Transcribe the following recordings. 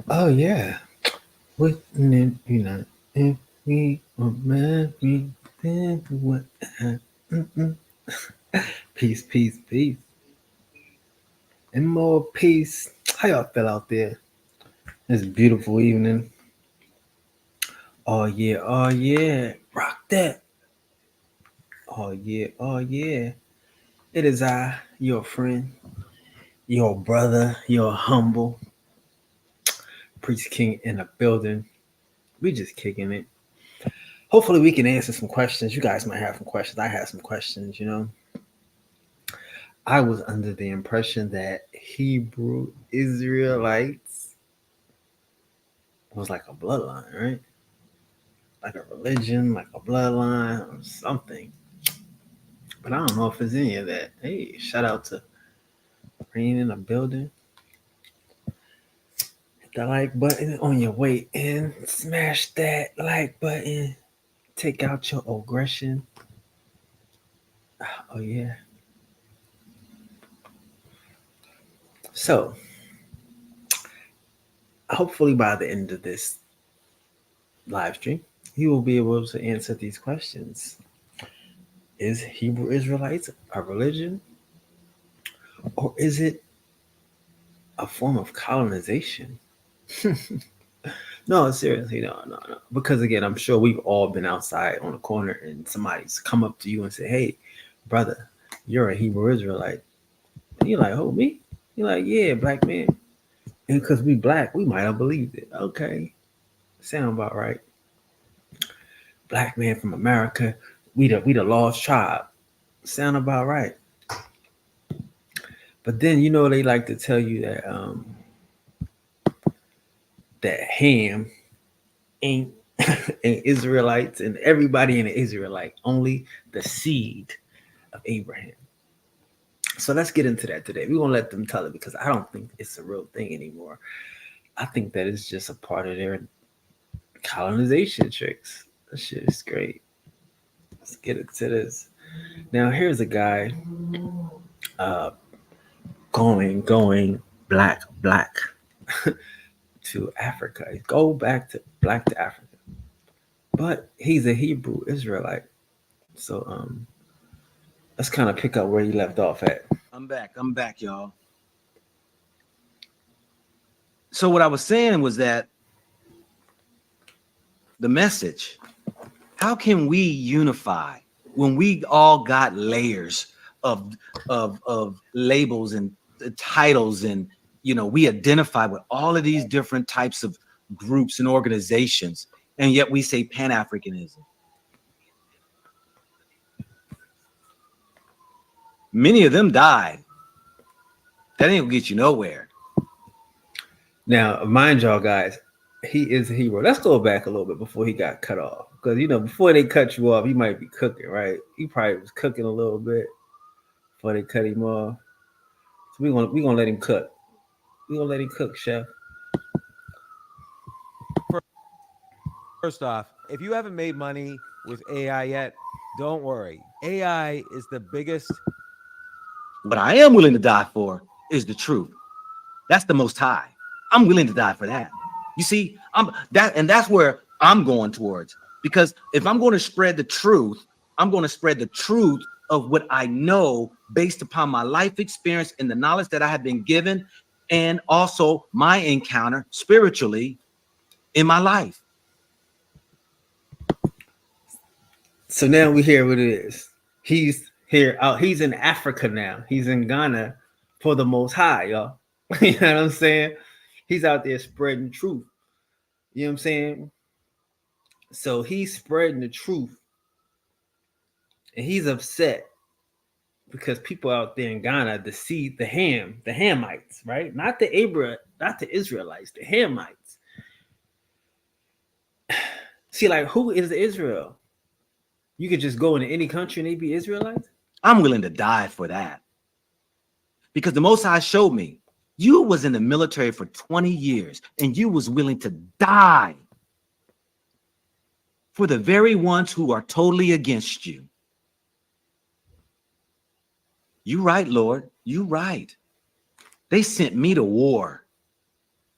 Oh yeah. Wouldn't it be nice if we were married? Then what? Mm-mm. Peace, peace, peace, and more peace. How y'all feel out there? This beautiful evening. Oh yeah, oh yeah. Rock that. Oh yeah, oh yeah. It is I, your friend, your brother, your humble priest king in the building. We just kicking it. Hopefully, we can answer some questions. You guys might have some questions. I have some questions. I was under the impression that Hebrew Israelites was like a bloodline, right? Like a religion, like a bloodline, or something. But I don't know if there's any of that. Hey, shout out to Rain in the building. Hit the like button on your way in. Smash that like button. Take out your aggression. Oh, yeah. So, hopefully, by the end of this live stream, you will be able to answer these questions. Is Hebrew Israelites a religion, or is it a form of colonization? No, seriously, no, no, no. Because again, I'm sure we've all been outside on a corner and somebody's come up to you and say, "Hey, brother, you're a Hebrew Israelite." And you're like, "Oh, me?" You're like, "Yeah, black man." And because we black, we might have believed it. Okay, sound about right. Black man from America, we the lost tribe. Sound about right. But then they like to tell you that Ham ain't and Israelites and everybody in the Israelite, only the seed of Abraham. So let's get into that today. We're gonna let them tell it because I don't think it's a real thing anymore. I think that it's just a part of their colonization tricks. That shit is great. Let's get into this. Now here's a guy uh going black to Africa. Go back to black to Africa. But he's a Hebrew Israelite. So let's kind of pick up where he left off at. I'm back. I'm back, y'all. So what I was saying was that the message, how can we unify when we all got layers of labels and titles, and we identify with all of these different types of groups and organizations, and yet we say Pan-Africanism. Many of them died. That ain't gonna get you nowhere. Now, mind y'all, guys, he is a hero. Let's go back a little bit before he got cut off. Because, before they cut you off, he might be cooking, right? He probably was cooking a little bit before they cut him off. So we gonna let him cook. We're gonna let him cook, chef. First off, if you haven't made money with AI yet, don't worry. AI is the biggest. What I am willing to die for is the truth. That's the Most High. I'm willing to die for that. You see, that's where I'm going towards. Because if I'm going to spread the truth, I'm going to spread the truth of what I know based upon my life experience and the knowledge that I have been given, and also my encounter spiritually in my life. So now we hear what it is. He's here out. He's in Africa now. He's in Ghana for the Most High, y'all. You know what I'm saying? He's out there spreading truth. You know what I'm saying? So he's spreading the truth, and he's upset because people out there in Ghana deceive the Hamites, right? Not not the Israelites, the Hamites. See, like, who is Israel? You could just go into any country and they be Israelites? I'm willing to die for that. Because the Most High showed me, you was in the military for 20 years and you was willing to die for the very ones who are totally against you. You right, Lord. You right. They sent me to war.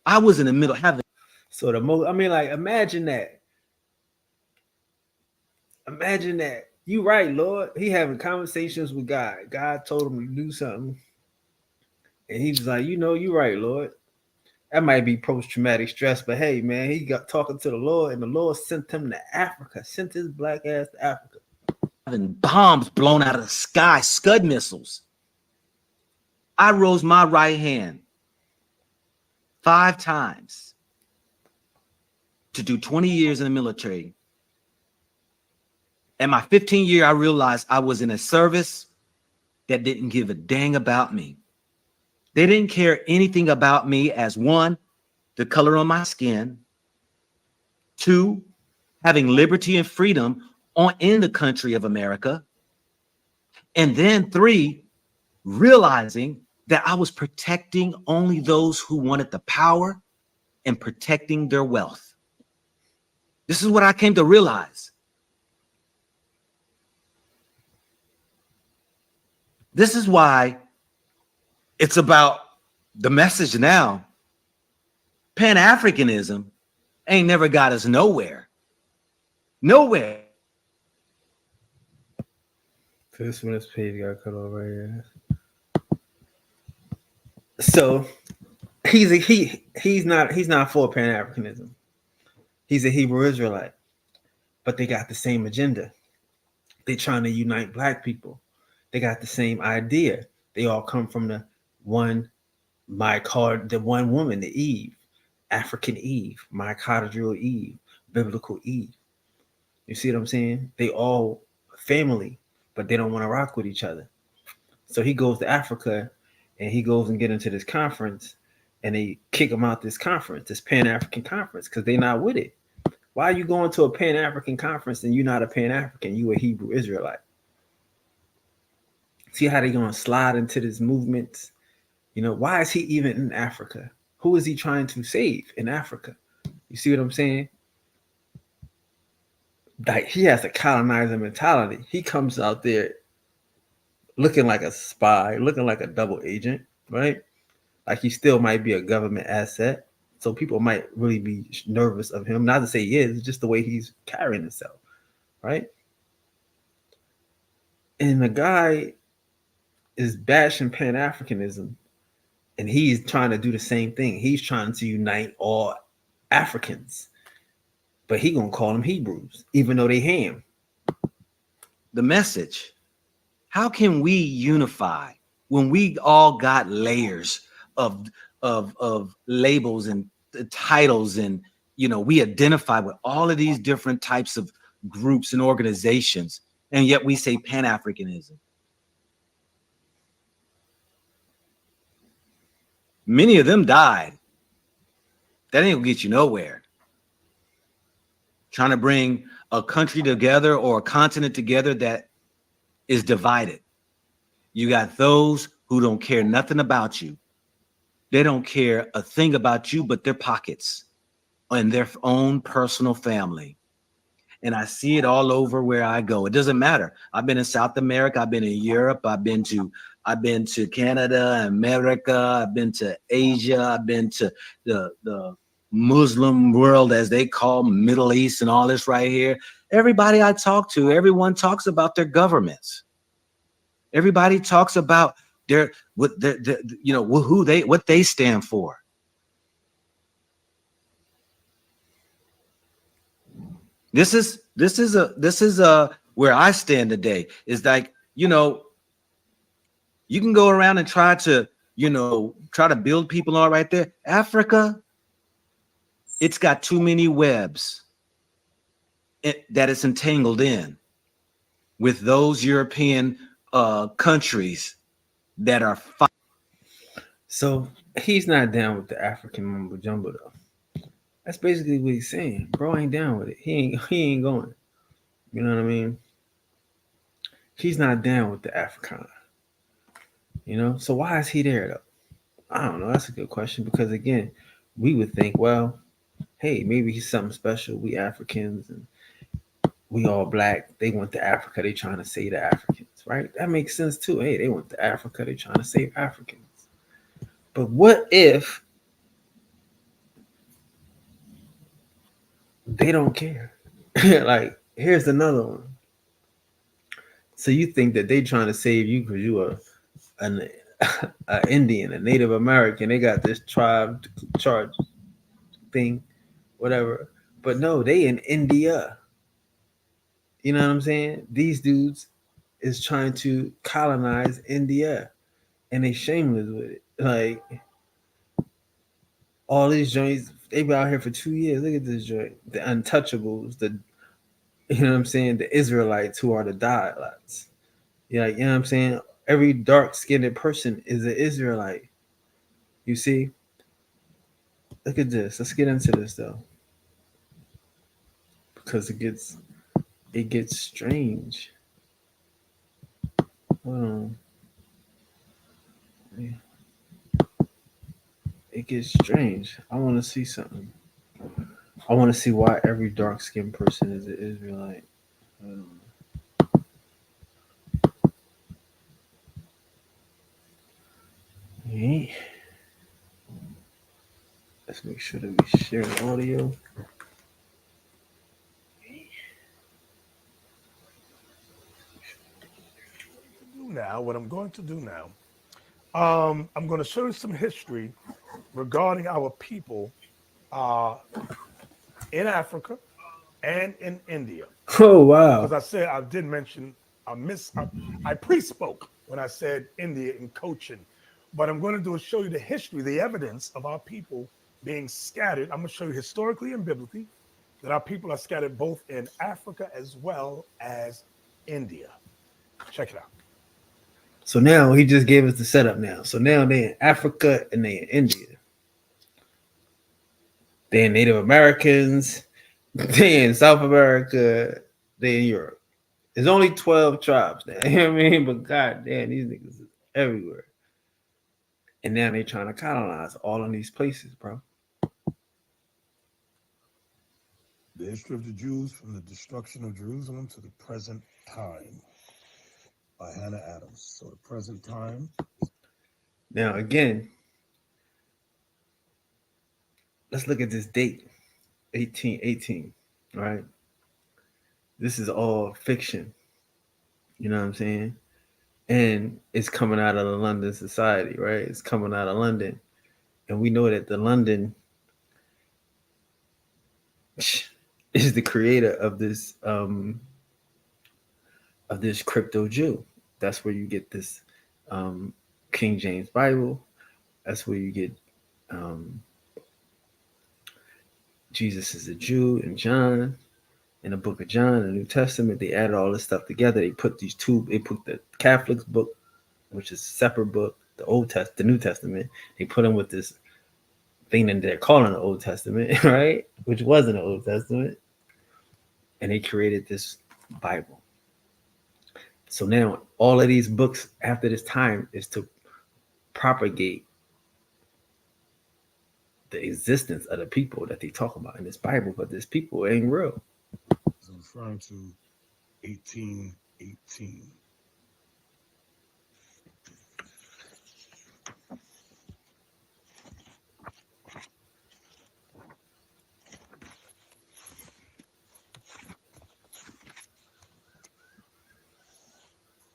I was in the middle having. So I mean, like, imagine that. Imagine that. You right, Lord. He having conversations with God. God told him to do something. And he was like, you right, Lord. That might be post-traumatic stress, but hey, man, he got talking to the Lord, and the Lord sent him to Africa, sent his black ass to Africa. Having bombs blown out of the sky, Scud missiles. I rose my right hand 5 times to do 20 years in the military. And my 15th year, I realized I was in a service that didn't give a dang about me. They didn't care anything about me as one, the color on my skin, two, having liberty and freedom in the country of America, and then three, realizing that I was protecting only those who wanted the power and protecting their wealth. This is what I came to realize. This is why it's about the message now. Pan-Africanism ain't never got us nowhere. Nowhere. This one, this page got cut off right here. So he's not for Pan-Africanism. He's a Hebrew Israelite, but they got the same agenda. They're trying to unite black people. They got the same idea. They all come from the one woman, the Eve, African Eve, mitochondrial Eve, biblical Eve. You see what I'm saying? They all family, but they don't want to rock with each other. So he goes to Africa and he goes and get into this conference and they kick him out this conference, this Pan-African conference, because they're not with it. Why are you going to a Pan-African conference and you're not a Pan-African? You a Hebrew Israelite. See how they're going to slide into this movement? Why is he even in Africa? Who is he trying to save in Africa? You see what I'm saying? Like, he has a colonizer mentality. He comes out there looking like a spy, looking like a double agent, right? Like he still might be a government asset. So people might really be nervous of him. Not to say he is, just the way he's carrying himself, right? And the guy is bashing Pan-Africanism, and he's trying to do the same thing. He's trying to unite all Africans, but he gonna call them Hebrews, even though they ham. The message. How can we unify when we all got layers of labels and titles, and we identify with all of these different types of groups and organizations, and yet we say Pan-Africanism? Many of them died. That ain't gonna get you nowhere. Trying to bring a country together or a continent together that is divided. You got those who don't care nothing about you. They don't care a thing about you but their pockets and their own personal family. And I see it all over where I go. It doesn't matter. I've been in South America. I've been in Europe. I've been to Canada, America. I've been to Asia. I've been to the Muslim world, as they call Middle East and all this right here. Everybody I talk to, everyone talks about their governments. Everybody talks about what they stand for. This is where I stand today. Is like, you can go around and try to build people all right there. Africa, it's got too many webs that it's entangled in with those European countries that are So he's not down with the African mumbo jumbo though. That's basically what he's saying. Bro ain't down with it. He ain't going. You know what I mean? He's not down with the Africana. So why is he there though? I don't know. That's a good question because again, we would think, well, hey, maybe he's something special. We Africans and we all black. They went to Africa. They trying to save the Africans, right? That makes sense too. Hey, they went to Africa. They trying to save Africans. But what if They don't care. Like, here's another one. So you think that they trying to save you because you are an a Indian, a Native American? They got this tribe charge thing, whatever. But no, they in India. You know what I'm saying? These dudes is trying to colonize India, and they shameless with it. Like all these joints, they been out here for 2 years. Look at this joint, the Untouchables, the you know what I'm saying, the Israelites who are the dialogues. Yeah, you know what I'm saying. Every dark skinned person is an Israelite. You see, look at this. Let's get into this though, because it gets strange. Um, it gets strange. I want to see something. I want to see why every dark skinned person is an Israelite. Um, yeah. Let's make sure that we share the audio. Do now, what I'm going to do now, I'm going to show you some history regarding our people uh, in Africa and in India. Oh Because wow. I said I did mention I pre-spoke when I said India and coaching, but I'm going to do is show you the history, the evidence of our people being scattered. I'm going to show you historically and biblically that our people are scattered both in Africa as well as India. Check it out. So now he just gave us the setup now. So now they in Africa and they in India. They in Native Americans. They in South America. They in Europe. There's only 12 tribes now. You know what I mean? But god damn, these niggas is everywhere. And now they trying to colonize all of these places, bro. The history of the Jews from the destruction of Jerusalem to the present time by Hannah Adams. So the present time. Now again, let's look at this date, 1818. Right? This is all fiction. You know what I'm saying? And it's coming out of the London Society, right? It's coming out of London. And we know that the London is the creator of this crypto Jew. That's where you get this King James Bible. That's where you get um, Jesus is a Jew and John in the book of John, the New Testament. They added all this stuff together. They put these two. They put the Catholics book, which is a separate book, the New Testament. They put them with this thing that they're calling the Old Testament, right? Which wasn't the Old Testament, and they created this Bible. So now all of these books after this time is to propagate the existence of the people that they talk about in this Bible, but this people ain't real. I'm referring to 1818.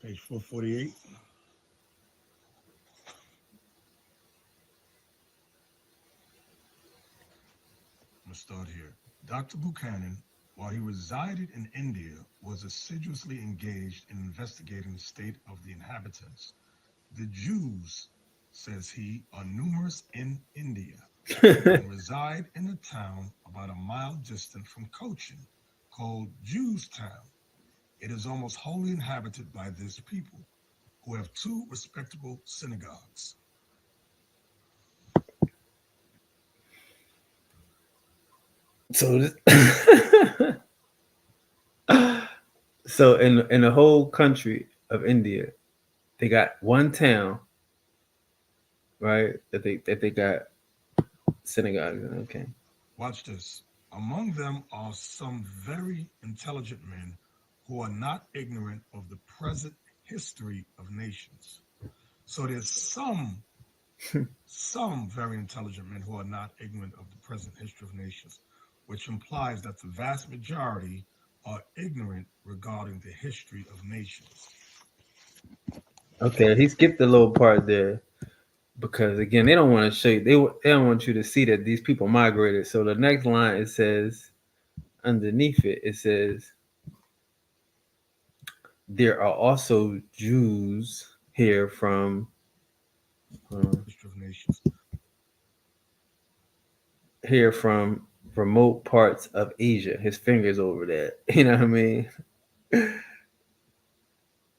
Page 448. I'm going to start here. Dr. Buchanan, while he resided in India, was assiduously engaged in investigating the state of the inhabitants. The Jews, says he, are numerous in India and reside in a town about a mile distant from Cochin called Jewstown. It is almost wholly inhabited by this people, who have two respectable synagogues. So, so in the whole country of India, they got one town, right? That they got synagogues in. Okay. Watch this. Among them are some very intelligent men who are not ignorant of the present history of nations. So there's some very intelligent men who are not ignorant of the present history of nations. which implies that the vast majority are ignorant regarding the history of nations. Okay, he skipped the little part there because again, they don't want to show you. They don't want you to see that these people migrated. So the next line it says underneath it, it says there are also Jews here from History of nations. here from remote parts of Asia. His fingers over there. You know what I mean?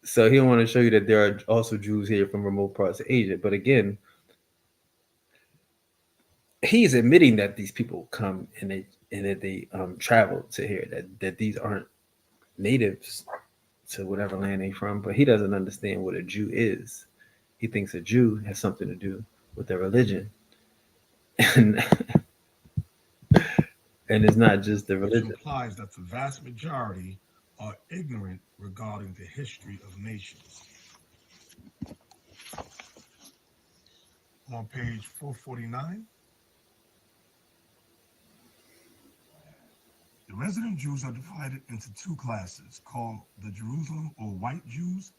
So he want to show you that there are also Jews here from remote parts of Asia. But again, he's admitting that these people come and that they travel to here. That these aren't natives to whatever land they from. But he doesn't understand what a Jew is. He thinks a Jew has something to do with their religion, and and it's not just the Which religion. implies that the vast majority are ignorant regarding the history of nations. On page 449, the resident Jews are divided into two classes called the Jerusalem or white Jews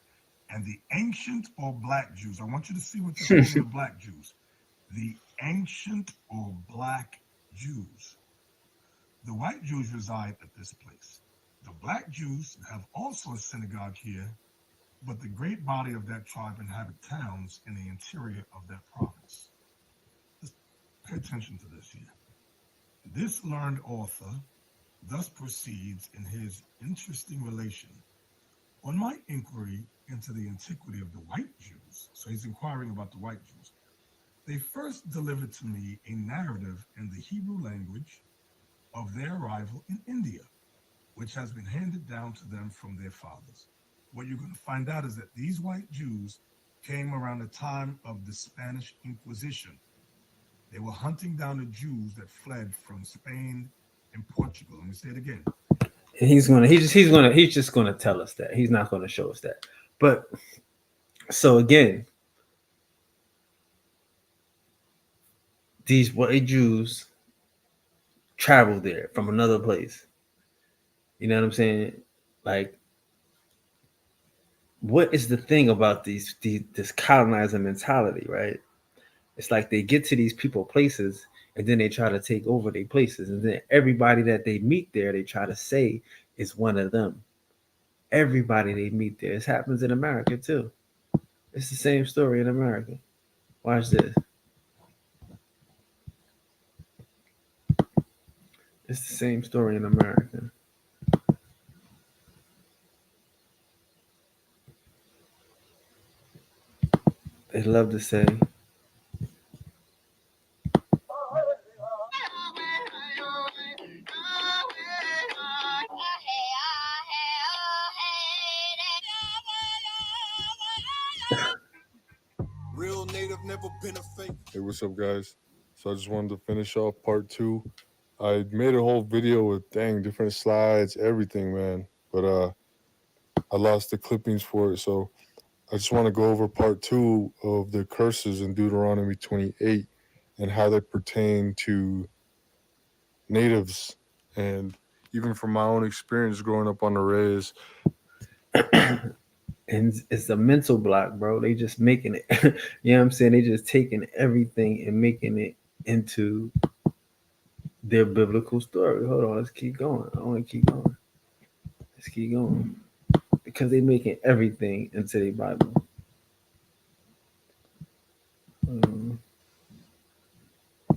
and the ancient or black Jews. I want you to see what they're calling the black Jews. The ancient or black Jews. The white Jews reside at this place. The black Jews have also a synagogue here, but the great body of that tribe inhabit towns in the interior of that province. Just pay attention to this here. This learned author thus proceeds in his interesting relation. On my inquiry into the antiquity of the white Jews, so he's inquiring about the white Jews, they first delivered to me a narrative in the Hebrew language of their arrival in India, which has been handed down to them from their fathers. What you're going to find out is that these white Jews came around the time of the Spanish Inquisition. They were hunting down the Jews that fled from Spain and Portugal. Let me say it again. And he's just gonna tell us that. He's not gonna show us that. But so again, these white Jews traveled there from another place. You know what I'm saying? Like, what is the thing about this colonizer mentality, right? It's like they get to these people places and then they try to take over their places, and then everybody that they meet there, they try to say is one of them. Everybody they meet there. This happens in America too. It's the same story in America. Watch this. It's the same story in America. They love to say, Real native, never been a fake. Hey, what's up, guys? So I just wanted to finish off part 2. I made a whole video with different slides, everything, man. But I lost the clippings for it, so I just want to go over part 2 of the curses in Deuteronomy 28 and how they pertain to natives, and even from my own experience growing up on the res. and it's a mental block, bro. They just making it. You know what I'm saying? They just taking everything and making it into their biblical story. Hold on, let's keep going. I want to keep going. Let's keep going because they making everything into the Bible.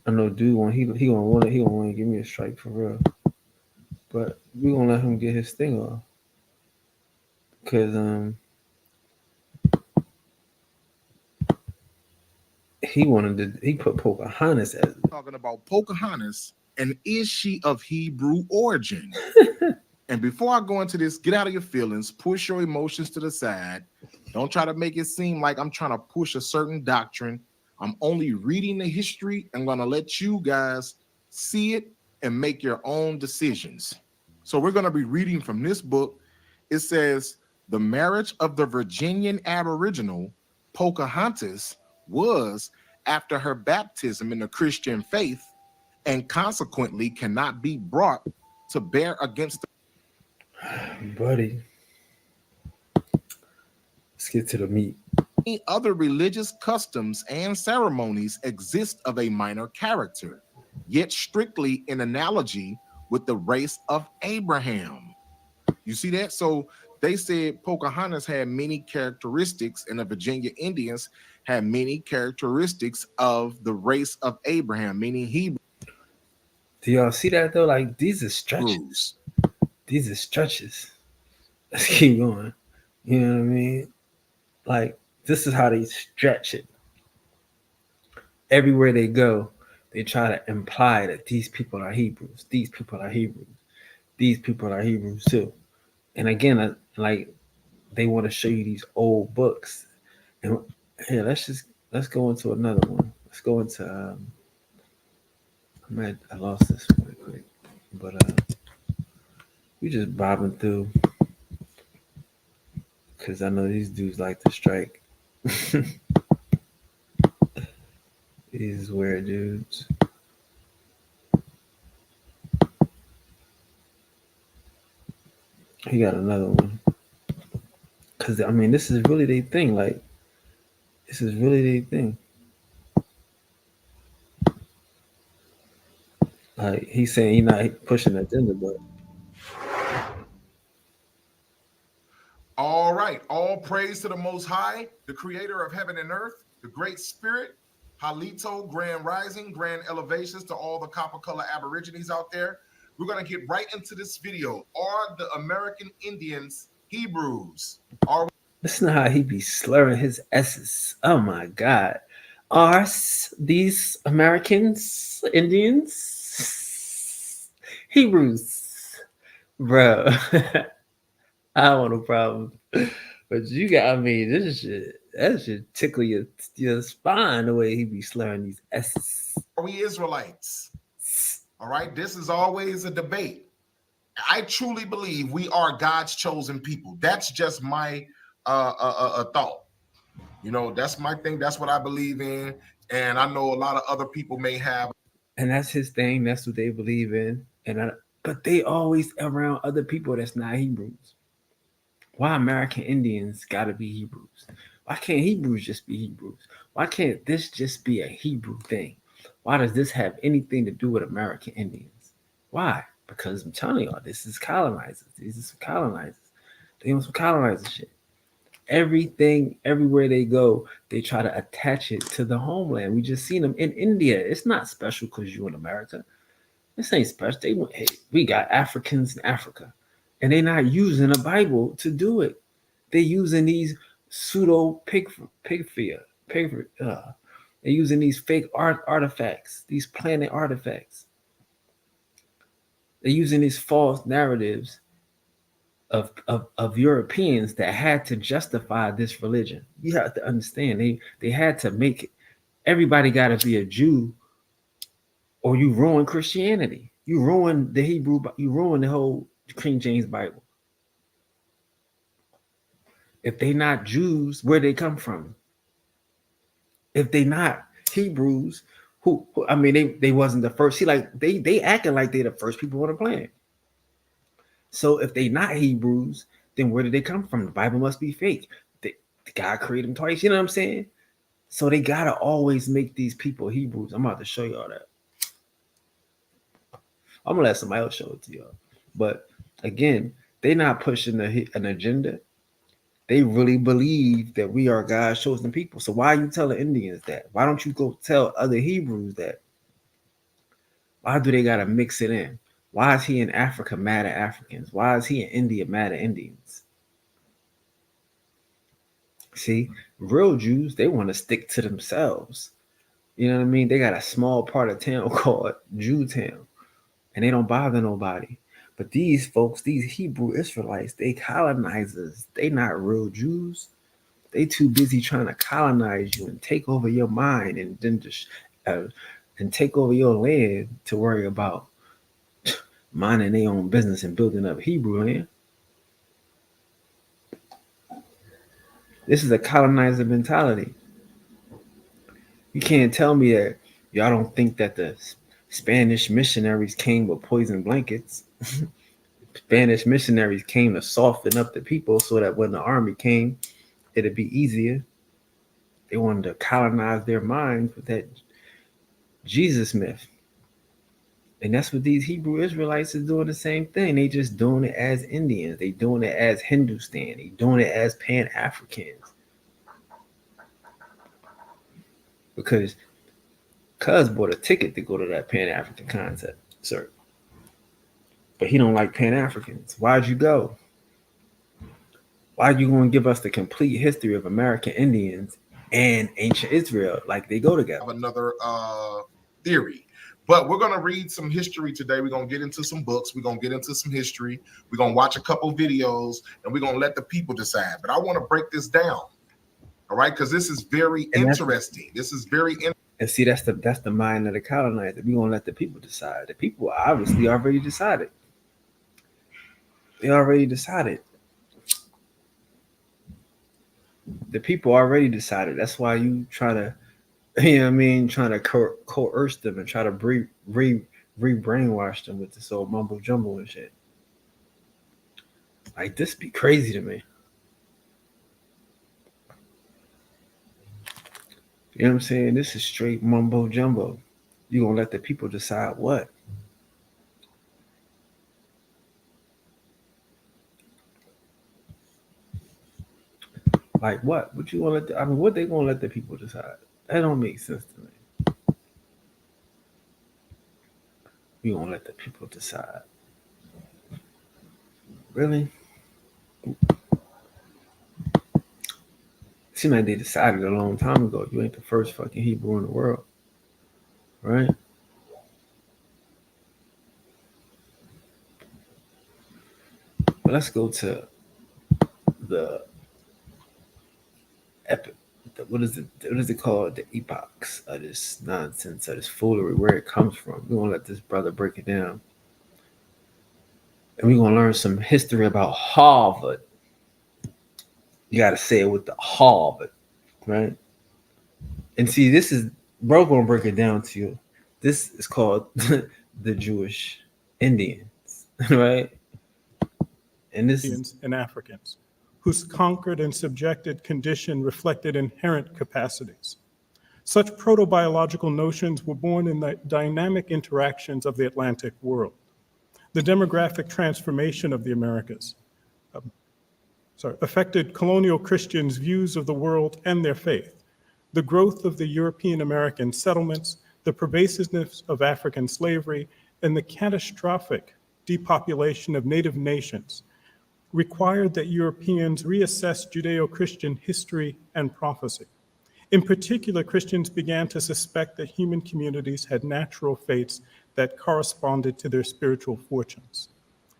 I know, dude. He gonna want to give me a strike for real. But we gonna let him get his thing off because he put Pocahontas as talking about Pocahontas, and is she of Hebrew origin? And before I go into this, get out of your feelings, push your emotions to the side. Don't try to make it seem like I'm trying to push a certain doctrine. I'm only reading the history and gonna let you guys see it and make your own decisions. So we're gonna be reading from this book. It says, the marriage of the Virginian Aboriginal Pocahontas was, after her baptism in the Christian faith, and consequently cannot be brought to bear against Buddy, let's get to the meat. any other religious customs and ceremonies exist of a minor character, yet strictly in analogy with the race of Abraham. You see that? So they said Pocahontas had many characteristics, and the Virginia Indians had many characteristics of the race of Abraham, meaning Do y'all see that though? Like these are stretches. Hebrews. These are stretches. Let's keep going. You know what I mean? Like this is how they stretch it. Everywhere they go, they try to imply that these people are Hebrews. These people are Hebrews. These people are Hebrews too. And again, like they want to show you these old books. And here, let's go into another one. Let's go into. I lost this really quick, but we just bobbing through because I know these dudes like to strike. These weird dudes. He got another one. Cause I mean, this is really their thing. Like, this is really their thing. Like he's saying he's not pushing the agenda, but All right. All praise to the Most High, the creator of heaven and earth, the great spirit, Halito, grand rising, grand elevations to all the copper color aborigines out there. We're going to get right into this video. Are the American Indians Hebrews? listen to how he be slurring his S's. Oh my God. Are these Americans, Indians, Hebrews? Bro, I don't want no problem. But you got, I mean, that should tickle your spine the way he be slurring these S's. Are we Israelites? All right. This is always a debate. I truly believe we are God's chosen people. That's just my thought. You know, that's my thing. That's what I believe in. And I know a lot of other people may have. And that's his thing. That's what they believe in. But they always around other people that's not Hebrews. Why American Indians got to be Hebrews? Why can't Hebrews just be Hebrews? Why can't this just be a Hebrew thing? Why does this have anything to do with American Indians? Why? Because I'm telling y'all, this is colonizers. These are some colonizers. They on some colonizer shit. Everything, everywhere they go, they try to attach it to the homeland. We just seen them in India. It's not special because you're in America. This ain't special. Hey, we got Africans in Africa, and they're not using the Bible to do it. They're using these pseudo pigfia. They're using these fake artifacts, these planet artifacts. They're using these false narratives of Europeans that had to justify this religion. You have to understand they had to make it. Everybody got to be a Jew, or you ruin Christianity. You ruin the Hebrew. You ruin the whole King James Bible. If they not Jews, where they come from? If they not Hebrews, who I mean, they wasn't the first. See, like they acting like they the first people on the planet. So if they not Hebrews, then where did they come from? The Bible must be fake. God created them twice. You know what I'm saying? So they gotta always make these people Hebrews. I'm about to show y'all that. I'm gonna let somebody else show it to y'all. But again, they not pushing an agenda. They really believe that we are God's chosen people. So why are you telling Indians that? Why don't you go tell other Hebrews that? Why do they gotta mix it in? Why is he in Africa mad at Africans? Why is he in India mad at Indians? See, real Jews, they want to stick to themselves. You know what I mean? They got a small part of town called Jewtown, and they don't bother nobody. But these folks, these Hebrew Israelites, they colonizers. They not real Jews. They too busy trying to colonize you and take over your mind, and then just and take over your land to worry about minding their own business and building up Hebrew land. This is a colonizer mentality. You can't tell me that y'all don't think that the Spanish missionaries came with poison blankets. Spanish missionaries came to soften up the people so that when the army came, it'd be easier. They wanted to colonize their minds with that Jesus myth. And that's what these Hebrew Israelites is doing the same thing. They just doing it as Indians. They doing it as Hindustan. They doing it as Pan-Africans. Because Cuz bought a ticket to go to that Pan-African concert, sir. But he don't like Pan-Africans. Why'd you go? Why are you going to give us the complete history of American Indians and ancient Israel like they go together? Another theory. But we're going to read some history today. We're going to get into some books. We're going to get into some history. We're going to watch a couple videos, and we're going to let the people decide. But I want to break this down, all right? Because this is very interesting. This is very interesting. And see, that's the mind of the colonizer. We're going to let the people decide. The people obviously already decided. They already decided. The people already decided. That's why you try to, you know what I mean, trying to coerce them and try to re-brainwash them with this old mumbo jumbo and shit. Like, this be crazy to me. You know what I'm saying? This is straight mumbo jumbo. You gonna let the people decide what? Like what? What you gonna let? What they gonna let the people decide? That don't make sense to me. You gonna let the people decide? Really? Seems like they decided a long time ago. You ain't the first fucking Hebrew in the world, right? But let's go to the epic. What is it? What is it called? The epochs of this nonsense, of this foolery, where it comes from. We're gonna let this brother break it down, and we're gonna learn some history about Harvard. You gotta say it with the Harvard, right? And see, this is bro gonna break it down to you. This is called the Jewish Indians, right? And this is and Africans, whose conquered and subjected condition reflected inherent capacities. Such proto-biological notions were born in the dynamic interactions of the Atlantic world. The demographic transformation of the Americas affected colonial Christians' views of the world and their faith. The growth of the European American settlements, the pervasiveness of African slavery, and the catastrophic depopulation of native nations required that Europeans reassess Judeo-Christian history and prophecy. In particular, Christians began to suspect that human communities had natural fates that corresponded to their spiritual fortunes.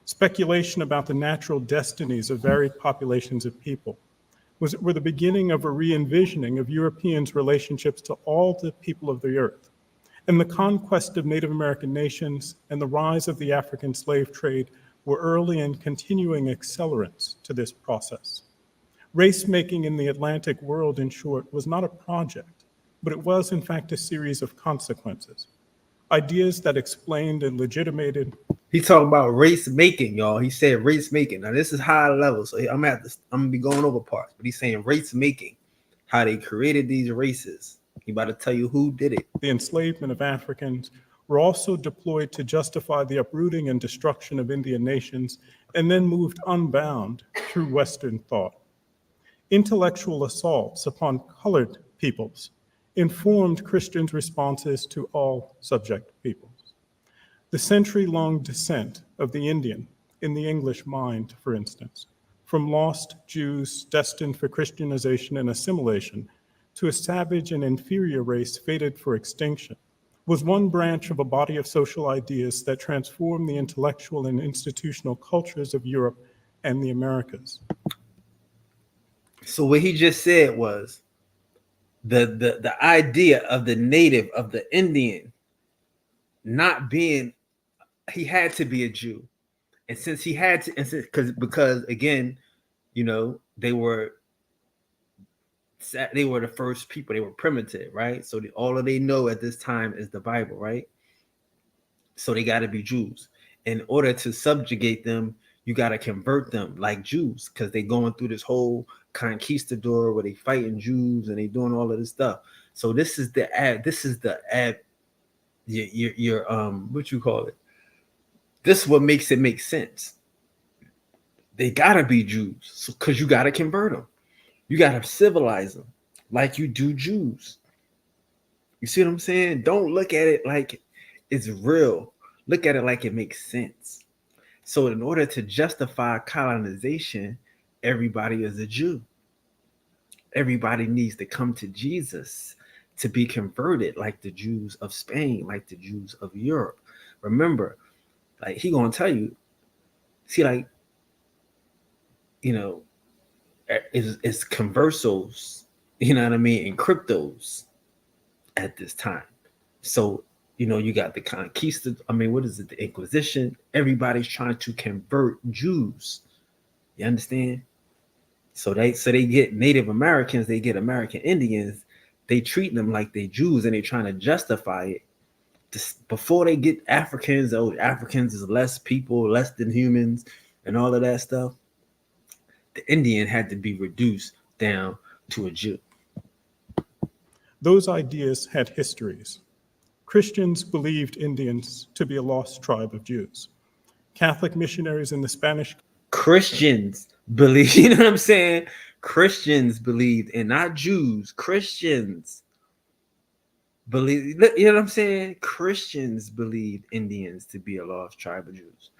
Speculation about the natural destinies of varied populations of people were the beginning of a re-envisioning of Europeans' relationships to all the people of the earth. And the conquest of Native American nations and the rise of the African slave trade were early and continuing accelerants to this process. Race-making in the Atlantic world, in short, was not a project, but it was, in fact, a series of consequences. Ideas that explained and legitimated. He's talking about race making, y'all. He said race making. Now, this is high level, so I'm gonna be going over parts, but he's saying race making, how they created these races. He about to tell you who did it. The enslavement of Africans were also deployed to justify the uprooting and destruction of Indian nations, and then moved unbound through Western thought. Intellectual assaults upon colored peoples informed Christians' responses to all subject peoples. The century-long descent of the Indian in the English mind, for instance, from lost Jews destined for Christianization and assimilation to a savage and inferior race fated for extinction, was one branch of a body of social ideas that transformed the intellectual and institutional cultures of Europe and the Americas. So what he just said was the idea of the native, of the Indian, not being, he had to be a Jew. And since he had to, because again, you know, they were the first people, they were primitive, right? So all they know at this time is the Bible, right? So they got to be Jews. In order to subjugate them, you got to convert them like Jews, because they going through this whole conquistador where they fighting Jews and they doing all of this stuff. So this is the ad. This is the ad. Your what you call it? This is what makes it make sense. They gotta be Jews, because you gotta convert them. You gotta civilize them like you do Jews. You see what I'm saying? Don't look at it like it's real. Look at it like it makes sense. So in order to justify colonization, everybody is a Jew. Everybody needs to come to Jesus to be converted, like the Jews of Spain, like the Jews of Europe. Remember, like he gonna tell you, see, like, you know, it's conversos, you know what I mean, and cryptos at this time. So, you know, you got the conquista. I mean, what is it? The Inquisition. Everybody's trying to convert Jews. You understand? So they get Native Americans, they get American Indians, they treat them like they Jews, and they trying to justify it. Before they get Africans, oh, Africans is less people, less than humans, and all of that stuff. The Indian had to be reduced down to a Jew. Those ideas had histories. Christians believed Indians to be a lost tribe of Jews. Catholic missionaries in the Spanish Christians believe, you know what I'm saying? Christians believed, and not Jews. Christians believe, you know what I'm saying? Christians believed Indians to be a lost tribe of Jews.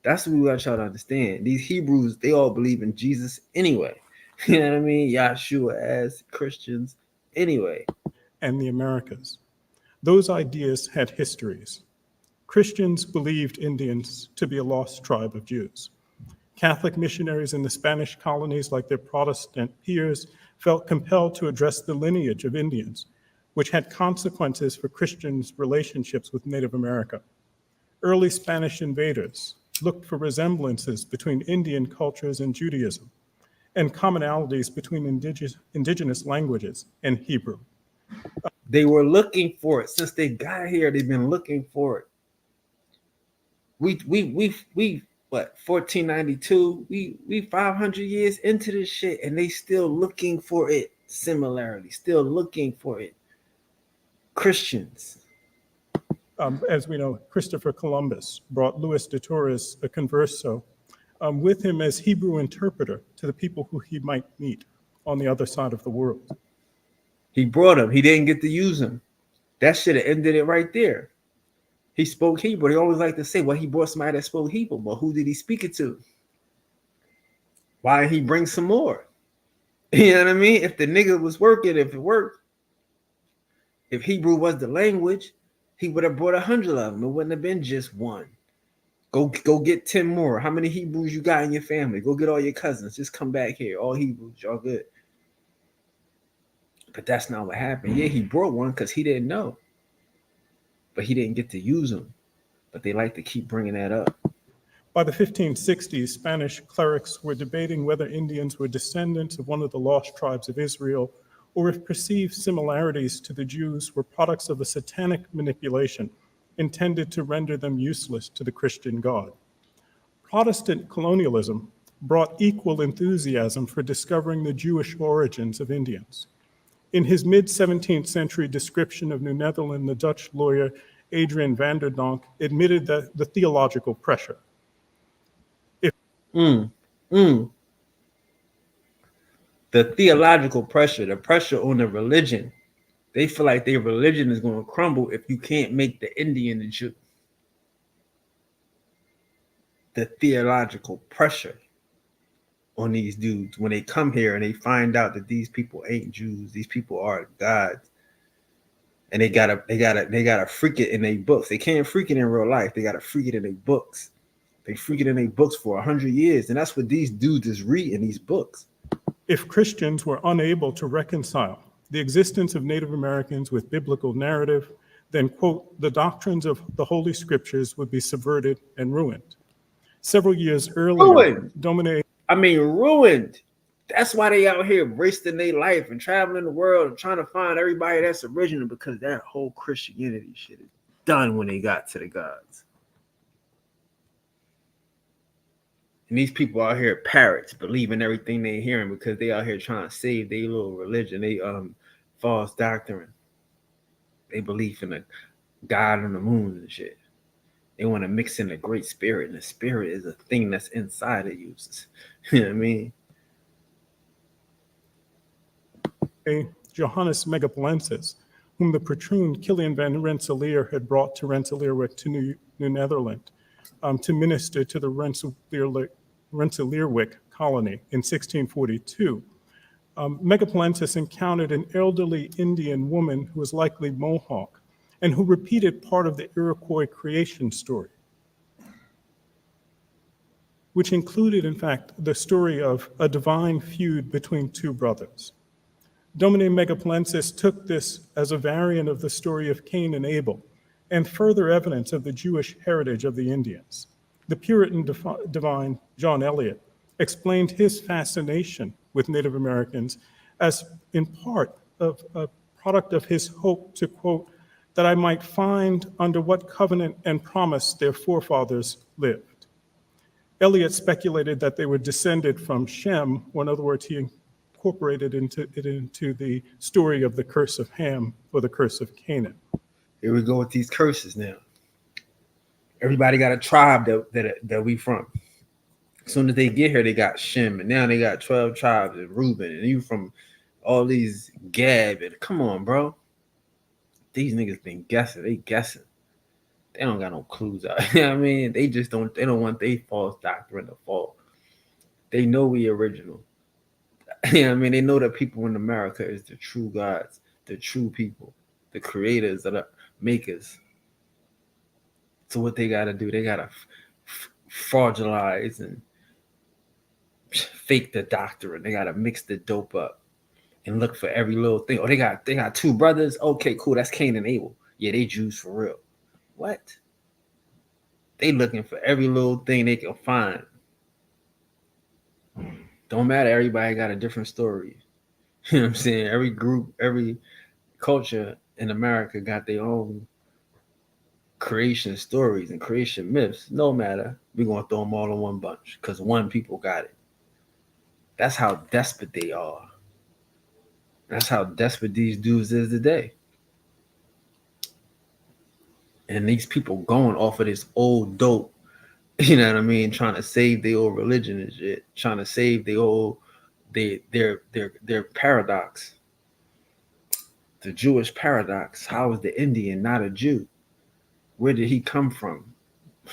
That's what we got y'all to understand. These Hebrews, they all believe in Jesus anyway. You know what I mean? Yahshua as Christians anyway. and the Americas. Those ideas had histories. Christians believed Indians to be a lost tribe of Jews. Catholic missionaries in the Spanish colonies, like their Protestant peers, felt compelled to address the lineage of Indians, which had consequences for Christians' relationships with Native America. Early Spanish invaders looked for resemblances between Indian cultures and Judaism, and commonalities between indigenous languages and Hebrew. They were looking for it since they got here. They've been looking for it. We what, 1492? We 500 years into this shit, and they still looking for it. Similarly, still looking for it. Christians. As we know, Christopher Columbus brought Louis de Torres, a converso, with him as Hebrew interpreter to the people who he might meet on the other side of the world. He brought him. He didn't get to use him. That should have ended it right there. He spoke Hebrew. They always like to say, well, he brought somebody that spoke Hebrew, but who did he speak it to? Why did he bring some more? You know what I mean? If the nigga was working, if it worked, if Hebrew was the language, he would have brought 100 of them. It wouldn't have been just one. Go get 10 more. How many Hebrews you got in your family? Go get all your cousins. Just come back here. All Hebrews, y'all good. But that's not what happened. Yeah, he brought one because he didn't know. But he didn't get to use them. But they like to keep bringing that up. By the 1560s, Spanish clerics were debating whether Indians were descendants of one of the lost tribes of Israel, or if perceived similarities to the Jews were products of a satanic manipulation intended to render them useless to the Christian God. Protestant colonialism brought equal enthusiasm for discovering the Jewish origins of Indians. In his mid-17th century description of New Netherland, the Dutch lawyer Adrian van der Donk admitted that the theological pressure. The theological pressure, the pressure on the religion. They feel like their religion is going to crumble if you can't make the Indian a Jew. The theological pressure on these dudes when they come here and they find out that these people ain't Jews, these people are gods, and they gotta freak it in their books. They can't freak it in real life. They gotta freak it in their books. They freak it in their books for 100 years, and that's what these dudes is reading these books. If Christians were unable to reconcile the existence of Native Americans with biblical narrative, then, quote, the doctrines of the Holy Scriptures would be subverted and ruined. Several years earlier, ruined. That's why they out here wasting their life and traveling the world and trying to find everybody that's original, because that whole Christianity shit is done when they got to the gods. And these people out here parrots, believing everything they hearing because they out here trying to save their little religion, they false doctrine. They believe in a God on the moon and shit. They want to mix in the great spirit, and the spirit is a thing that's inside of you. You know what I mean? Johannes Megapolensis, whom the patroon Kilian van Rensselaer had brought to Rensselaerwyck to New Netherland to minister to the Rensselaerwyck colony in 1642. Megapolensis encountered an elderly Indian woman who was likely Mohawk and who repeated part of the Iroquois creation story, which included, in fact, the story of a divine feud between two brothers. Domine Megapolensis took this as a variant of the story of Cain and Abel and further evidence of the Jewish heritage of the Indians. The Puritan divine John Eliot explained his fascination with Native Americans as in part of a product of his hope to, quote, that I might find under what covenant and promise their forefathers lived. Eliot speculated that they were descended from Shem, or in other words, he incorporated it into the story of the curse of Ham or the curse of Canaan. Here we go with these curses now. Everybody got a tribe that we from. As soon as they get here, they got Shem, and now they got 12 tribes and Reuben, and you from all these Gab, and come on, bro. These niggas been guessing. They guessing. They don't got no clues out. You know what I mean? They don't want their false doctrine to fall. They know we original. You know what I mean? They know that people in America is the true gods, the true people, the creators, the makers. So what they gotta do, they gotta fraudularize and fake the doctrine. They gotta mix the dope up and look for every little thing. Oh, they got two brothers. Okay, cool. That's Cain and Abel. Yeah, they Jews for real. What? They looking for every little thing they can find. Don't matter. Everybody got a different story. You know what I'm saying? Every group, every culture in America got their own creation stories and creation myths. No matter. We're going to throw them all in one bunch because one people got it. That's how desperate they are. That's how desperate these dudes is today. And these people going off of this old dope, you know what I mean, trying to save their old religion and shit, trying to save their paradox. The Jewish paradox. How is the Indian not a Jew? Where did he come from?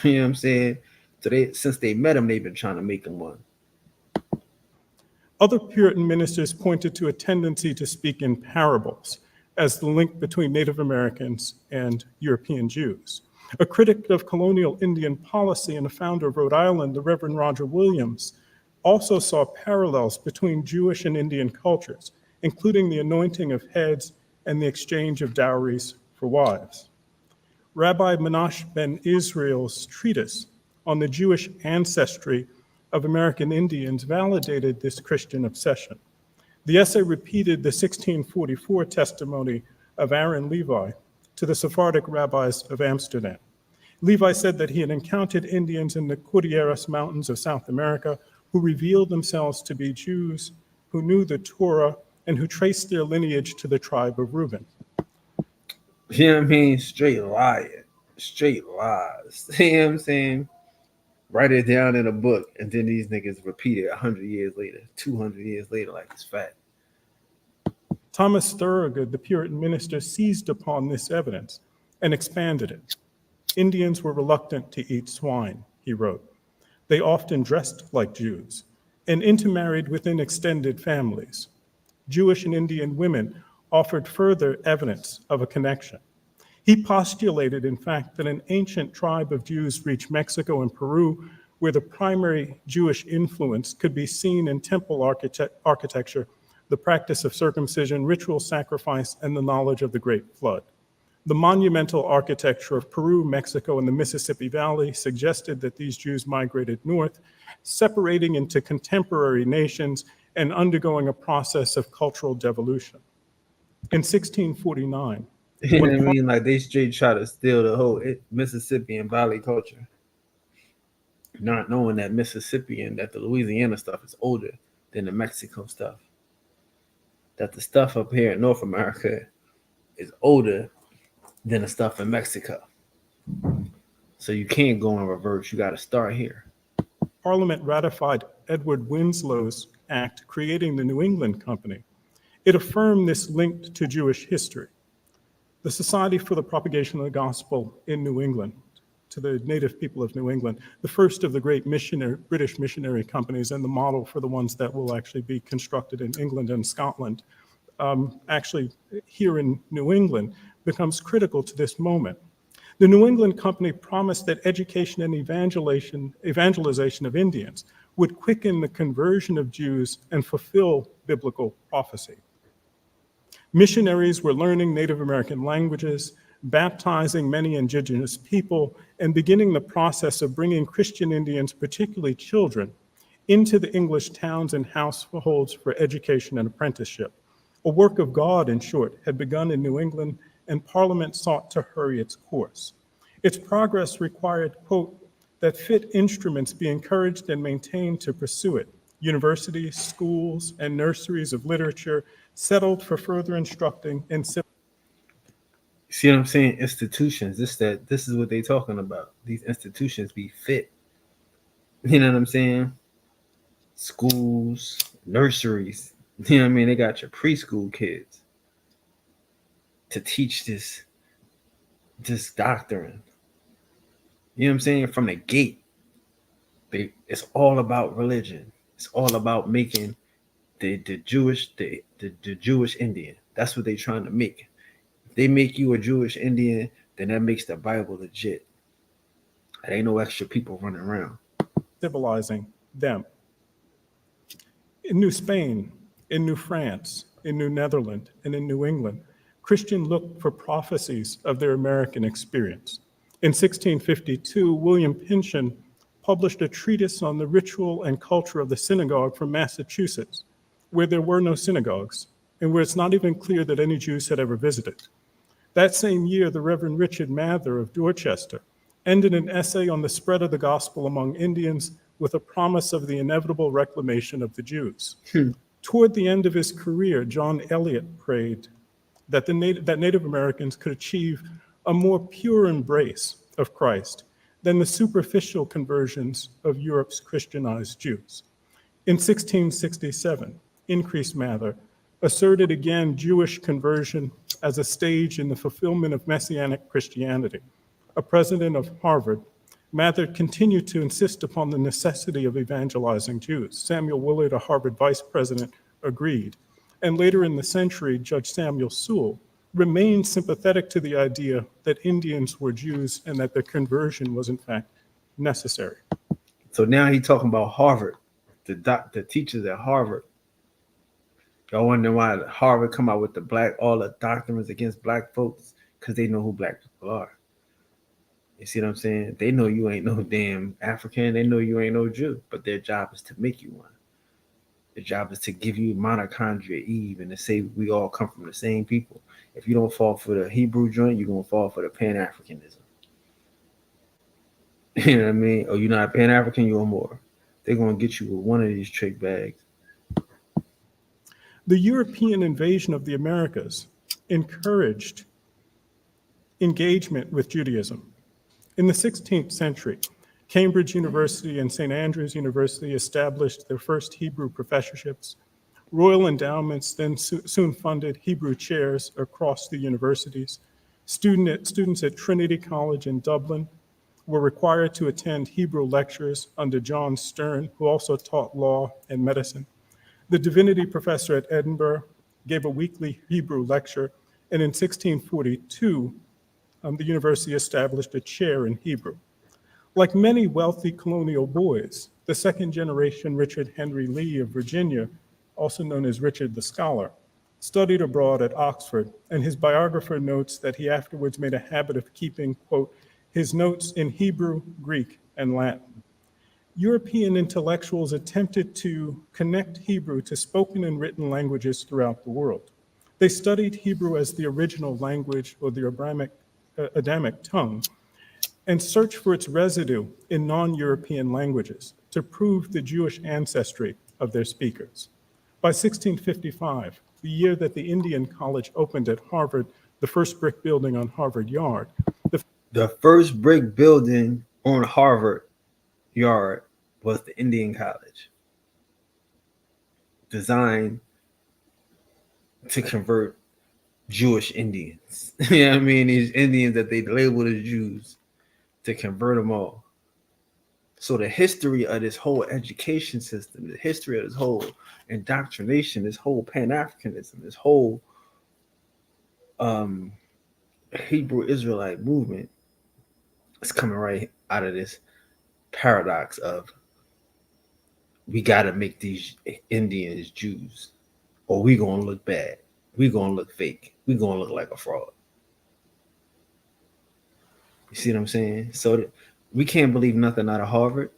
You know what I'm saying? So since they met him, they've been trying to make him one. Other Puritan ministers pointed to a tendency to speak in parables as the link between Native Americans and European Jews. A critic of colonial Indian policy and a founder of Rhode Island, the Reverend Roger Williams, also saw parallels between Jewish and Indian cultures, including the anointing of heads and the exchange of dowries for wives. Rabbi Menashe ben Israel's treatise on the Jewish ancestry of American Indians validated this Christian obsession. The essay repeated the 1644 testimony of Aaron Levi to the Sephardic rabbis of Amsterdam. Levi said that he had encountered Indians in the Cordilleras Mountains of South America who revealed themselves to be Jews who knew the Torah and who traced their lineage to the tribe of Reuben. You know what I mean? Straight lying. Straight lies. You know what I'm saying? Write it down in a book, and then these niggas repeat it 100 years later, 200 years later, like it's fact. Thomas Thorogood, the Puritan minister, seized upon this evidence and expanded it. Indians were reluctant to eat swine, he wrote. They often dressed like Jews and intermarried within extended families. Jewish and Indian women offered further evidence of a connection. He postulated, in fact, that an ancient tribe of Jews reached Mexico and Peru, where the primary Jewish influence could be seen in temple architecture, the practice of circumcision, ritual sacrifice, and the knowledge of the Great Flood. The monumental architecture of Peru, Mexico, and the Mississippi Valley suggested that these Jews migrated north, separating into contemporary nations and undergoing a process of cultural devolution. In 1649, you know what I mean? Like they straight try to steal the whole Mississippi and Valley culture. not knowing that Mississippi and that the Louisiana stuff is older than the Mexico stuff. That the stuff up here in North America is older than the stuff in Mexico. So you can't go in reverse. You got to start here. Parliament ratified Edward Winslow's Act creating the New England Company. It affirmed this link to Jewish history. The Society for the Propagation of the Gospel in New England, to the native people of New England, the first of the great British missionary companies and the model for the ones that will actually be constructed in England and Scotland, actually here in New England, becomes critical to this moment. The New England Company promised that education and evangelization of Indians would quicken the conversion of Jews and fulfill biblical prophecy. Missionaries were learning Native American languages, baptizing many indigenous people, and beginning the process of bringing Christian Indians, particularly children, into the English towns and households for education and apprenticeship. A work of God, in short, had begun in New England, and Parliament sought to hurry its course. Its progress required, quote, that fit instruments be encouraged and maintained to pursue it. Universities, schools, and nurseries of literature settled for further instructing in civil. See what I'm saying? Institutions. This is what they talking about. These institutions be fit. You know what I'm saying? Schools, nurseries. You know what I mean? They got your preschool kids to teach this doctrine. You know what I'm saying? From the gate. It's all about religion. It's all about making the Jewish Indian. That's what they're trying to make. If they make you a Jewish Indian, then that makes the Bible legit. There ain't no extra people running around. Civilizing them. In New Spain, in New France, in New Netherlands, and in New England, Christian looked for prophecies of their American experience. In 1652, William Pynchon published a treatise on the ritual and culture of the synagogue from Massachusetts, where there were no synagogues, and where it's not even clear that any Jews had ever visited. That same year, the Reverend Richard Mather of Dorchester ended an essay on the spread of the gospel among Indians with a promise of the inevitable reclamation of the Jews. Toward the end of his career, John Eliot prayed that Native Americans could achieve a more pure embrace of Christ than the superficial conversions of Europe's Christianized Jews. In 1667, Increase Mather asserted again Jewish conversion as a stage in the fulfillment of Messianic Christianity. A president of Harvard, Mather continued to insist upon the necessity of evangelizing Jews. Samuel Willard, a Harvard vice president, agreed. And later in the century, Judge Samuel Sewall remained sympathetic to the idea that Indians were Jews and that their conversion was in fact necessary. So now he's talking about Harvard, the teachers at Harvard. Y'all wonder why Harvard come out with all the doctrines against black folks? Because they know who black people are. You see what I'm saying? They know you ain't no damn African. They know you ain't no Jew. But their job is to make you one. Their job is to give you mitochondria Eve and to say we all come from the same people. If you don't fall for the Hebrew joint, you're going to fall for the Pan-Africanism. You know what I mean? Or you're not a Pan-African, you're more. They're going to get you with one of these trick bags. The European invasion of the Americas encouraged engagement with Judaism. In the 16th century, Cambridge University and St. Andrews University established their first Hebrew professorships. Royal endowments then soon funded Hebrew chairs across the universities. Students at Trinity College in Dublin were required to attend Hebrew lectures under John Stern, who also taught law and medicine. The divinity professor at Edinburgh gave a weekly Hebrew lecture, and in 1642, the university established a chair in Hebrew. Like many wealthy colonial boys, the second generation Richard Henry Lee of Virginia, also known as Richard the Scholar, studied abroad at Oxford, and his biographer notes that he afterwards made a habit of keeping, quote, his notes in Hebrew, Greek, and Latin. European intellectuals attempted to connect Hebrew to spoken and written languages throughout the world. They studied Hebrew as the original language or the Adamic tongue, and search for its residue in non-European languages to prove the Jewish ancestry of their speakers. By 1655, the year that the Indian College opened at Harvard, the first brick building on Harvard Yard, The first brick building on Harvard Yard was the Indian College, designed to convert Jewish Indians. You know what I mean? These Indians that they labeled as Jews, to convert them all. So the history of this whole education system, the history of this whole indoctrination, this whole Pan-Africanism, this whole um, Hebrew Israelite movement is coming right out of this paradox of we got to make these Indians Jews, or we gonna look bad, we gonna look fake, we gonna look like a fraud. You see what I'm saying? So we can't believe nothing out of Harvard.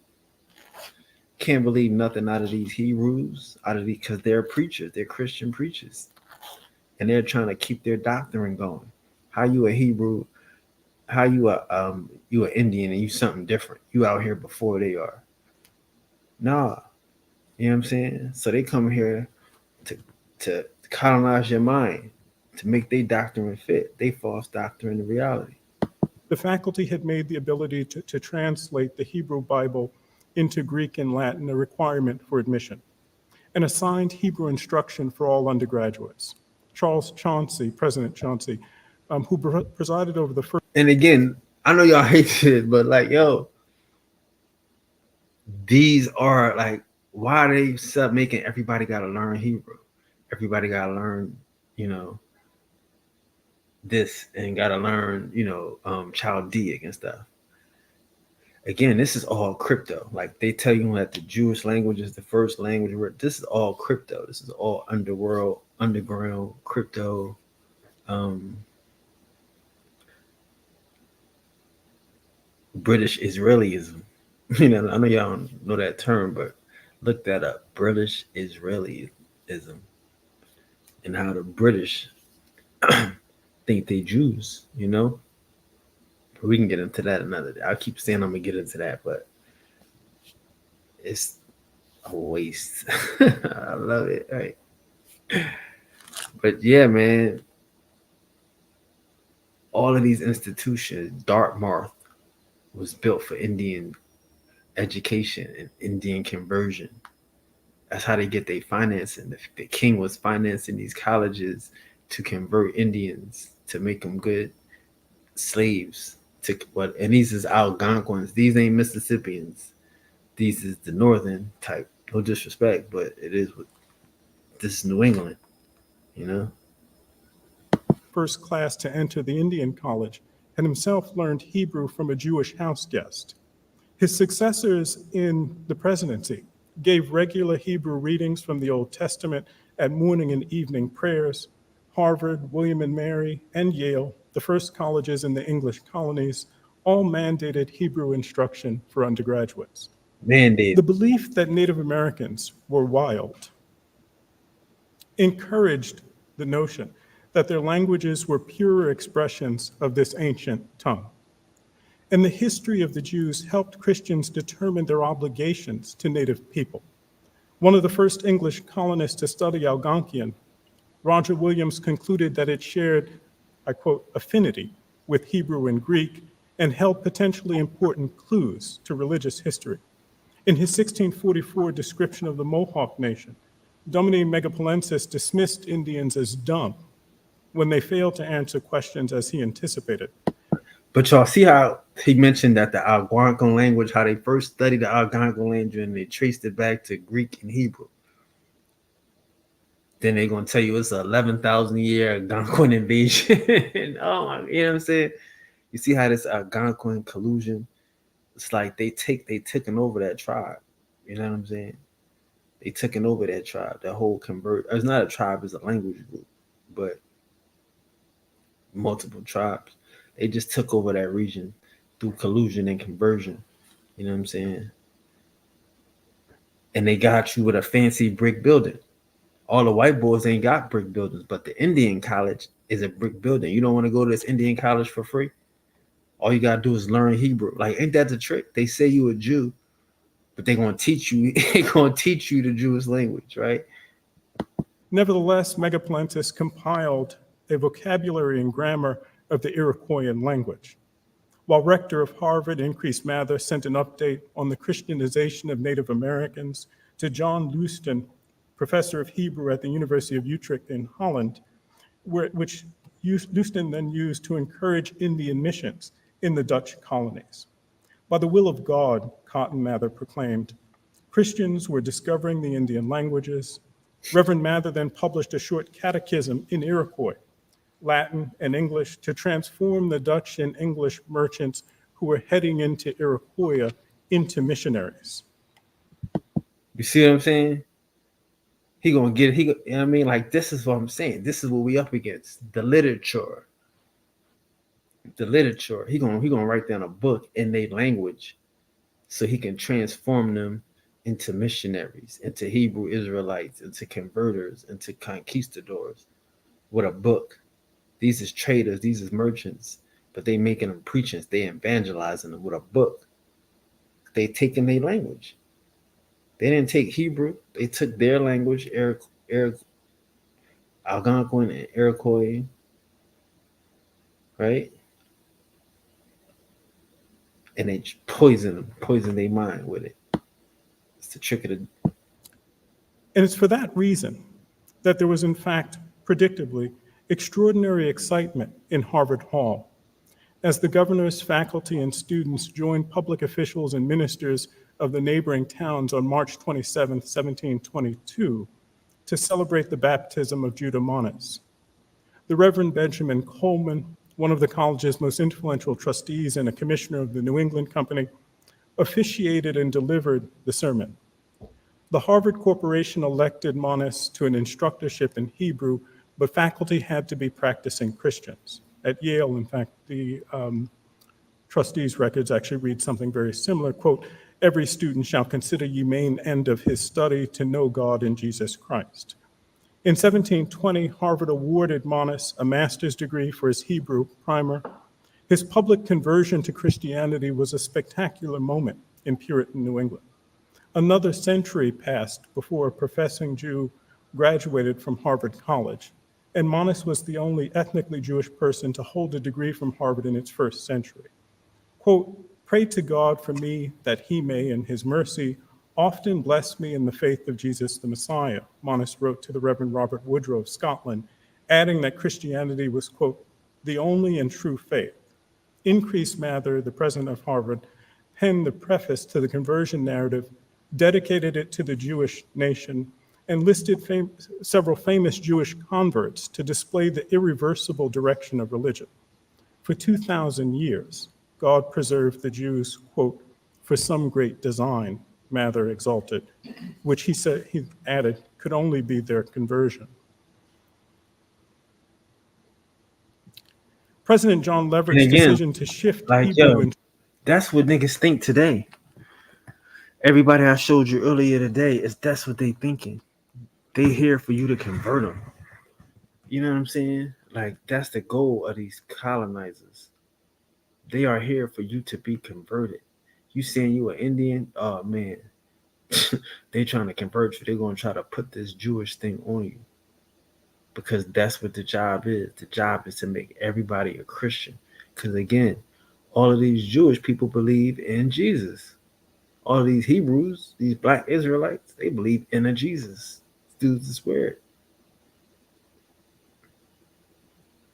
Can't believe nothing out of these Hebrews, out of these, because they're preachers, they're Christian preachers, and they're trying to keep their doctrine going. How you a Hebrew? How you an Indian and you something different? You out here before they are. Nah, you know what I'm saying? So they come here to colonize your mind, to make their doctrine fit, they false doctrine to reality. the faculty had made the ability to translate the Hebrew Bible into Greek and Latin a requirement for admission, and assigned Hebrew instruction for all undergraduates. Charles Chauncey, President Chauncey, who presided over the first. And again, I know y'all hate it, but like, yo, these are like, why are they sub making everybody got to learn Hebrew? Everybody got to learn, this, and got to learn, Chaldeic and stuff. Again, this is all crypto. Like they tell you that the Jewish language is the first language. This is all crypto. This is all underground crypto. British Israelism. I know y'all don't know that term, but look that up. British Israelism, and how the British think they Jews. But we can get into that another day. I keep saying I'm gonna get into that, but it's a waste. I love it, right? But yeah, man, all of these institutions, Dartmouth was built for Indian education and Indian conversion. That's how they get their financing. The king was financing these colleges to convert Indians, to make them good slaves. And these is Algonquins. These ain't Mississippians. These is the northern type. No disrespect, but this is New England, First class to enter the Indian College, and himself learned Hebrew from a Jewish house guest. His successors in the presidency gave regular Hebrew readings from the Old Testament at morning and evening prayers. Harvard, William and Mary, and Yale, the first colleges in the English colonies, all mandated Hebrew instruction for undergraduates. Mandate. The belief that Native Americans were wild encouraged the notion that their languages were purer expressions of this ancient tongue. And the history of the Jews helped Christians determine their obligations to Native people. One of the first English colonists to study Algonquian, Roger Williams, concluded that it shared, I quote, affinity with Hebrew and Greek and held potentially important clues to religious history. In his 1644 description of the Mohawk Nation, Domine Megapolensis dismissed Indians as dumb when they failed to answer questions as he anticipated. But y'all see how he mentioned that the Algonquin language, how they first studied the Algonquin language and they traced it back to Greek and Hebrew. Then they're going to tell you it's an 11,000 year Algonquin invasion. Oh my, you know what I'm saying? You see how this Algonquin collusion, it's like they taken over that tribe. You know what I'm saying? They taken over that tribe, that whole convert. It's not a tribe, it's a language group, but multiple tribes. They just took over that region through collusion and conversion. You know what I'm saying? And they got you with a fancy brick building. All the white boys ain't got brick buildings, but the Indian college is a brick building. You don't want to go to this Indian college for free? All you gotta do is learn Hebrew. Like, ain't that the trick? They say you a Jew, but they gonna teach you. They gonna teach you the Jewish language, right? Nevertheless, Megaplentis compiled a vocabulary and grammar of the Iroquoian language. While rector of Harvard, Increase Mather, sent an update on the Christianization of Native Americans to John Leuston, professor of Hebrew at the University of Utrecht in Holland, which Leuston then used to encourage Indian missions in the Dutch colonies. By the will of God, Cotton Mather proclaimed, Christians were discovering the Indian languages. Reverend Mather then published a short catechism in Iroquois, Latin, and English to transform the Dutch and English merchants who were heading into Iroquois into missionaries. You see what I'm saying? He gonna get he. You know what I mean, like, this is what I'm saying. This is what we up against. The literature. The literature. He gonna write down a book in their language, so he can transform them into missionaries, into Hebrew Israelites, into converters, into conquistadors with a book. These is traders, these is merchants, but they making them preachers, they evangelizing them with a book. They taking their language. They didn't take Hebrew, they took their language, Algonquin and Iroquois, right? And they poison them, poison their mind with it. It's the trick of the. And it's for that reason that there was, in fact, predictably, extraordinary excitement in Harvard Hall as the governor's faculty and students joined public officials and ministers of the neighboring towns on March 27, 1722, to celebrate the baptism of Judah Monas. The Reverend Benjamin Coleman, one of the college's most influential trustees and a commissioner of the New England Company, officiated and delivered the sermon. The Harvard Corporation elected Monas to an instructorship in Hebrew, but faculty had to be practicing Christians. At Yale, in fact, the trustees' records actually read something very similar, quote, every student shall consider ye main end of his study to know God in Jesus Christ. In 1720, Harvard awarded Monas a master's degree for his Hebrew primer. His public conversion to Christianity was a spectacular moment in Puritan New England. Another century passed before a professing Jew graduated from Harvard College, and Monas was the only ethnically Jewish person to hold a degree from Harvard in its first century. Quote, pray to God for me that he may, in his mercy, often bless me in the faith of Jesus the Messiah, Monas wrote to the Reverend Robert Woodrow of Scotland, adding that Christianity was, quote, the only and true faith. Increase Mather, the president of Harvard, penned the preface to the conversion narrative, dedicated it to the Jewish nation, and listed several famous Jewish converts to display the irreversible direction of religion. For 2,000 years, God preserved the Jews, quote, for some great design, Mather exalted, which he added, could only be their conversion. President John Leverett's decision to shift like, Hebrew into that's what niggas think today. Everybody I showed you earlier today is that's what they thinking. They here for you to convert them. You know what I'm saying? Like, that's the goal of these colonizers. They are here for you to be converted. You saying you an Indian? Oh man, they trying to convert you. They're gonna try to put this Jewish thing on you because that's what the job is. The job is to make everybody a Christian. Because again, all of these Jewish people believe in Jesus. All of these Hebrews, these black Israelites, they believe in a Jesus. Dudes is weird.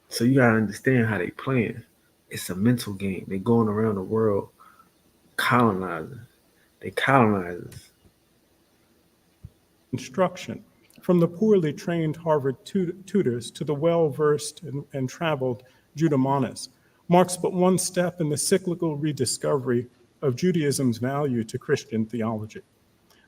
So you gotta understand how they playing. It's a mental game. They going around the world colonizing. They colonizers. instruction, from the poorly trained Harvard tutors to the well-versed and traveled Judah Monas, marks but one step in the cyclical rediscovery of Judaism's value to Christian theology.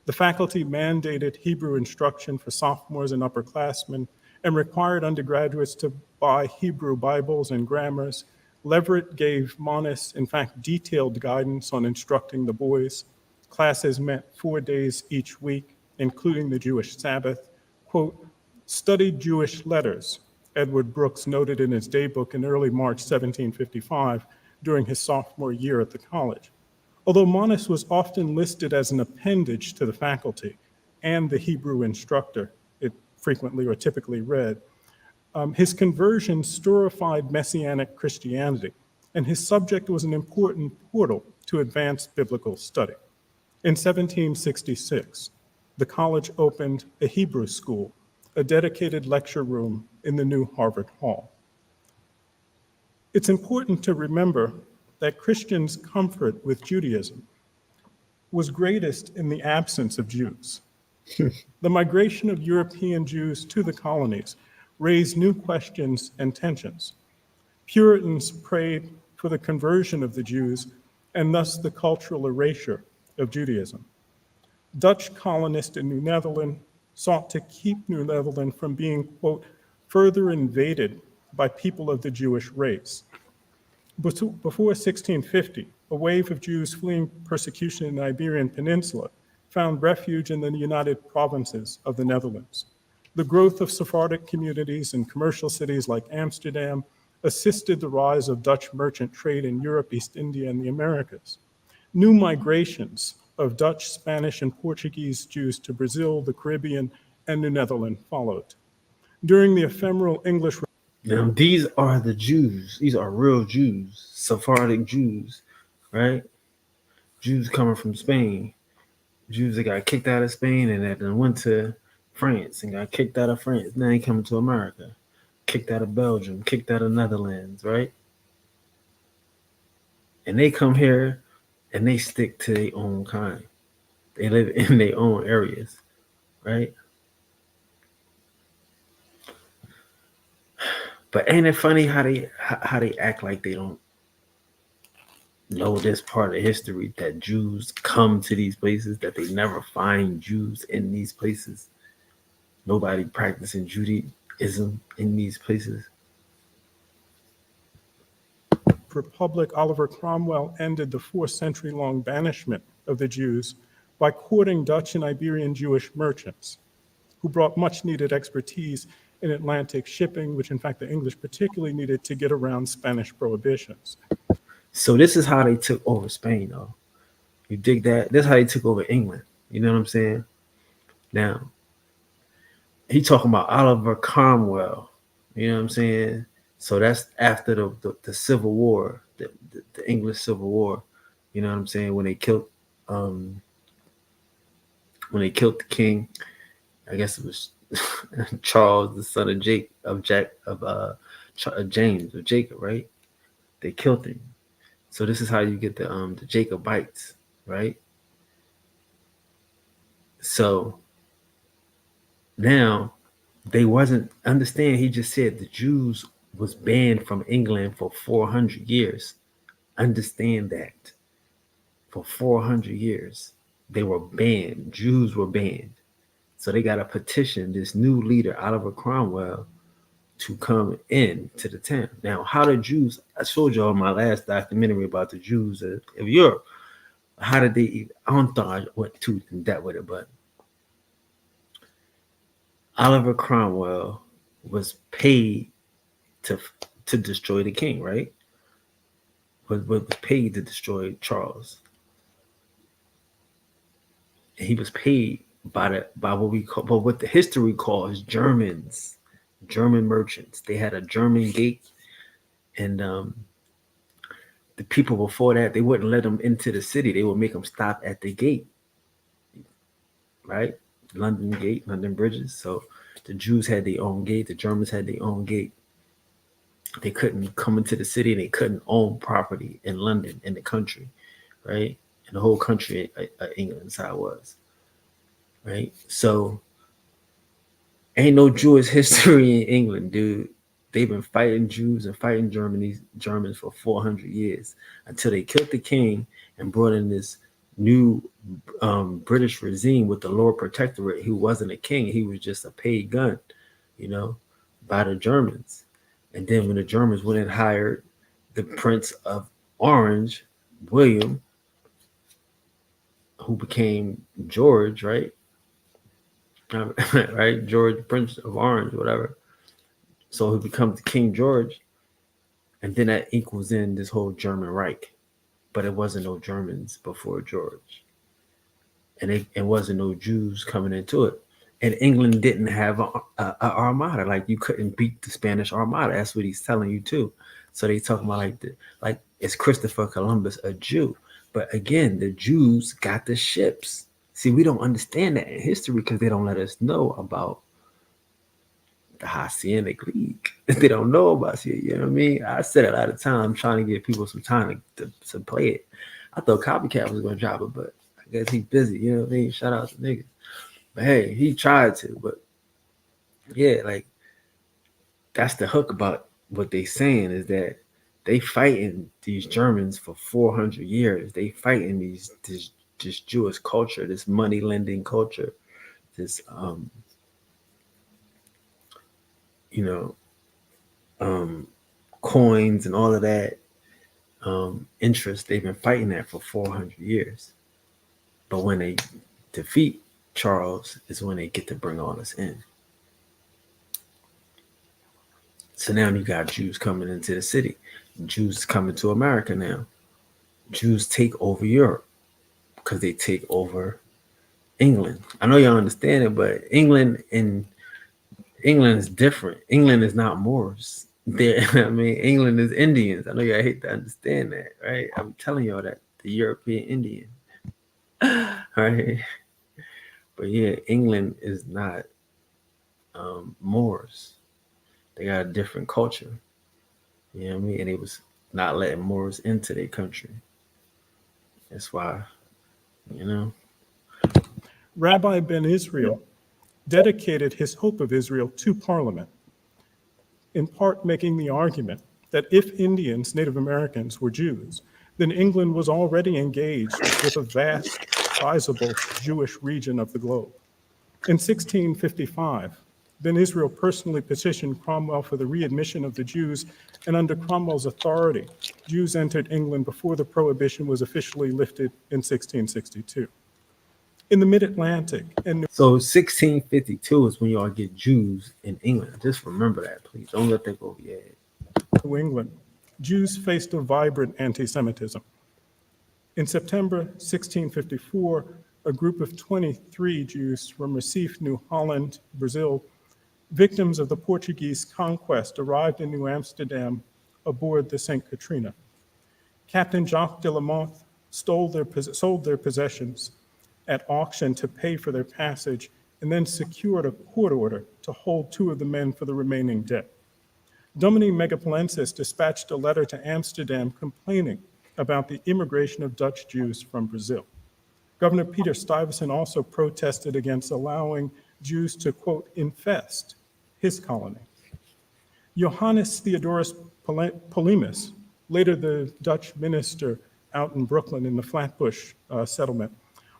The faculty mandated Hebrew instruction for sophomores and upperclassmen and required undergraduates to buy Hebrew Bibles and grammars. Leverett gave Monas, in fact, detailed guidance on instructing the boys. Classes met 4 days each week, including the Jewish Sabbath. Quote, studied Jewish letters, Edward Brooks noted in his daybook in early March 1755, during his sophomore year at the college. Although Monis was often listed as an appendage to the faculty and the Hebrew instructor it frequently or typically read, his conversion storified Messianic Christianity, and his subject was an important portal to advanced biblical study. In 1766, the college opened a Hebrew school, a dedicated lecture room in the new Harvard Hall. It's important to remember that Christians' comfort with Judaism was greatest in the absence of Jews. The migration of European Jews to the colonies raised new questions and tensions. Puritans prayed for the conversion of the Jews and thus the cultural erasure of Judaism. Dutch colonists in New Netherland sought to keep New Netherland from being, quote, further invaded by people of the Jewish race. Before 1650, a wave of Jews fleeing persecution in the Iberian Peninsula found refuge in the United Provinces of the Netherlands. The growth of Sephardic communities in commercial cities like Amsterdam assisted the rise of Dutch merchant trade in Europe, East India, and the Americas. New migrations of Dutch, Spanish, and Portuguese Jews to Brazil, the Caribbean, and New Netherland followed. During the ephemeral English Now these are the Jews. These are real Jews, Sephardic Jews, right? Jews coming from Spain. Jews that got kicked out of Spain and that then went to France and got kicked out of France. Now they coming to America. Kicked out of Belgium, kicked out of Netherlands, right? And they come here and they stick to their own kind. They live in their own areas, right? But ain't it funny how they act like they don't know this part of history, that Jews come to these places, that they never find Jews in these places. Nobody practicing Judaism in these places. Republic, Oliver Cromwell ended the 4-century-long banishment of the Jews by courting Dutch and Iberian Jewish merchants who brought much-needed expertise in Atlantic shipping, which in fact the English particularly needed to get around Spanish prohibitions. So this is how they took over Spain, though. You dig that? This is how they took over England. You know what I'm saying? Now, he talking about Oliver Cromwell. You know what I'm saying? So that's after the Civil War, the English Civil War. You know what I'm saying? Um, when they killed the king, I guess it was Charles, the son of James or Jacob, right? They killed him. So this is how you get the Jacobites, right? So now they wasn't understand. He just said the Jews was banned from England for 400 years. Understand that for 400 years they were banned. Jews were banned. So they got to petition this new leader, Oliver Cromwell, to come in to the town. Now, how the Jews, I showed y'all in my last documentary about the Jews of Europe. How did they, I don't think I went too in depth with it, but Oliver Cromwell was paid to destroy the king, right? Was paid to destroy Charles. And he was paid by what the history calls Germans, German merchants. They had a German gate, and the people before that, they wouldn't let them into the city. They would make them stop at the gate, right? London Gate, London Bridges. So the Jews had their own gate. The Germans had their own gate. They couldn't come into the city. They couldn't own property in London, in the country, right? In the whole country, England is how it was, right? So ain't no Jewish history in England, dude. They've been fighting Jews and fighting Germans for 400 years until they killed the king and brought in this new British regime with the Lord Protectorate, who wasn't a king. He was just a paid gun, by the Germans. And then when the Germans went and hired the Prince of Orange, William, who became George, right? Right? George, Prince of Orange, whatever. So he becomes King George. and then that equals in this whole German Reich, but it wasn't no Germans before George, and it wasn't no Jews coming into it. And England didn't have a armada. Like you couldn't beat the Spanish Armada. That's what he's telling you too. So they talking about like is Christopher Columbus a Jew? But again, the Jews got the ships. See, we don't understand that in history because they don't let us know about the Hasianic League. They don't know about it. You know what I mean? I said it a lot of times trying to give people some time to play it. I thought Copycat was going to drop it, but I guess he's busy. You know what I mean? Shout out to niggas. But hey, he tried to. But yeah, like that's the hook about what they saying is that they fighting these Germans for 400 years. They fighting this Jewish culture, this money lending culture, this you know coins and all of that interest. They've been fighting that for 400 years. But when they defeat Charles is when they get to bring all this in. So now you got Jews coming into the city. Jews coming to America now. Jews take over Europe because they take over England. I know y'all understand it, but England is different. England is not Moors. I mean, England is Indians. I know y'all hate to understand that, right? I'm telling y'all that the European Indian, right? But yeah, England is not Moors. They got a different culture. You know what I mean? And they was not letting Moors into their country. That's why, you know. Rabbi Ben Israel dedicated his Hope of Israel to Parliament, in part making the argument that if Indians, Native Americans, were Jews, then England was already engaged with a vast, sizable Jewish region of the globe. In 1655, Ben Israel personally petitioned Cromwell for the readmission of the Jews, and under Cromwell's authority, Jews entered England before the prohibition was officially lifted in 1662. In the mid-Atlantic and So 1652 is when y'all get Jews in England. Just remember that, please. Don't let that go over your head. New England, Jews faced a vibrant anti-Semitism. In September 1654, a group of 23 Jews from Recife, New Holland, Brazil, victims of the Portuguese conquest, arrived in New Amsterdam aboard the St. Katrina. Captain Jacques de la Motte sold their possessions at auction to pay for their passage and then secured a court order to hold 2 of the men for the remaining debt. Dominique Megapolensis dispatched a letter to Amsterdam complaining about the immigration of Dutch Jews from Brazil. Governor Peter Stuyvesant also protested against allowing Jews to, quote, infest his colony. Johannes Theodorus Polemus, later the Dutch minister out in Brooklyn in the Flatbush settlement,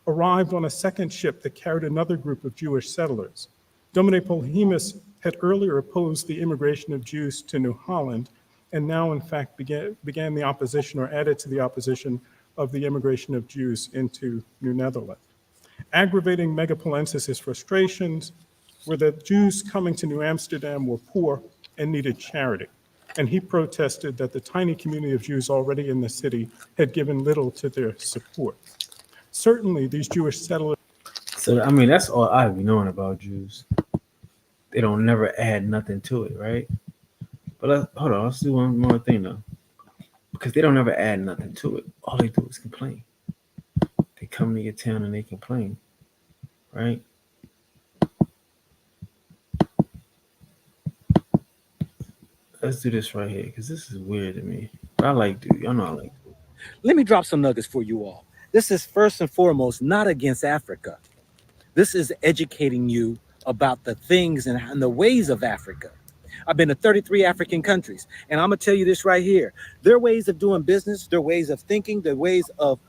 arrived on a second ship that carried another group of Jewish settlers. Dominic Polemus had earlier opposed the immigration of Jews to New Holland, and now in fact began the opposition or added to the opposition of the immigration of Jews into New Netherland. Aggravating Megapolensis' frustrations were that Jews coming to New Amsterdam were poor and needed charity, and he protested that the tiny community of Jews already in the city had given little to their support. Certainly, these Jewish settlers. So I mean, that's all I be knowing about Jews. They don't never add nothing to it, right? But hold on, let's do one more thing though, because they don't ever add nothing to it. All they do is complain. They come to your town and they complain, right? Let's do this right here because this is weird to me. But I like dude. Y'all know I like dude. Let me drop some nuggets for you all. This is first and foremost not against Africa. This is educating you about the things and the ways of Africa. I've been to 33 African countries, and I'm gonna tell you this right here. Their ways of doing business, their ways of thinking, their ways of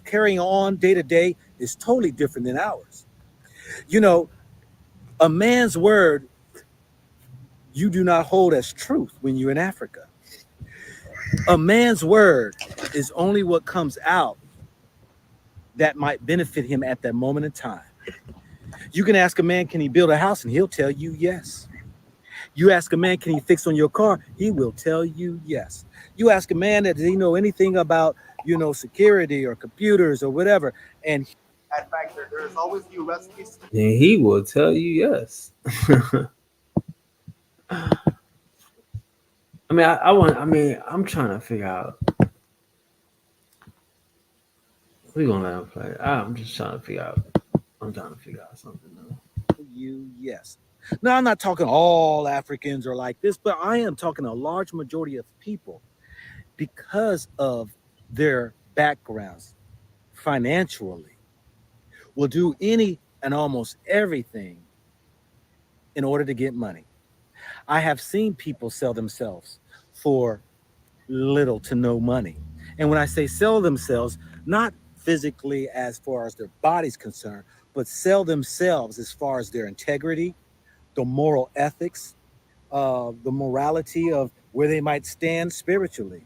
carrying on day to day is totally different than ours. You know, a man's word you do not hold as truth when you're in Africa. A man's word is only what comes out that might benefit him at that moment in time. You can ask a man, can he build a house? And he'll tell you yes. You ask a man, can he fix on your car? He will tell you yes. You ask a man that does he know anything about, security or computers or whatever, and And he will tell you yes. I mean, I'm trying to figure out. We're gonna let him play. I'm just trying to figure out. I'm trying to figure out something though. you yes. Now I'm not talking all Africans are like this, but I am talking a large majority of people because of their backgrounds financially will do any and almost everything in order to get money. I have seen people sell themselves for little to no money. And when I say sell themselves, not physically as far as their body's concerned, but sell themselves as far as their integrity, the moral ethics, the morality of where they might stand spiritually.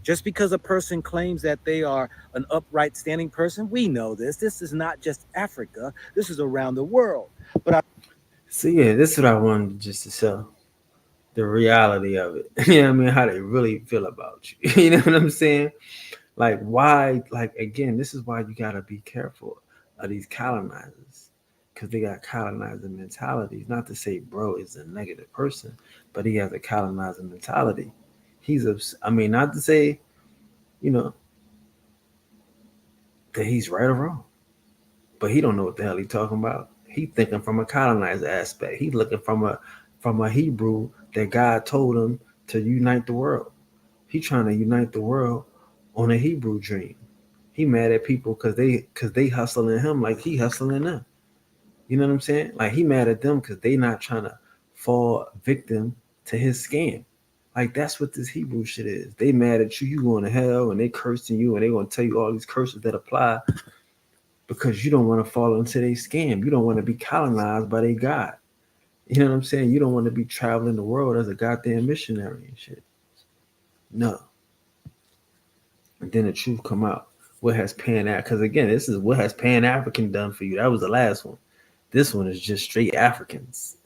Just because a person claims that they are an upright standing person, we know this. This is not just Africa, this is around the world. But I So yeah, this is what I wanted just to show the reality of it. You know what I mean? How they really feel about you. You know what I'm saying? Like why? Like again, this is why you gotta be careful of these colonizers because they got colonizer mentalities. Not to say bro is a negative person, but he has a colonizer mentality. I mean, not to say you know that he's right or wrong, but he don't know what the hell he's talking about. He thinking from a colonizer aspect. He's looking from a Hebrew that God told him to unite the world. He trying to unite the world on a Hebrew dream. He mad at people because they hustling him like he hustling them. You know what I'm saying? Like he mad at them because they not trying to fall victim to his scam. Like that's what this Hebrew shit is. They mad at you, you going to hell, and they cursing you, and they gonna tell you all these curses that apply because you don't want to fall into their scam. You don't want to be colonized by their God. You know what I'm saying? You don't want to be traveling the world as a goddamn missionary and shit. No. And then the truth come out. What has Pan African? Because again, this is what has Pan African done for you. That was the last one. This one is just straight Africans.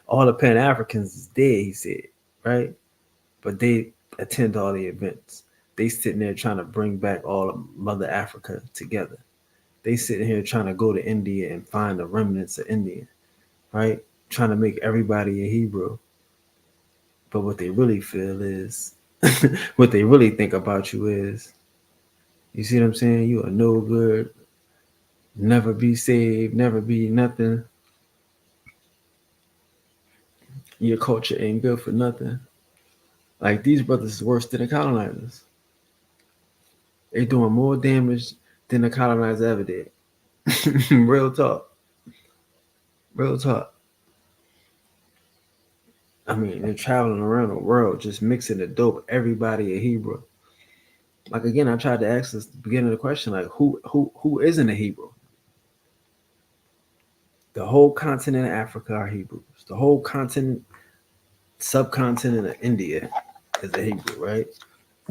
All the Pan Africans is dead, he said, right? But they attend all the events. They sitting there trying to bring back all of Mother Africa together. They sitting here trying to go to India and find the remnants of India, right? Trying to make everybody a Hebrew. But what they really feel is, what they really think about you is, you see what I'm saying? You are no good, never be saved, never be nothing. Your culture ain't good for nothing. Like these brothers is worse than the colonizers. They doing more damage than the colonizers ever did. Real talk. Real talk. I mean, they're traveling around the world just mixing the dope. Everybody a Hebrew. Like again, I tried to ask this at the beginning of the question, like who isn't a Hebrew? The whole continent of Africa are Hebrews. The whole continent, subcontinent of India is a Hebrew, right?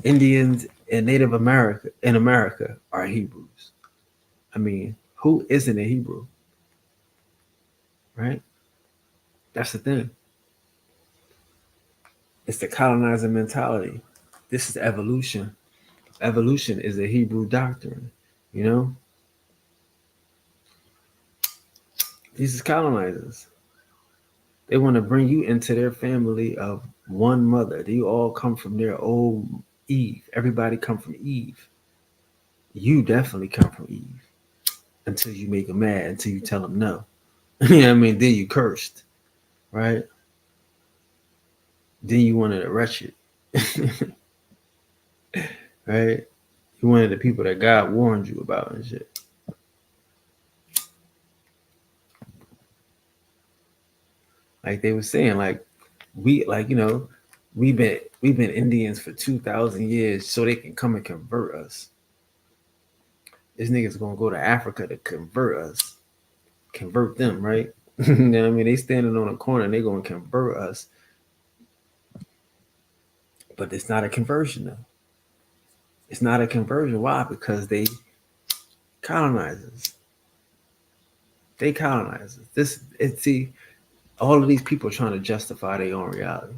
Indians and Native America in America are Hebrews. I mean, who isn't a Hebrew, right? That's the thing. It's the colonizer mentality. This is evolution. Evolution is a Hebrew doctrine. You know, these is colonizers. They want to bring you into their family of one mother. They all come from their old Eve. Everybody come from Eve. You definitely come from Eve until you make them mad, until you tell them no. You know what I mean? Then you cursed, right? Then you wanted a wretched, right? You wanted the people that God warned you about and shit. Like they were saying, like we, like we've been Indians for 2,000 years, so they can come and convert us. This niggas gonna go to Africa to convert us, convert them, right? You know what I mean? They standing on a corner and they gonna convert us, but it's not a conversion though. It's not a conversion. Why? Because they colonizers. They colonizers. This it see All of these people trying to justify their own reality.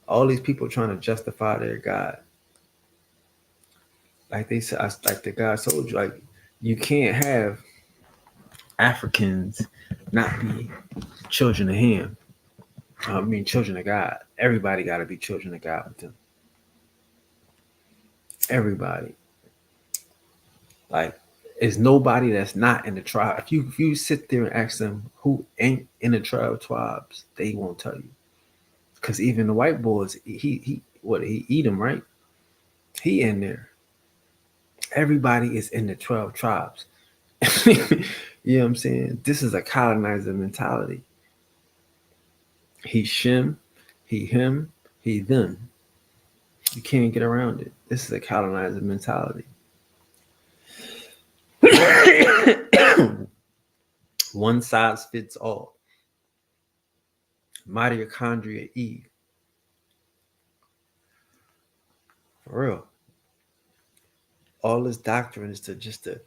All these people trying to justify their God. Like they said, like the God told you, like you can't have Africans not be children of Him. I mean, children of God. Everybody got to be children of God with them. Everybody. Like, is nobody that's not in the tribe. If you sit there and ask them who ain't in the tribe of tribes, they won't tell you. Because even the white boys, he eat them, right? He in there. Everybody is in the 12 tribes. You know what I'm saying? This is a colonizer mentality. He shim, he him, he them. You can't get around it. This is a colonizer mentality. One size fits all. Mitochondria Eve. For real. All this doctrine is to just to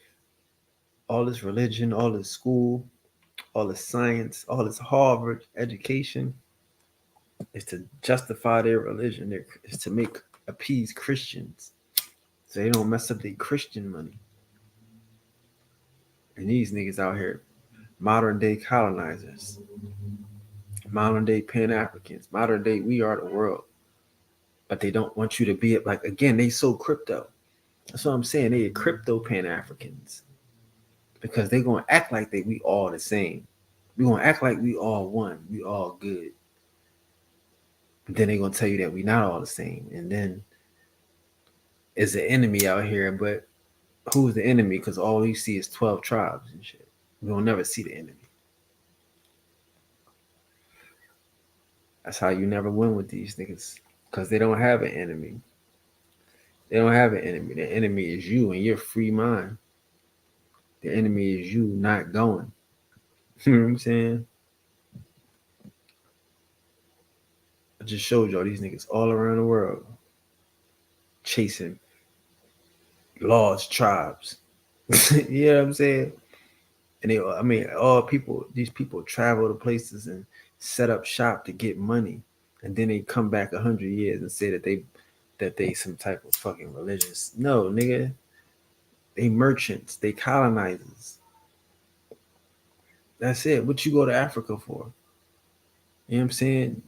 all this religion, all this school, all this science, all this Harvard education is to justify their religion. Is to make appease Christians so they don't mess up their Christian money. And these niggas out here, modern day colonizers, modern day Pan Africans, modern day we are the world. But they don't want you to be it. Like again, they so crypto. That's what I'm saying. They are crypto Pan Africans because they gonna act like we all the same. We gonna act like we all one. We all good. But then they gonna tell you that we not all the same. And then is an enemy out here. But who's the enemy? Because all you see is 12 tribes and shit. We will never see the enemy. That's how you never win with these niggas. Because they don't have an enemy. They don't have an enemy. The enemy is you and your free mind. The enemy is you not going. You know what I'm saying? I just showed y'all these niggas all around the world chasing lost tribes. You know what I'm saying? And these people travel to places and set up shop to get money, and then they come back 100 years and say that they some type of fucking religious. No, nigga, they merchants, they colonizers. That's it. What you go to Africa for? You know what I'm saying?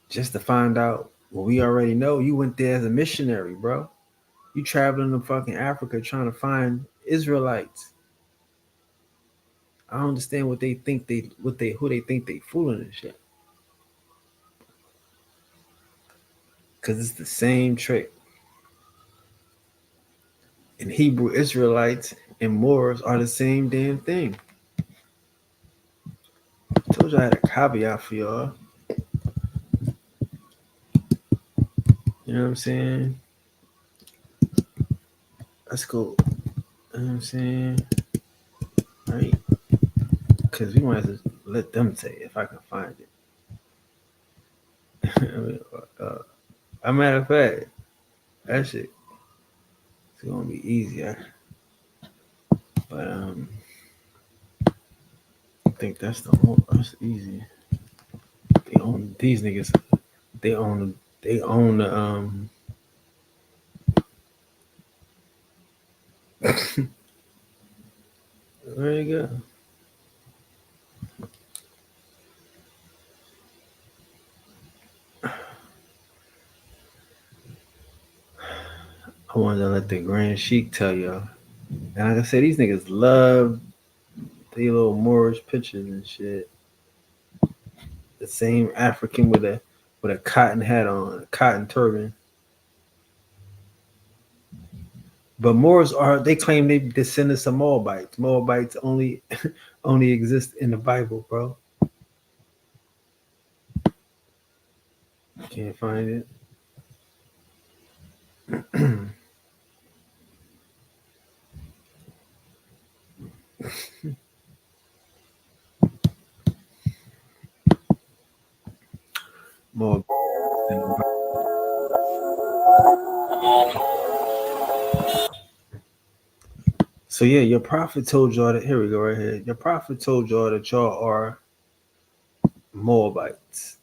Just to find out what we already know. You went there as a missionary, bro. You traveling to fucking Africa trying to find Israelites. I don't understand what they think who they think they fooling and shit. Cause it's the same trick. And Hebrew Israelites and Moors are the same damn thing. I told you I had a caveat for y'all. You know what I'm saying? Let's go. You know what I'm saying? Right? Because we might just let them say it if I can find it. A matter of fact, that shit it's gonna be easier. But I think that's easy. They own these niggas. They own the There you go. I wanted to let the Grand Sheik tell y'all. And like I said, these niggas love the little Moorish pictures and shit. The same African with a cotton hat on, a cotton turban. But Moors they claim they descendants of Moabites. Moabites only only exist in the Bible, bro. Can't find it. More. So yeah, your prophet told y'all that. Here we go, right here. Your prophet told y'all that y'all are Moabites,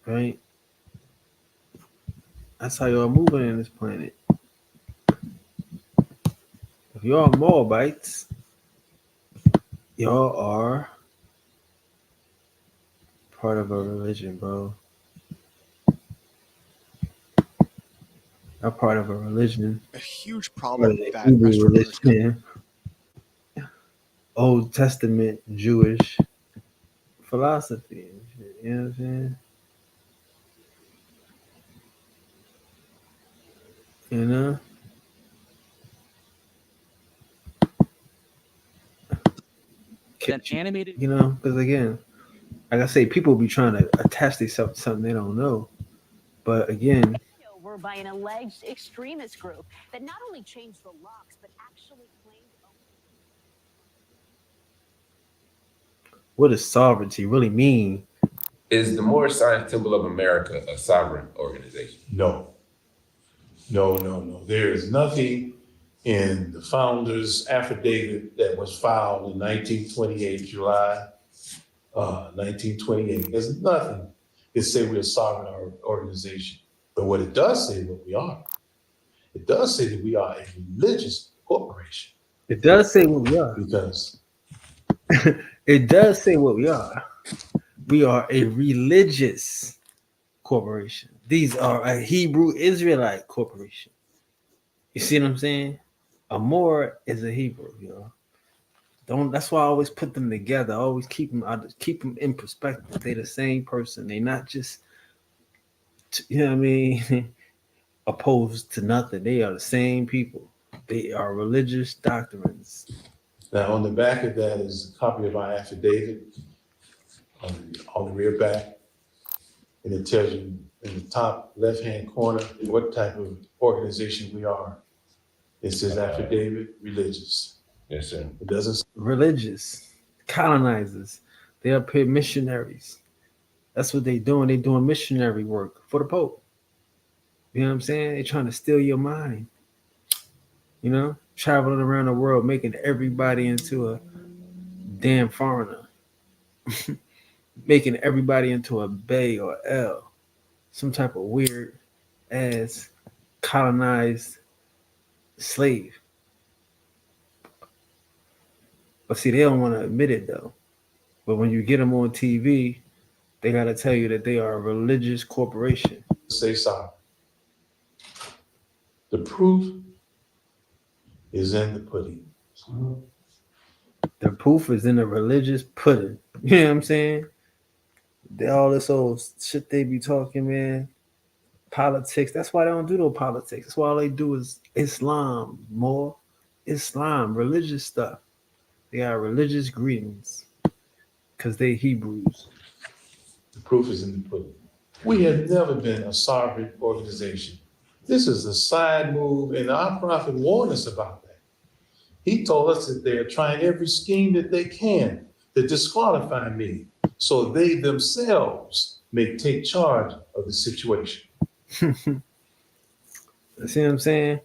right? That's how y'all moving in this planet. If y'all Moabites, y'all are part of a religion, bro. Y'all part of a religion. A huge Part problem of the that Hebrew Westerners got. religion, Old Testament Jewish philosophy. And shit, you know what I'm saying? You know, That animated. you know, because again, like I say, people be trying to attach themselves to something they don't know. But again, Over by an alleged extremist group that not only changed the locks but actually claimed what does sovereignty really mean? Is the Moorish Science Temple of America a sovereign organization? No, no. There is nothing in the founder's affidavit that was filed in 1928, July 1928. There's nothing that say we're a sovereign organization. But what it does say what we are, it does say that we are a religious corporation It does say what we are. because It does say what we are. We are a religious corporation. These are a Hebrew Israelite corporation. You see what I'm saying? A Moor is a Hebrew, you know. Don't. That's why I always put them together. I always keep them. I keep them in perspective. They the same person. They not just, you know what I mean, opposed to nothing. They are the same people. They are religious doctrines. now on the back of that is a copy of our affidavit on the rear back, and it tells you in the top left-hand corner what type of organization we are. It says affidavit religious. Yes, sir. It doesn't. Religious colonizers. They are paid missionaries. That's what they doing. They doing missionary work for the Pope. You know what I'm saying? They trying to steal your mind. You know, traveling around the world, making everybody into a damn foreigner, making everybody into a Bay or L, some type of weird ass colonized slave. But see, they don't want to admit it though. But when you get them on TV, they got to tell you that they are a religious corporation. Say sorry. The proof is in the pudding. The proof is in the religious pudding. You know what I'm saying? All this old shit they be talking, man. Politics. That's why they don't do no politics. That's why all they do is Islam, more Islam, religious stuff. They got religious greetings because they Hebrews. The proof is in the pudding. We have never been a sovereign organization. This is a side move, and our prophet warned us about that. He told us that they're trying every scheme that they can to disqualify me so they themselves may take charge of the situation. See what I'm saying?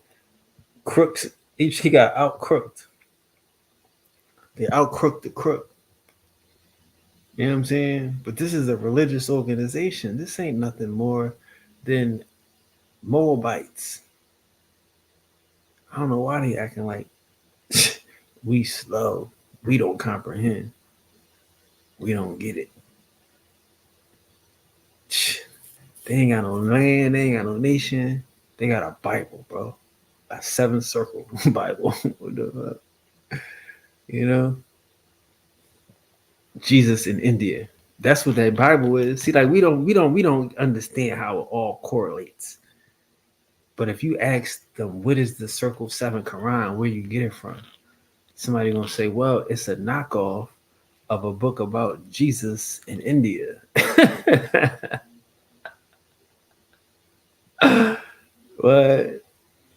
Crooks. Each he got out crooked. They out crooked the crook. You know what I'm saying? But this is a religious organization. This ain't nothing more than Moabites. I don't know why they acting like we slow. We don't comprehend. We don't get it. They ain't got no land. They ain't got no nation. They got a Bible, bro. A 7 circle Bible. What the fuck? You know? Jesus in India. That's what that Bible is. See, like we don't understand how it all correlates. But if you ask them what is the circle 7 Quran, where you get it from, somebody gonna say, well, it's a knockoff of a book about Jesus in India. What?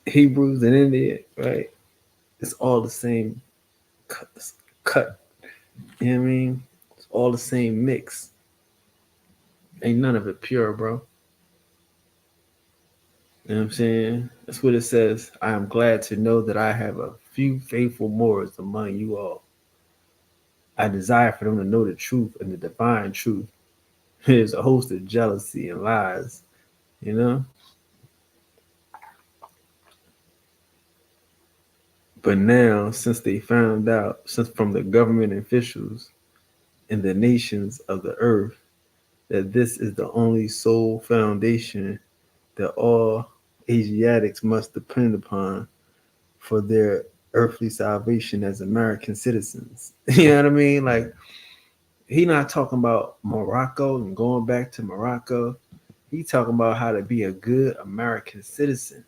Hebrews in India, right? It's all the same cut. You know what I mean? It's all the same mix. Ain't none of it pure, bro. You know what I'm saying? That's what it says. I am glad to know that I have a few faithful Moors among you all. I desire for them to know the truth and the divine truth. There's a host of jealousy and lies, you know? But now, since they found out, since from the government officials and the nations of the earth, that this is the only sole foundation that all Asiatics must depend upon for their earthly salvation as American citizens. You know what I mean? Like, he not talking about Morocco and going back to Morocco. He talking about how to be a good American citizen.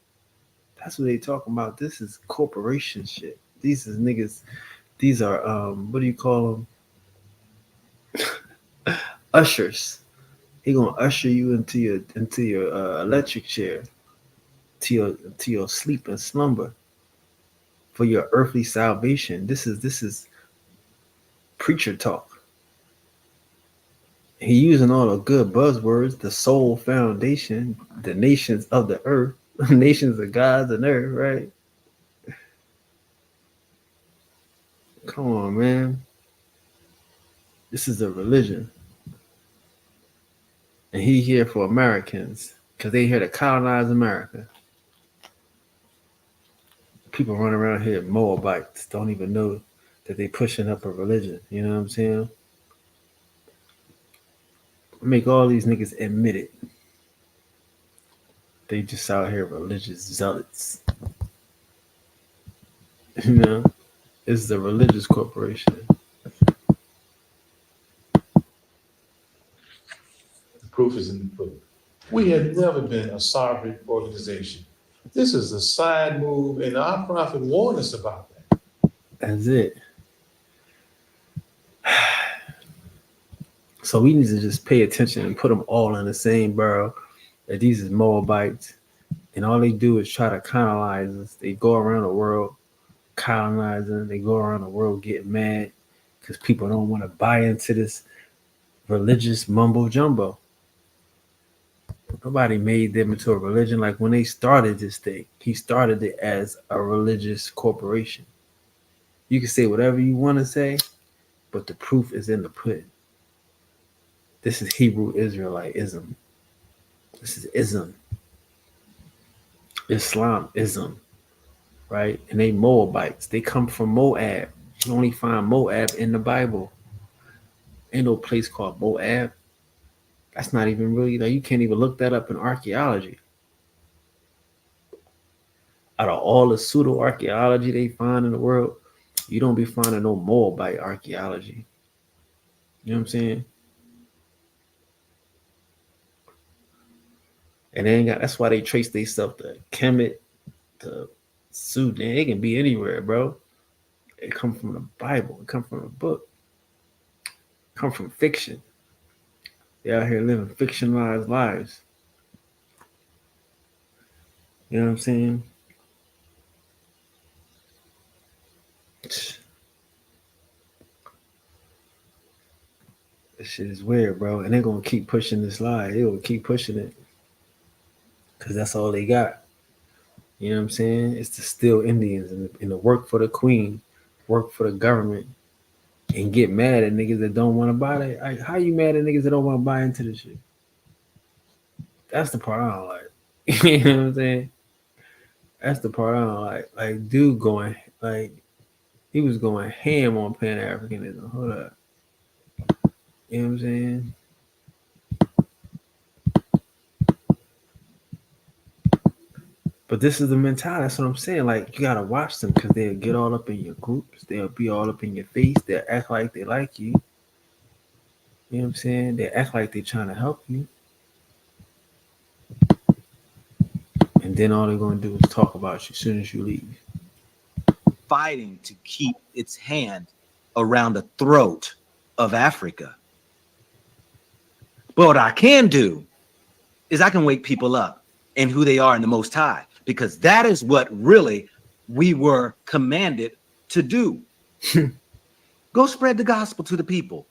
That's what they talking about. This is corporation shit. These is niggas. These are what do you call them? Ushers. He gonna usher you into your electric chair, to your sleep and slumber for your earthly salvation. This is preacher talk. He using all the good buzzwords, the soul foundation, the nations of the earth, nations of gods and earth, right? Come on, man. This is a religion. And he here for Americans because they here to colonize America. People run around here, Moabites, don't even know that they pushing up a religion. You know what I'm saying? Make all these niggas admit it. They just out here religious zealots. You know? This is a religious corporation. The proof is in the pudding. We have never been a sovereign organization. This is a side move, and our prophet warned us about that. That's it. So we need to just pay attention and put them all in the same barrel. That these is Moabites, and all they do is try to colonize us. They go around the world colonizing. They go around the world getting mad because people don't want to buy into this religious mumbo jumbo. Nobody made them into a religion. Like when they started this thing, he started it as a religious corporation. You can say whatever you want to say, but the proof is in the pudding. This is Hebrew Israelitism. This is ism. Islamism, right? And they Moabites. They come from Moab. You only find Moab in the Bible. Ain't no place called Moab. That's not even really, like, you can't even look that up in archaeology. Out of all the pseudo archaeology they find in the world, you don't be finding no Moabite archaeology. You know what I'm saying? And they ain't got, that's why they trace themselves to Kemet, to Sudan. It can be anywhere, bro. It come from the Bible. It come from a book. It come from fiction. They out here living fictionalized lives. You know what I'm saying? This shit is weird, bro. And they're gonna keep pushing this lie. They will keep pushing it. Cause that's all they got. You know what I'm saying? It's to steal Indians and to work for the queen, work for the government, and get mad at niggas that don't want to buy that. Like, how you mad at niggas that don't want to buy into this shit? That's the part I don't like. You know what I'm saying? That's the part I don't like. Like, dude going, like, he was going ham on Pan-Africanism. Hold up. You know what I'm saying? But this is the mentality. That's what I'm saying. Like, you gotta watch them because they'll get all up in your groups. They'll be all up in your face. They'll act like they like you. You know what I'm saying? They act like they're trying to help you. And then all they're gonna do is talk about you as soon as you leave. Fighting to keep its hand around the throat of Africa. But what I can do is I can wake people up in who they are in the Most High, because that is what really we were commanded to do. Go spread the gospel to the people.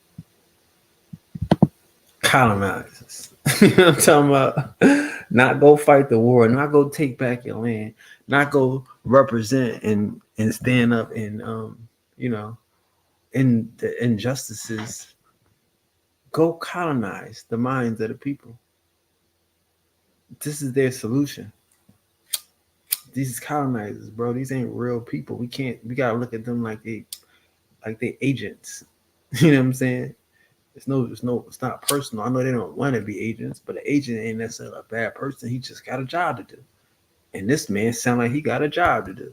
Colonizers. You know what I'm talking about? Not go fight the war, not go take back your land, not go represent and stand up and in the injustices. Go colonize the minds of the people. This is their solution. These colonizers, bro. These ain't real people. We can't. We gotta look at them like they agents. You know what I'm saying? It's not personal. I know they don't want to be agents, but an agent ain't necessarily a bad person. He just got a job to do. And this man sound like he got a job to do.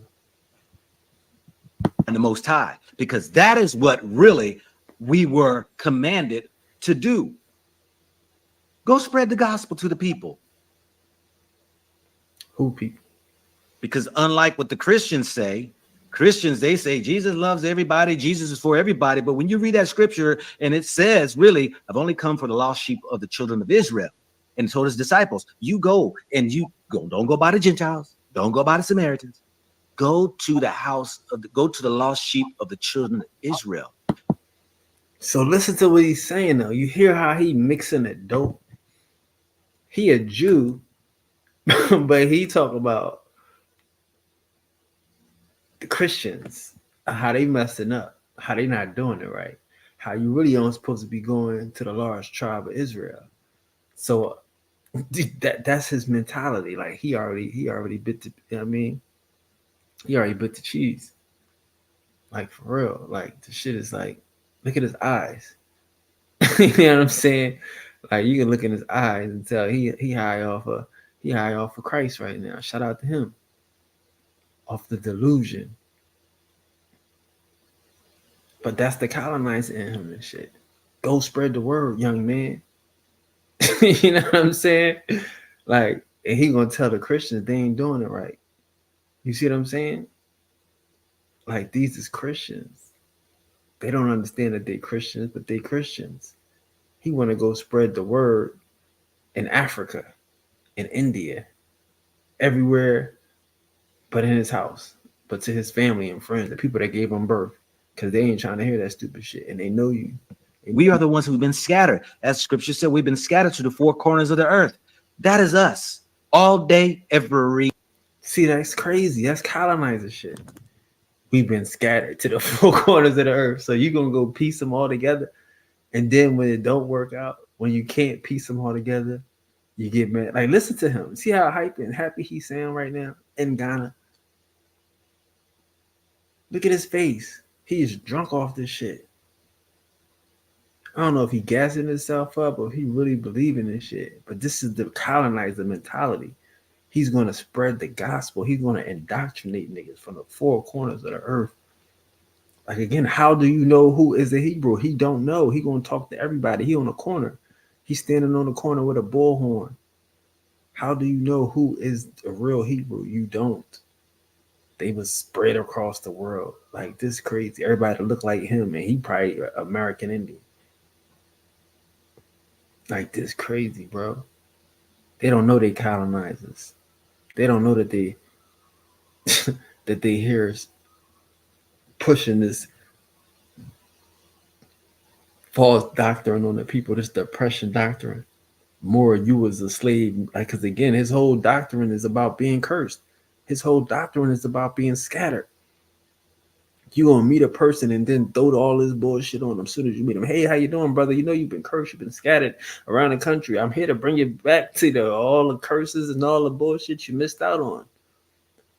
And the Most High, because that is what really we were commanded to do. Go spread the gospel to the people. Who people? Because unlike what the Christians say, they say Jesus loves everybody, Jesus is for everybody. But when you read that scripture and it says, really, I've only come for the lost sheep of the children of Israel. And told his disciples, you go and you go, don't go by the Gentiles, don't go by the Samaritans. Go to the lost sheep of the children of Israel. So listen to what he's saying though. You hear how he mixing the dope? He a Jew, but he talk about the Christians, how they messing up, how they not doing it right, how you really aren't supposed to be going to the large tribe of Israel. So that's his mentality. Like he already bit the. You know what I mean, he already bit the cheese. Like for real. Like the shit is like, look at his eyes. You know what I'm saying? Like you can look in his eyes and tell he high off of Christ right now. Shout out to him. Off the delusion. But that's the colonizer in him and shit. Go spread the word, young man. You know what I'm saying? Like, and he gonna tell the Christians they ain't doing it right. You see what I'm saying? Like these is Christians. They don't understand that they Christians, but they Christians. He wanna go spread the word in Africa, in India, everywhere but in his house, but to his family and friends, the people that gave him birth, because they ain't trying to hear that stupid shit, and they know you. We are the ones who've been scattered. As scripture said, we've been scattered to the four corners of the earth. That is us all day, every. See, that's crazy. That's colonizer shit. We've been scattered to the four corners of the earth. So you're going to go piece them all together. And then when it don't work out, when you can't piece them all together, you get mad. Like, listen to him. See how hype and happy he's sound right now in Ghana? Look at his face. He is drunk off this shit. I don't know if he gassing himself up or if he really believing in shit. But this is the colonizer mentality. He's going to spread the gospel. He's going to indoctrinate niggas from the four corners of the earth. Like, again, how do you know who is a Hebrew? He don't know. He going to talk to everybody. He on the corner. He's standing on the corner with a bullhorn. How do you know who is a real Hebrew? You don't. They was spread across the world. Like, this crazy. Everybody look like him, and he probably American Indian. Like, this crazy, bro. They don't know they colonizers. They don't know that they that they here is pushing this false doctrine on the people, this depression doctrine. More you was a slave, like, because again, his whole doctrine is about being cursed. His whole doctrine is about being scattered. You gonna meet a person and then throw all this bullshit on them as soon as you meet them. Hey, how you doing, brother? You know you've been cursed, you've been scattered around the country. I'm here to bring you back to all the curses and all the bullshit you missed out on.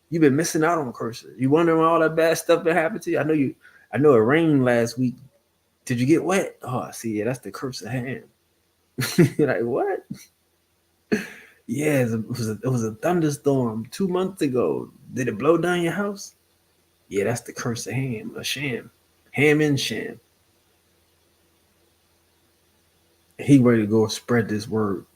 You've been missing out on curses. You wondering all that bad stuff that happened to you? I know it rained last week. Did you get wet? Oh, see, yeah, that's the curse of Ham. You're like, what? Yeah, it was a thunderstorm 2 months ago. Did it blow down your house? Yeah, that's the curse of Ham, a sham. Ham and sham. He ready to go spread this word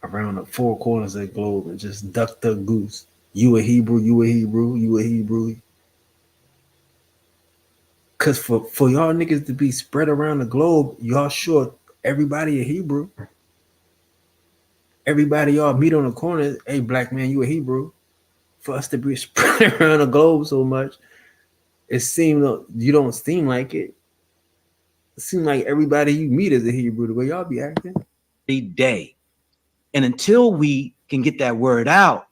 around the four corners of the globe and just duck the goose. You a Hebrew, you a Hebrew, you a Hebrew. Cause for y'all niggas to be spread around the globe, y'all sure everybody a Hebrew. Everybody y'all meet on the corner, hey black man, you a Hebrew. For us to be spread around the globe so much, it seems you don't seem like it. It seems like everybody you meet is a Hebrew the way y'all be acting. Day. And until we can get that word out,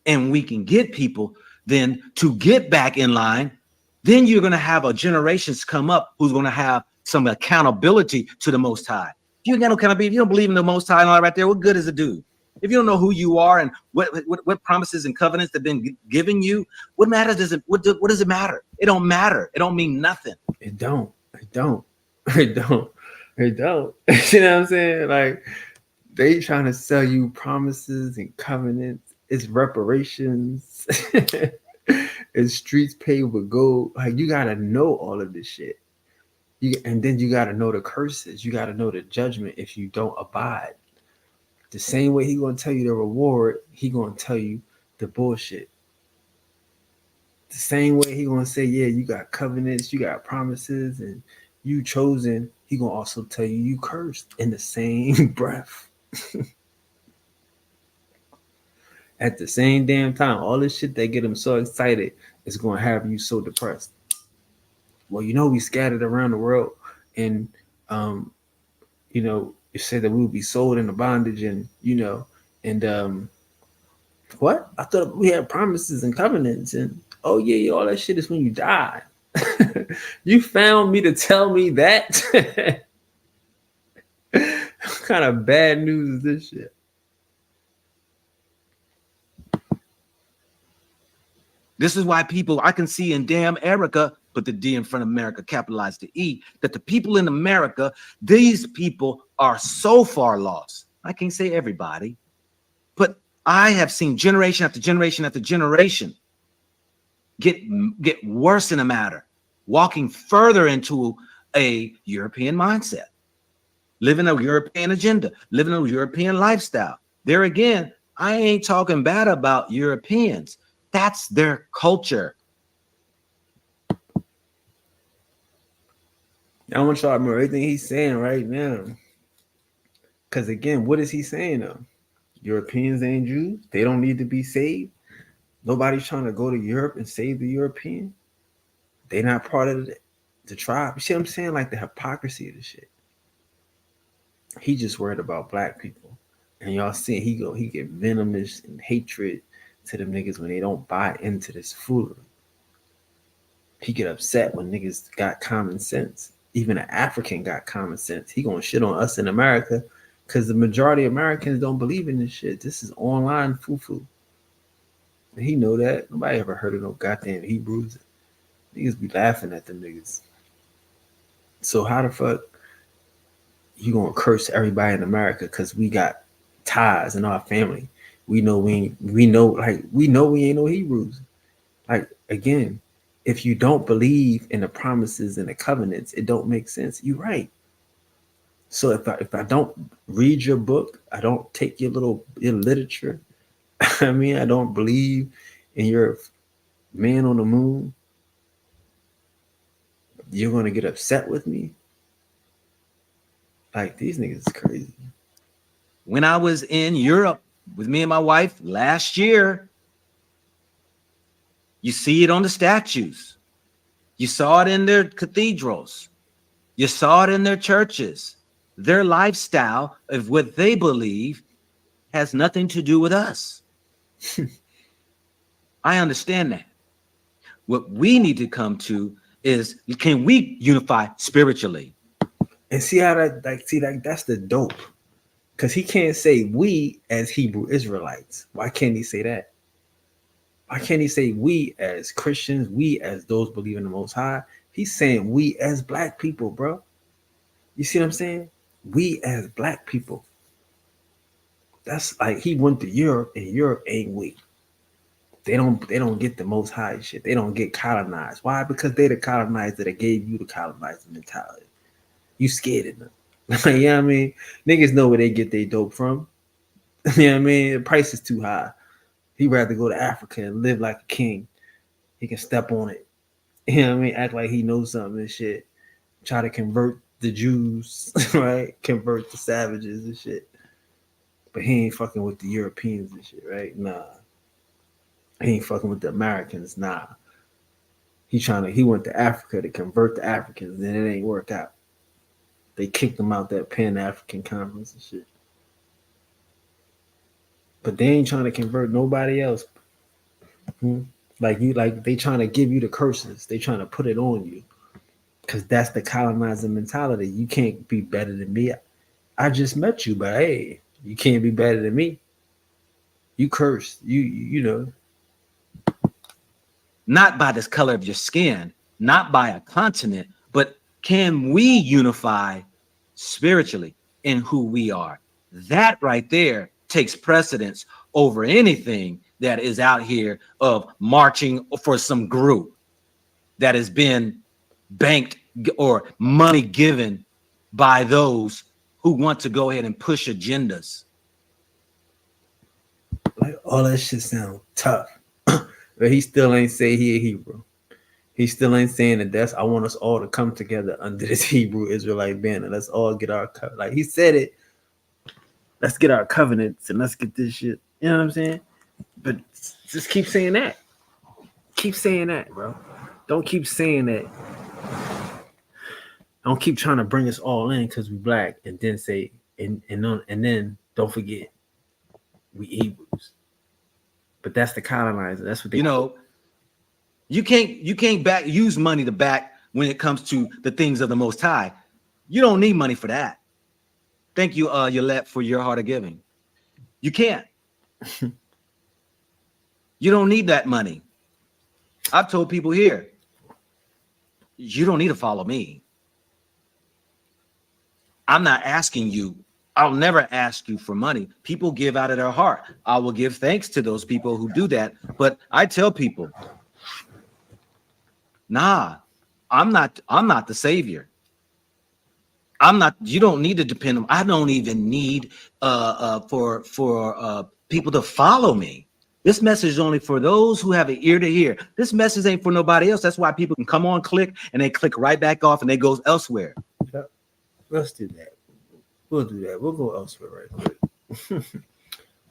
and we can get people then to get back in line, then you're going to have a generations come up who's going to have some accountability to the Most High. If you ain't got no accountability, if you don't believe in the Most High and all that right there, what good does it do? If you don't know who you are and what promises and covenants have been given you, what matters does it? What does it matter? It don't matter. It don't mean nothing. It don't. It don't. It don't. It don't. You know what I'm saying? Like, they trying to sell you promises and covenants. It's reparations. It's streets paved with gold. Like, you gotta know all of this shit. And then you gotta know the curses. You gotta know the judgment if you don't abide. The same way he gonna tell you the reward, he gonna tell you the bullshit. The same way he gonna say, yeah, you got covenants, you got promises, and you chosen. He gonna also tell you you cursed in the same breath. At the same damn time, all this shit that get him so excited is gonna have you so depressed. Well, you know, we scattered around the world, and you know, it said that we would be sold into bondage, and you know, and what? I thought we had promises and covenants, and oh yeah, all that shit is when you die. You found me to tell me that? What kind of bad news is this shit? This is why people, I can see in damn Erica, put the D in front of America, capitalize the E, that the people in America, these people are so far lost. I can't say everybody, but I have seen generation after generation after generation get worse in the matter, walking further into a European mindset, living a European agenda, living a European lifestyle. There again, I ain't talking bad about Europeans. That's their culture. I want y'all to remember everything he's saying right now. Because again, what is he saying though? Europeans ain't Jews. They don't need to be saved. Nobody's trying to go to Europe and save the European. They're not part of the tribe. You see what I'm saying? Like the hypocrisy of the shit. He just worried about black people. And y'all see he get venomous and hatred to them niggas when they don't buy into this foolery. He get upset when niggas got common sense. Even an African got common sense. He gonna shit on us in America because the majority of Americans don't believe in this shit. This is online foo-foo. And he know that. Nobody ever heard of no goddamn Hebrews. Niggas be laughing at them niggas. So how the fuck you gonna curse everybody in America because we got ties in our family? We know we ain't no Hebrews. Like again, if you don't believe in the promises and the covenants, it don't make sense. You're right. So if I don't read your book, I don't take your literature. I mean, I don't believe in your man on the moon. You're gonna get upset with me. Like these niggas is crazy. When I was in Europe with me and my wife last year, you see it on the statues. You saw it in their cathedrals. You saw it in their churches. Their lifestyle of what they believe has nothing to do with us. I understand that. What we need to come to is, can we unify spiritually? And see how that's the dope. Because he can't say we as Hebrew Israelites. Why can't he say that? Why can't he say we as Christians, we as those believing in the Most High? He's saying we as black people, bro. You see what I'm saying? We as black people. That's like he went to Europe, and Europe ain't we. They don't get the Most High shit. They don't get colonized. Why? Because they the colonizer that gave you the colonizer mentality. You scared of them. You know what I mean? Niggas know where they get their dope from. You know what I mean? The price is too high. He'd rather go to Africa and live like a king. He can step on it. You know what I mean? Act like he knows something and shit. Try to convert the Jews, right? Convert the savages and shit. But he ain't fucking with the Europeans and shit, right? Nah. He ain't fucking with the Americans, nah. He went to Africa to convert the Africans, and it ain't work out. They kicked him out that Pan-African conference and shit. But they ain't trying to convert nobody else Like they trying to give you the curses. They trying to put it on you because that's the colonizer mentality. You can't be better than me. I just met you, but hey, you can't be better than me. You cursed. You know. Not by the color of your skin, not by a continent, but can we unify spiritually in who we are? That right there takes precedence over anything that is out here of marching for some group that has been banked or money given by those who want to go ahead and push agendas. Like all that shit sound tough, but he still ain't say he a Hebrew. He still ain't saying that. That's I want us all to come together under this Hebrew Israelite banner. Let's all get our like he said it. Let's get our covenants and let's get this shit. You know what I'm saying? But just keep saying that. Keep saying that, bro. Don't keep saying that. Don't keep trying to bring us all in because we black and then say and then don't forget we Hebrews. But that's the colonizer. That's what they you can't use money to back when it comes to the things of the Most High. You don't need money for that. Thank you, Yolette, for your heart of giving. You can't. You don't need that money. I've told people here, you don't need to follow me. I'm not asking you. I'll never ask you for money. People give out of their heart. I will give thanks to those people who do that. But I tell people, nah, I'm not the savior. You don't need to depend on, I don't even need for people to follow me. This message is only for those who have an ear to hear. This message ain't for nobody else. That's why people can come on, click, and they click right back off and they go elsewhere. Yep. Let's do that. We'll do that. We'll go elsewhere right quick.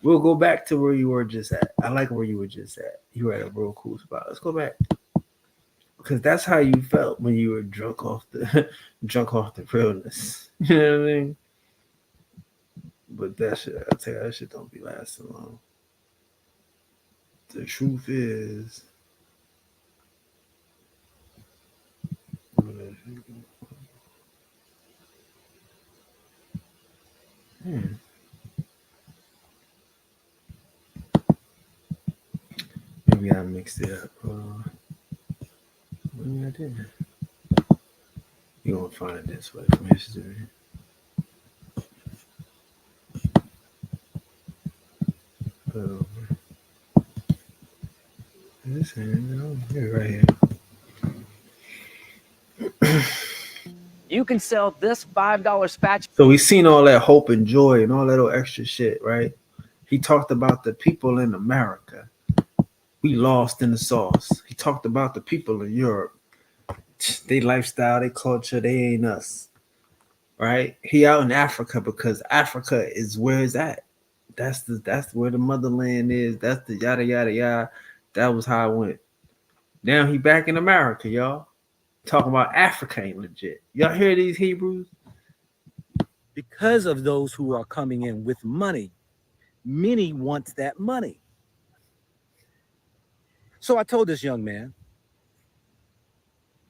We'll go back to where you were just at. I like where you were just at. You were at a real cool spot. Let's go back. Because that's how you felt when you were drunk off the realness. You know what I mean? But that shit, I tell you, that shit don't be lasting long. The truth is, maybe I mixed it up. Maybe I didn't. You gonna find it this way from history. This here, right here. You can sell this $5 spatula. So we seen all that hope and joy and all that little extra shit, right? He talked about the people in America. We lost in the sauce. He talked about the people in Europe. They lifestyle, they culture, they ain't us. Right? He out in Africa because Africa is where it's at. That's where the motherland is. That's the yada yada yada. That was how it went. Now he back in America, y'all. Talking about Africa ain't legit. Y'all hear these Hebrews? Because of those who are coming in with money, many want that money. So I told this young man,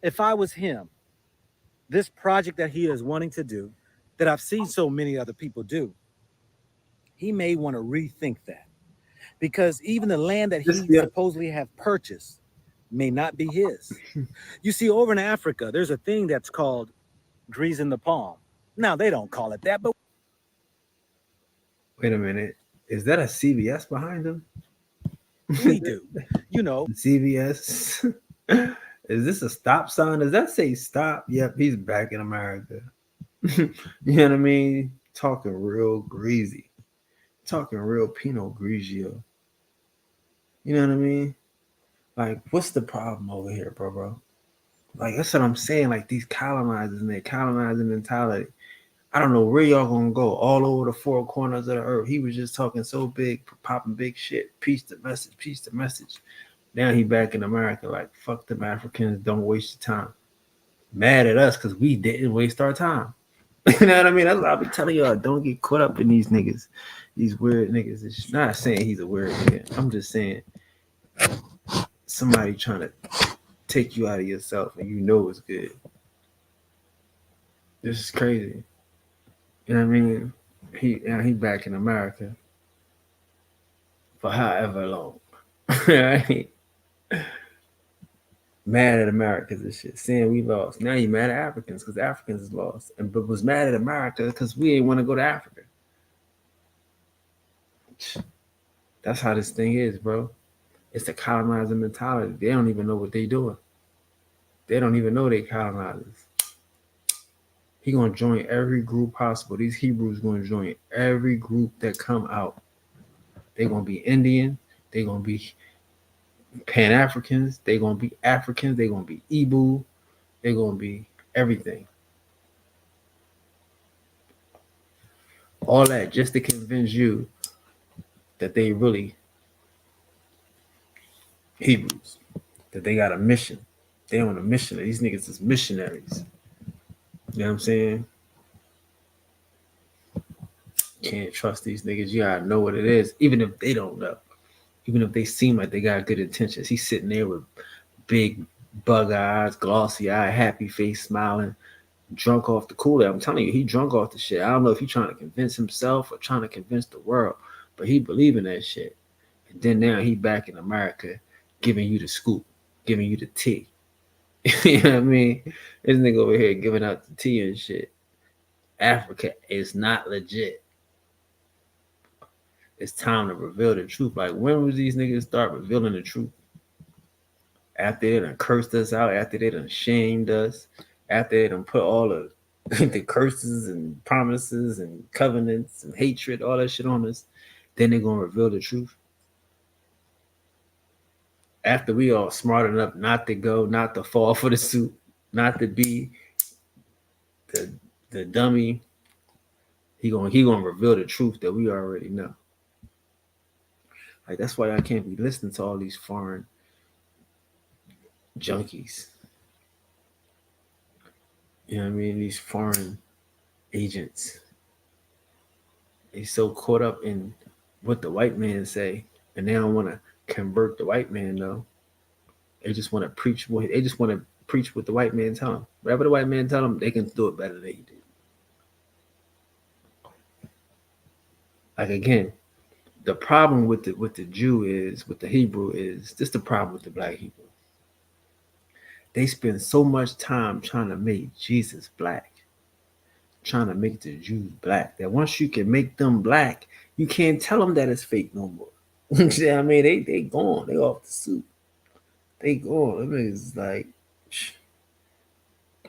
if I was him, this project that he is wanting to do, that I've seen so many other people do, he may want to rethink that. Because even the land that he supposedly have purchased may not be his. You see, over in Africa, there's a thing that's called greasing the palm. Now, they don't call it that, but... Wait a minute. Is that a CVS behind him? We do. You know. CVS? Is this a stop sign? Does that say stop? Yep, he's back in America. You know what I mean? Talking real greasy. Talking real Pinot Grigio. You know what I mean? Like, what's the problem over here, bro? Like, that's what I'm saying. Like, these colonizers and their colonizing mentality. I don't know where y'all gonna go. All over the four corners of the earth. He was just talking so big, popping big shit. Peace the message, peace the message. Now he back in America. Like, fuck them Africans. Don't waste your time. Mad at us because we didn't waste our time. You know what I mean? That's what I've been telling y'all. Don't get caught up in these niggas. These weird niggas. It's not saying he's a weird nigga. I'm just saying somebody trying to take you out of yourself and you know it's good. This is crazy. You know what I mean? He back in America for however long. Right? Mad at Americans and shit, saying we lost. Now you mad at Africans because Africans is lost, and but was mad at America because we ain't want to go to Africa. That's how this thing is, bro. It's the colonizer mentality. They don't even know what they doing. They don't even know they colonizers. He gonna join every group possible. These Hebrews gonna join every group that come out. They gonna be Indian. They gonna be Pan Africans. They gonna be Africans. They gonna be Igbo. They gonna be everything. All that just to convince you that they really Hebrews. That they got a mission. They on a mission. These niggas is missionaries. You know what I'm saying? Can't trust these niggas. You gotta know what it is, even if they don't know. Even if they seem like they got good intentions. He's sitting there with big bug eyes, glossy eye, happy face, smiling, drunk off the Kool-Aid. I'm telling you, he drunk off the shit. I don't know if he's trying to convince himself or trying to convince the world, but he believe in that shit. And then now he back in America giving you the scoop, giving you the tea. You know what I mean? This nigga over here giving out the tea and shit. Africa is not legit. It's time to reveal the truth. Like, when was these niggas start revealing the truth? After they done cursed us out, after they done shamed us, after they done put all the the curses and promises and covenants and hatred, all that shit on us, then they're gonna reveal the truth. After we all smart enough not to go, not to fall for the suit, not to be the dummy, he gonna reveal the truth that we already know. Like, that's why I can't be listening to all these foreign junkies. You know what I mean? These foreign agents. They so caught up in what the white man say, and they don't want to convert the white man though. They just want to preach what they just want to preach what the white man tell them. Whatever the white man tell them, they can do it better than he did. Like, again, the problem with the Jew is, with the Hebrew is, this the problem with the black people. They spend so much time trying to make Jesus black, trying to make the Jews black, that once you can make them black, you can't tell them that it's fake no more. You know what I mean? They gone. They off the suit. They gone. Them niggas like,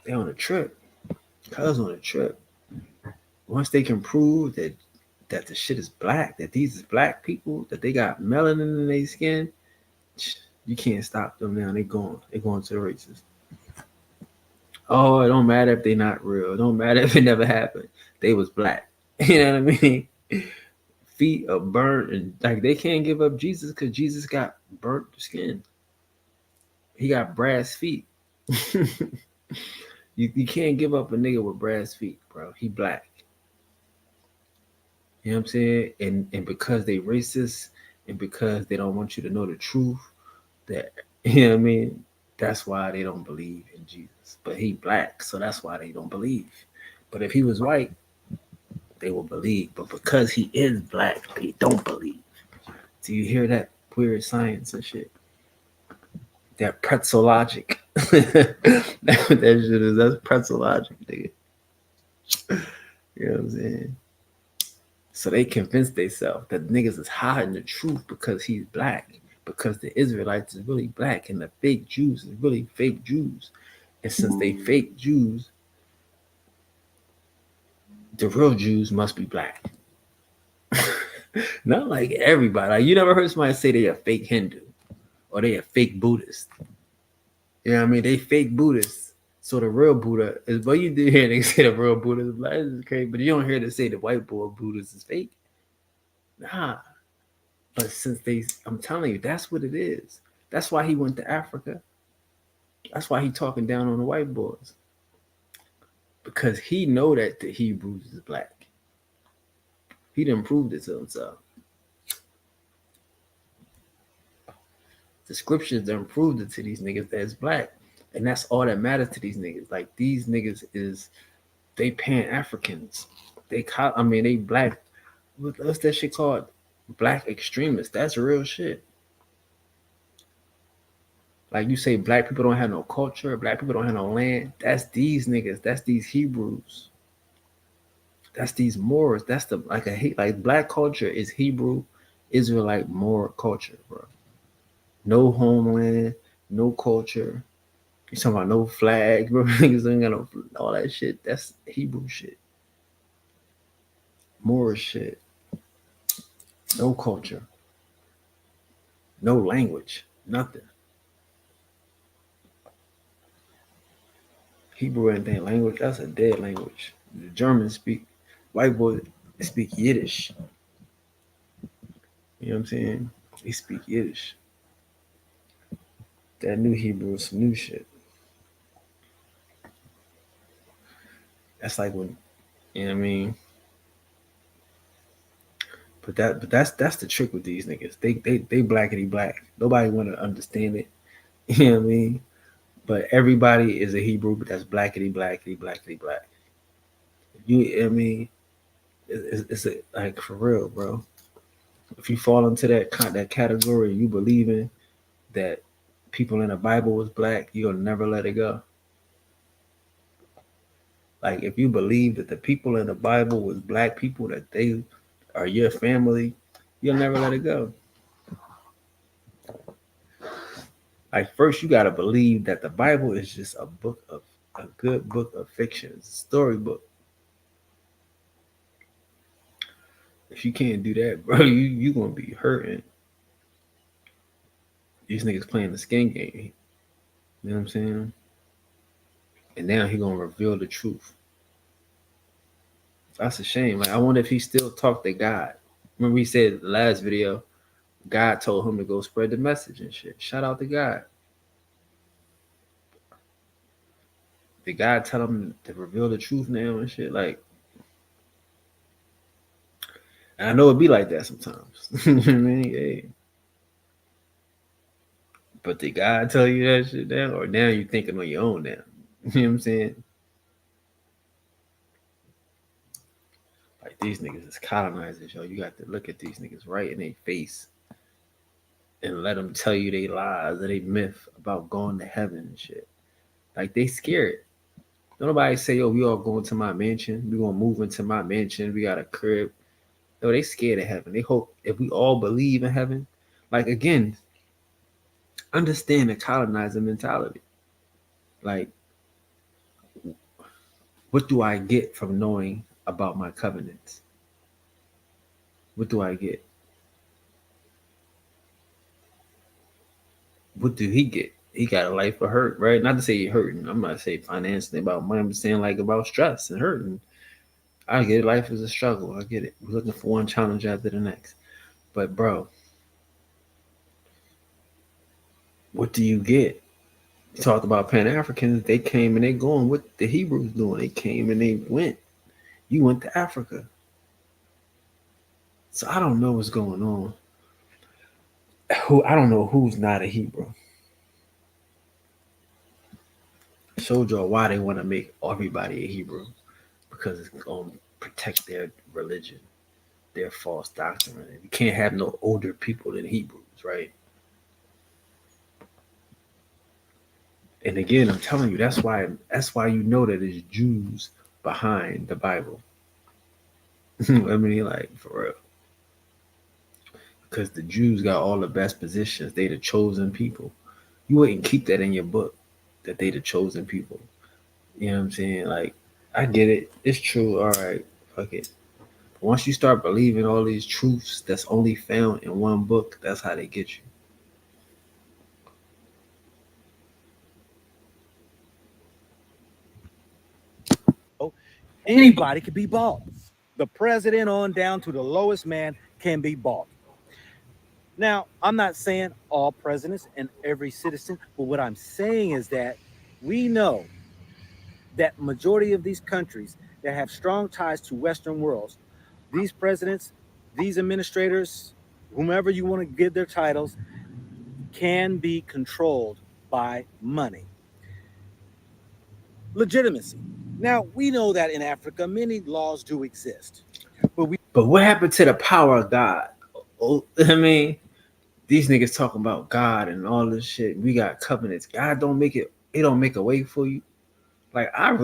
they on a trip. Cuz on a trip. Once they can prove that the shit is black, that these is black people, that they got melanin in their skin, you can't stop them now. They gone. They going to the races. Oh, it don't matter if they not real. It don't matter if it never happened. They was black. You know what I mean? Feet are burnt, and like, they can't give up Jesus because Jesus got burnt skin. He got brass feet. You can't give up a nigga with brass feet, bro. He black. You know what I'm saying? And because they racist, and because they don't want you to know the truth, that, you know what I mean? That's why they don't believe in Jesus. But he black, so that's why they don't believe. But if he was white, they will believe. But because he is black, they don't believe. Do you hear that weird science and shit? That pretzel logic. That shit is, that's pretzel logic, nigga. You know what I'm saying? So they convinced themselves that niggas is hiding the truth because he's black, because the Israelites is really black and the fake Jews is really fake Jews. And since they fake Jews, the real Jews must be black. Not like everybody. Like, you never heard somebody say they a fake Hindu or they a fake Buddhist. You know what I mean? They fake Buddhists. So the real Buddha is, but you do hear they say the real Buddha is black. This is crazy. But you don't hear they say the white boy Buddhist is fake. Nah. But since I'm telling you, that's what it is. That's why he went to Africa. That's why he talking down on the white boys. Because he know that the Hebrews is black. He done proved it to himself. The scriptures done proved it to these niggas that it's black. And that's all that matters to these niggas. Like these niggas is they Pan Africans. They black. What's that shit called? Black extremists. That's real shit. Like you say, black people don't have no culture. Black people don't have no land. That's these niggas. That's these Hebrews. That's these Moors. That's the like black culture is Hebrew, Israelite Moor culture, bro. No homeland, no culture. You talking about no flag, bro? Niggas ain't got no all that shit. That's Hebrew shit. Moorish shit. No culture. No language. Nothing. Hebrew ain't that language. That's a dead language. The Germans speak. White boys speak Yiddish. You know what I'm saying? They speak Yiddish. That new Hebrew is some new shit. That's like when you know what I mean. But that's the trick with these niggas. They blackity black. Nobody want to understand it. You know what I mean? But everybody is a Hebrew, but that's blackity blackity blackity black. I mean, it's like for real, bro. If you fall into that category, you believing that people in the Bible was black, you'll never let it go. Like if you believe that the people in the Bible was black people, that they are your family, you'll never let it go. Like first you gotta believe that the Bible is just a good book of fiction. It's a storybook. If you can't do that, bro, you gonna be hurting. These niggas playing the skin game. You know what I'm saying? And now he gonna reveal the truth. That's a shame. Like I wonder if he still talked to God. Remember he said the last video, God told him to go spread the message and shit. Shout out to God. Did God tell him to reveal the truth now and shit? Like, and I know it be like that sometimes. You know what I mean? Hey. But did God tell you that shit now? Or now you thinking on your own now? You know what I'm saying? Like these niggas is colonizers, yo. You got to look at these niggas right in their face and let them tell you they lies or they myth about going to heaven and shit. Like they scared. Don't nobody say, yo, we all going to my mansion. We gonna move into my mansion. We got a crib. No, they scared of heaven. They hope if we all believe in heaven, like again, understand the colonizer mentality. Like, what do I get from knowing about my covenants? What do I get? What do he get? He got a life of hurt, right? Not to say he hurting. I'm not saying financially about money. I'm saying like about stress and hurting. I get it. Life is a struggle. I get it. We're looking for one challenge after the next. But bro, what do you get? You talked about Pan Africans. They came and they going. What the Hebrews doing? They came and they went. You went to Africa. So I don't know what's going on. I don't know who's not a Hebrew. Showed y'all why they want to make everybody a Hebrew because it's going to protect their religion, their false doctrine. You can't have no older people than Hebrews, right? And again, I'm telling you, that's why you know that it's Jews behind the Bible. I mean, like for real, because the Jews got all the best positions. They the chosen people. You wouldn't keep that in your book that they the chosen people. You know what I'm saying? Like, I get it. It's true. All right, fuck it. But once you start believing all these truths that's only found in one book, that's how they get you. Anybody can be bought. The president on down to the lowest man can be bought. Now, I'm not saying all presidents and every citizen, but what I'm saying is that we know that majority of these countries that have strong ties to Western worlds, these presidents, these administrators, whomever you want to give their titles, can be controlled by money. Legitimacy. Now, we know that in Africa, many laws do exist, but we But what happened to the power of God? Oh, I mean, these niggas talking about God and all this shit. We got covenants. God don't make it. It don't make a way for you. Like I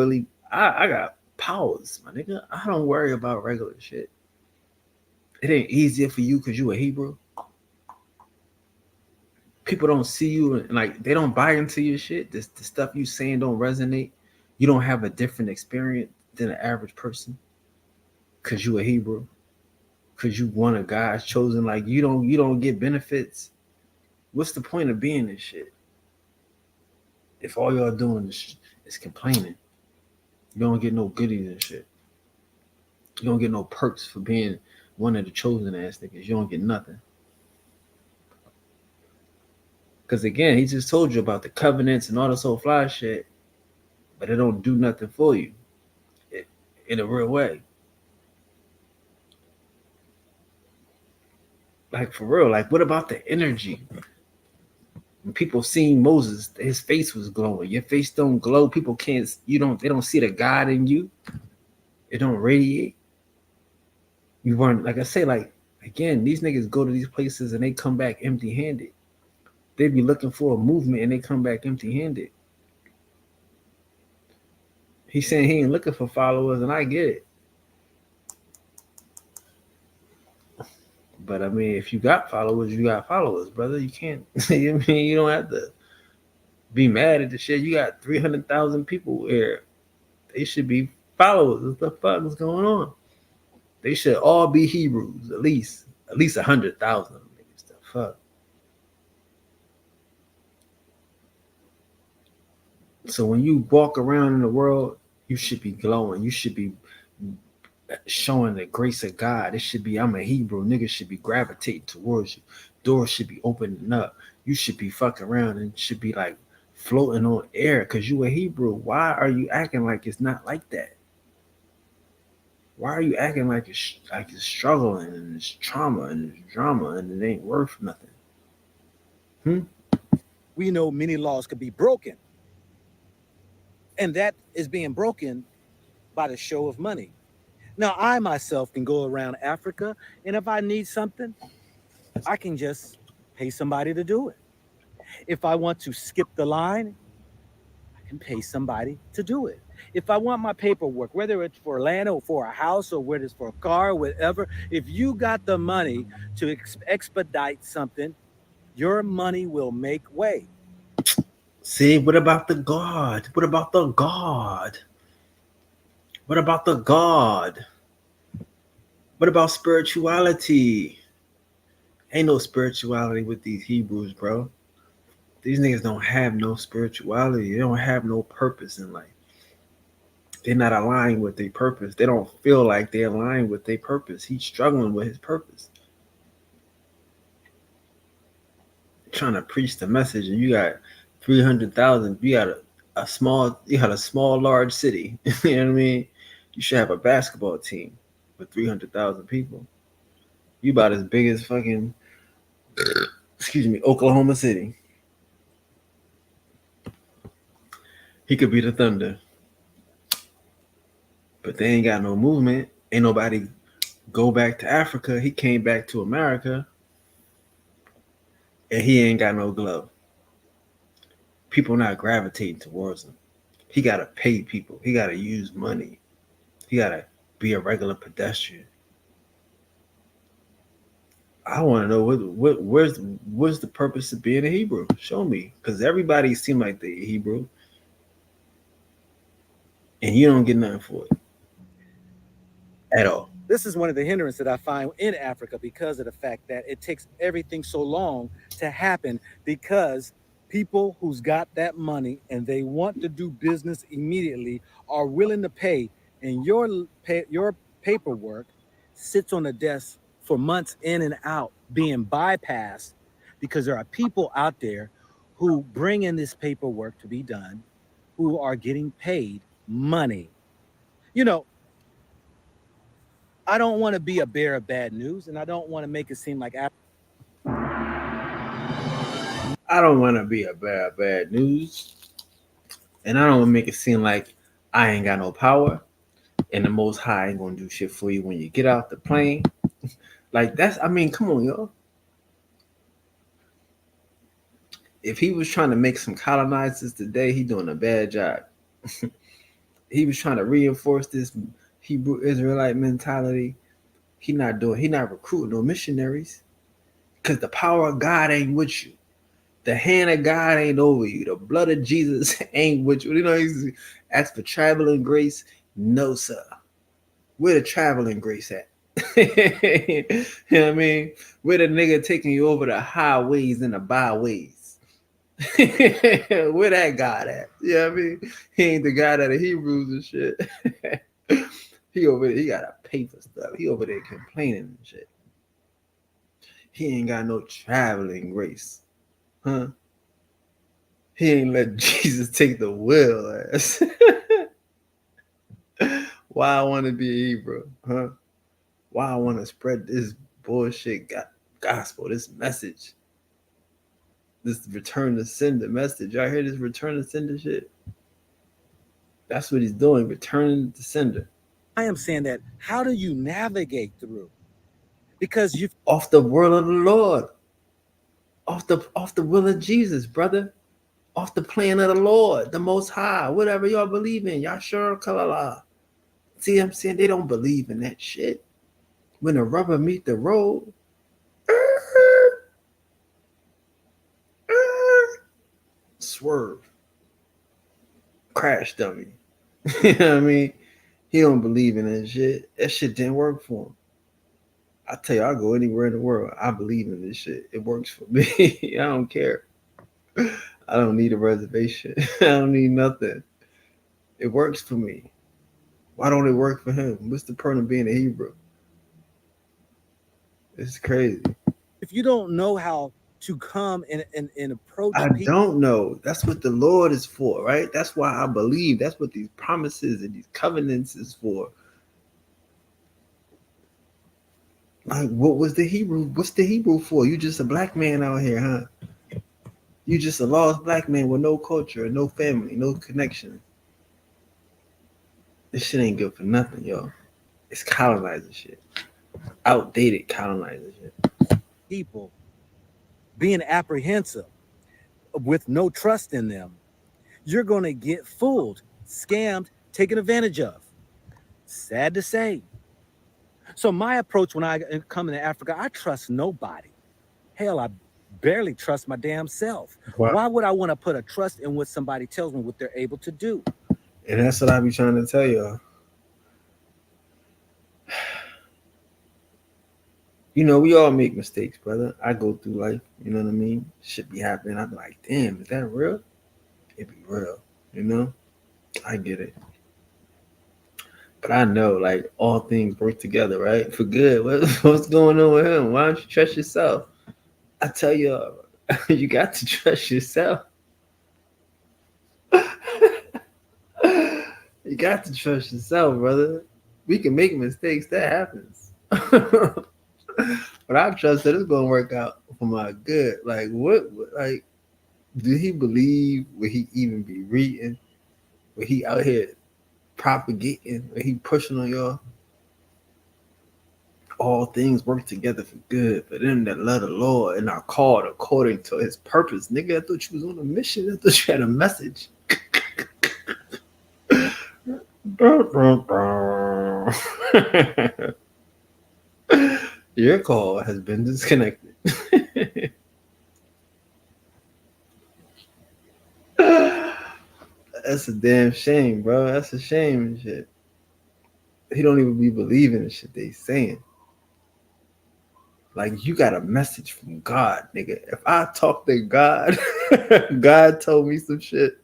got powers, my nigga. I don't worry about regular shit. It ain't easier for you because you a Hebrew. People don't see you and like they don't buy into your shit. The stuff you saying don't resonate. You don't have a different experience than the average person because you a Hebrew. Because you one of God's chosen. Like you don't get benefits. What's the point of being this shit? If all y'all doing is complaining, you don't get no goodies and shit. You don't get no perks for being one of the chosen ass niggas. You don't get nothing. Because again, he just told you about the covenants and all this whole fly shit, but it don't do nothing for you in a real way. Like for real, like what about the energy? When people seen Moses, his face was glowing. Your face don't glow. People can't. They don't see the God in you. It don't radiate. You weren't like I say. Like again, these niggas go to these places and they come back empty handed. They be looking for a movement and they come back empty handed. He's saying he ain't looking for followers, and I get it. But I mean, if you got followers, you got followers, brother. You can't. I mean, you don't have to be mad at the shit. You got 300,000 people here. They should be followers. What the fuck is going on? They should all be Hebrews, at least 100,000. The fuck. So when you walk around in the world, you should be glowing. You should be showing the grace of God. It should be, I'm a Hebrew. Niggas should be gravitating towards you. Doors should be opening up. You should be fucking around and should be like floating on air because you a Hebrew. Why are you acting like it's not like that? Why are you acting like it's struggling and it's trauma and it's drama and it ain't worth nothing? We know many laws could be broken. And that is being broken by the show of money. Now, I myself can go around Africa, and if I need something, I can just pay somebody to do it. If I want to skip the line, I can pay somebody to do it. If I want my paperwork, whether it's for land or for a house or whether it's for a car, whatever, if you got the money to expedite something, your money will make way. See, what about the God? What about the God? What about the God? What about spirituality? Ain't no spirituality with these Hebrews, bro. These niggas don't have no spirituality. They don't have no purpose in life. They're not aligned with their purpose. They don't feel like they're aligned with their purpose. He's struggling with his purpose. Trying to preach the message, and you got 300,000. You got a small, large city. You know what I mean? You should have a basketball team with 300,000 people. You about as big as fucking, Oklahoma City. He could be the Thunder. But they ain't got no movement. Ain't nobody go back to Africa. He came back to America and he ain't got no glove. People not gravitating towards him. He gotta pay people. He gotta use money. He gotta be a regular pedestrian. I want to know where's the purpose of being a Hebrew? Show me, because everybody seem like they Hebrew, and you don't get nothing for it at all. This is one of the hindrances that I find in Africa because of the fact that it takes everything so long to happen because people who's got that money and they want to do business immediately are willing to pay, and your paperwork sits on the desk for months in and out being bypassed because there are people out there who bring in this paperwork to be done who are getting paid money. You know, I don't want to be a bearer of bad news, and I don't want to make it seem like I don't want to be a bad news, and I don't want to make it seem like I ain't got no power, and the Most High ain't gonna do shit for you when you get off the plane. Like that's, I mean, come on, y'all. If he was trying to make some colonizers today, he doing a bad job. He was trying to reinforce this Hebrew Israelite mentality. He not recruiting no missionaries because the power of God ain't with you. The hand of God ain't over you. The blood of Jesus ain't with you. You know, he's asked for traveling grace. No, sir. Where the traveling grace at? You know what I mean? Where the nigga taking you over the highways and the byways? Where that God at? You know what I mean? He ain't the God of the Hebrews and shit. He over there, he gotta pay for stuff. He over there complaining and shit. He ain't got no traveling grace. Huh? He ain't let Jesus take the wheel ass. Why I want to be a Hebrew? Huh? Why I want to spread this bullshit gospel, this message, this return to sender message. Y'all hear this return to sender shit? That's what he's doing, returning to sender. I am saying that. How do you navigate through? Because you've Off the word of the Lord, off the will of Jesus, brother, off the plan of the Lord, the Most High, whatever y'all believe in, y'all sure kalala. See, I'm saying they don't believe in that shit. When the rubber meet the road, swerve, crash dummy. You know what I mean? He don't believe in that shit. That shit didn't work for him. I tell you, I'll go anywhere in the world. I believe in this shit. It works for me. I don't care. I don't need a reservation. I don't need nothing. It works for me. Why don't it work for him? What's the point of being a Hebrew? It's crazy. if you don't know how to come and approach I people, don't know. That's what the Lord is for, right? That's why I believe. That's what these promises and these covenants is for. Like, what was the Hebrew? What's the Hebrew for? You just a black man out here, huh? You just a lost black man with no culture, no family, no connection. This shit ain't good for nothing, yo. It's colonizer shit. Outdated colonizer shit. people being apprehensive with no trust in them, you're going to get fooled, scammed, taken advantage of. Sad to say. So my approach when I come into Africa, I trust nobody. Hell, I barely trust my damn self. Wow. Why would I want to put a trust in what somebody tells me what they're able to do? And that's what I be trying to tell y'all. You know, we all make mistakes, brother. I go through life, you know what I mean? Shit be happening. I'm like, damn, is that real? It be real, you know? I get it. But I know, like, all things work together, right? For good. What's going on with him? Why don't you trust yourself? I tell you, you got to trust yourself. You got to trust yourself, brother. We can make mistakes. That happens. But I trust that it's gonna work out for my good. Like like, did he believe? Would he even be reading? Would he out here propagating? Would he pushing on y'all? All things work together for good for them that love the Lord and are called according to his purpose. Nigga, I thought you was on a mission. I thought you had a message. Your call has been disconnected. That's a damn shame, bro. That's a shame and shit. He don't even be believing the shit they saying. Like, you got a message from God, nigga. If I talk to God, God told me some shit.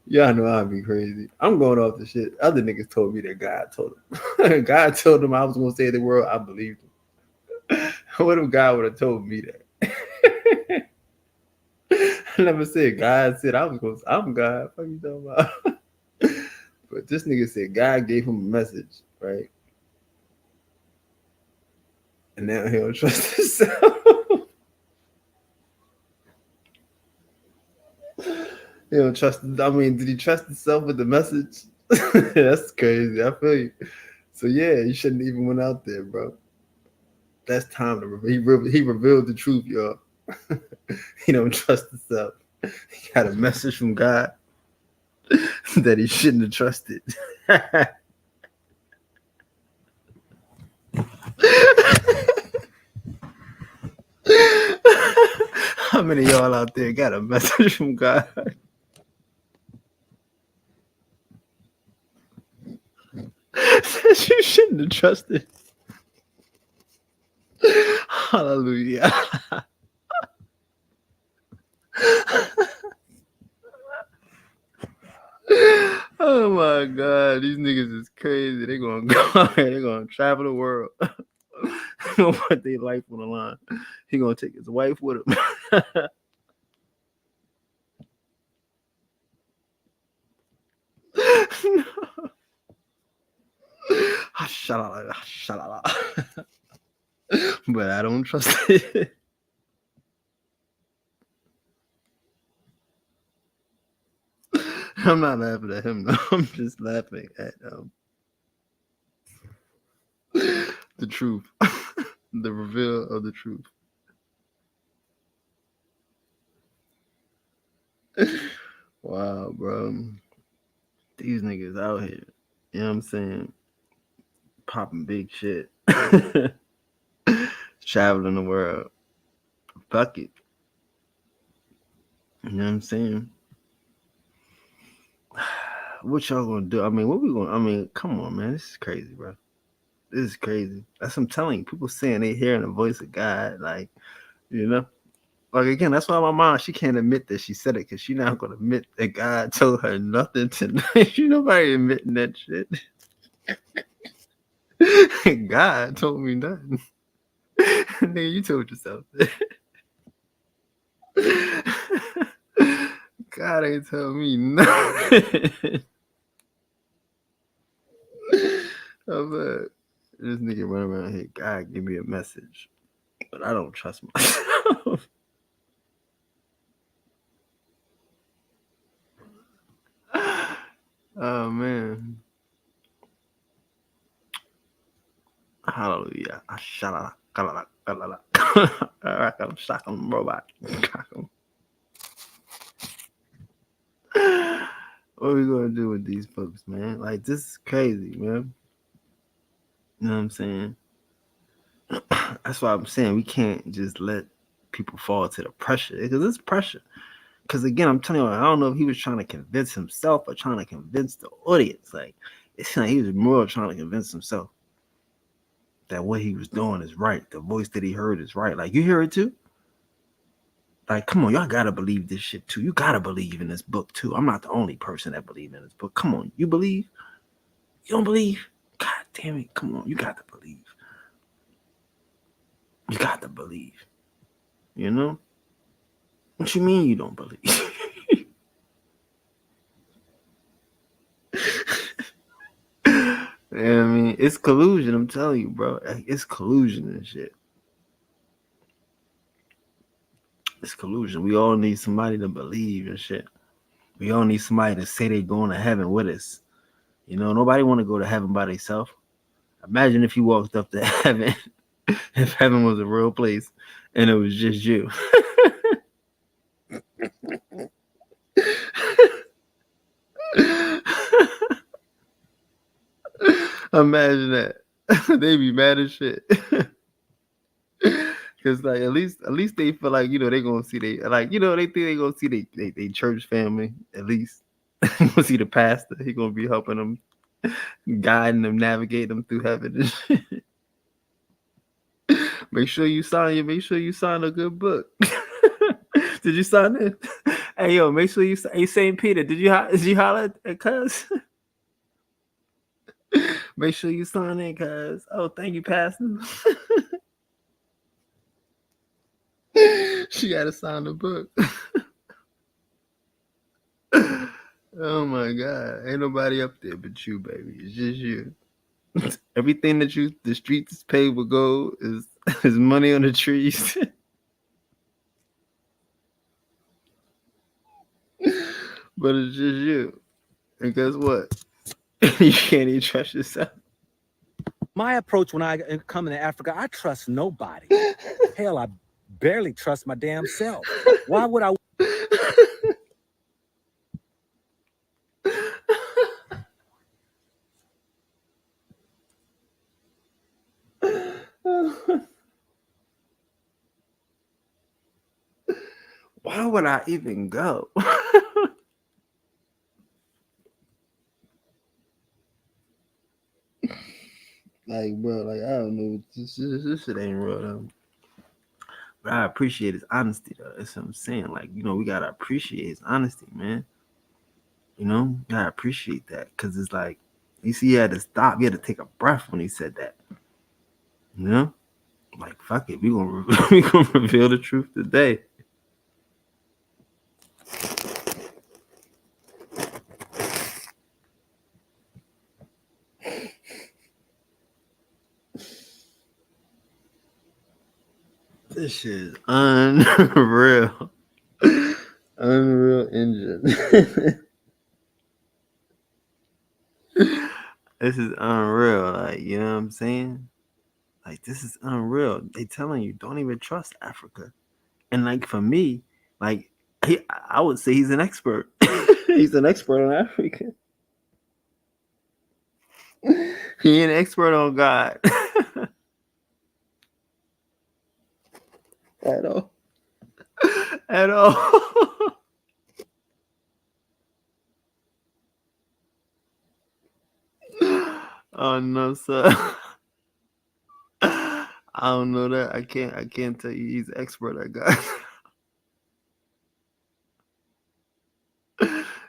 Y'all know I'd be crazy. I'm going off the shit. Other niggas told me that God told them. God told them I was gonna save the world. I believed him. What if God would have told me that? I never said God said I was gonna. I'm God. What you talking about? But this nigga said God gave him a message, right? And now he don't trust himself. He don't trust. I mean, did he trust himself with the message? That's crazy. I feel you. So yeah, he shouldn't even went out there, bro. That's time to he revealed the truth, y'all. He don't trust himself. He got a message from God that he shouldn't have trusted. How many of y'all out there got a message from God that you shouldn't have trusted? Hallelujah. Oh my God, these niggas is crazy. They gonna go out here, they gonna travel the world. Gonna put their life on the line. He gonna take his wife with him. But I don't trust it. I'm not laughing at him though. I'm just laughing at the truth. The reveal of the truth. Wow, bro. These niggas out here. You know what I'm saying? Popping big shit. Traveling the world. Fuck it. You know what I'm saying? What y'all gonna do? I mean, what we gonna? I mean, come on, man. This is crazy, bro. This is crazy. That's what I'm telling you. People saying they hearing the voice of God, like, you know. Like again, that's why my mom, she can't admit that she said it because she's not gonna admit that God told her nothing tonight. She nobody admitting that shit. God told me nothing. Nigga, you told yourself that. God ain't tell me nothing. I'm this nigga run around here. God give me a message, but I don't trust myself. Oh man. Hallelujah. Robot. What are we gonna do with these folks, man? Like this is crazy, man. You know what I'm saying? That's why I'm saying we can't just let people fall to the pressure because it's pressure. Because again, I'm telling you, I don't know if he was trying to convince himself or trying to convince the audience. Like it's like he was more trying to convince himself that what he was doing is right. The voice that he heard is right. Like you hear it too. Like, come on, y'all gotta believe this shit too. You gotta believe in this book too. I'm not the only person that believe in this book. Come on, you believe? You don't believe? God damn it! Come on, you got to believe. You got to believe. You know? What you mean you don't believe? I mean, it's collusion. I'm telling you, bro. It's collusion and shit. It's collusion. We all need somebody to believe and shit. We all need somebody to say they going to heaven with us. You know, nobody want to go to heaven by themselves. Imagine if you walked up to heaven, if heaven was a real place and it was just you. Imagine that. They be mad as shit. Cause like at least they feel like, you know, they gonna see they like, you know, they think they gonna see they church family at least. Gonna see the pastor. He gonna be helping them, guiding them, navigating them through heaven. Make sure you sign a good book. Did you sign it? Hey yo, make sure you. Hey Saint Peter, did you holler at cuz? Make sure you sign in, cuz. Oh, thank you, Pastor. She got to sign the book. Oh my God, ain't nobody up there but you, baby. It's just you. Everything that the streets is paved with gold is money on the trees. But it's just you. And guess what? You can't even trust yourself. My approach when I come into Africa, I trust nobody. Hell, I barely trust my damn self. Why would I? Why would I even go? Like, bro, like, I don't know. This shit ain't real, though. But I appreciate his honesty, though. That's what I'm saying. Like, we gotta appreciate his honesty, man. Gotta appreciate that. Because it's like, you see, he had to stop. He had to take a breath when he said that. Like, fuck it. We gonna reveal the truth today. This shit is unreal. Unreal Engine. This is unreal. Like, you know what I'm saying? Like, this is unreal. They telling you, don't even trust Africa. And like, for me, like, I would say he's an expert. He's an expert on Africa. He an expert on God. At all. At all. Oh no, sir. I don't know that. I can't tell you he's expert at God.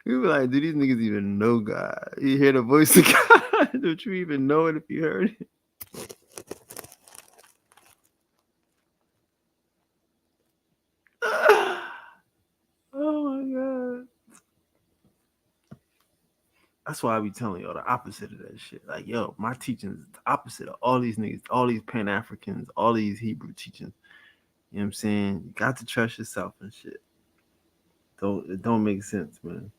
You be like, do these niggas even know God? You hear the voice of God? Don't you even know it if you heard it? Oh my God. That's why I be telling y'all the opposite of that shit. Like, yo, my teaching is the opposite of all these niggas, all these Pan-Africans, all these Hebrew teachings. You know what I'm saying? You got to trust yourself and shit. It don't make sense, man.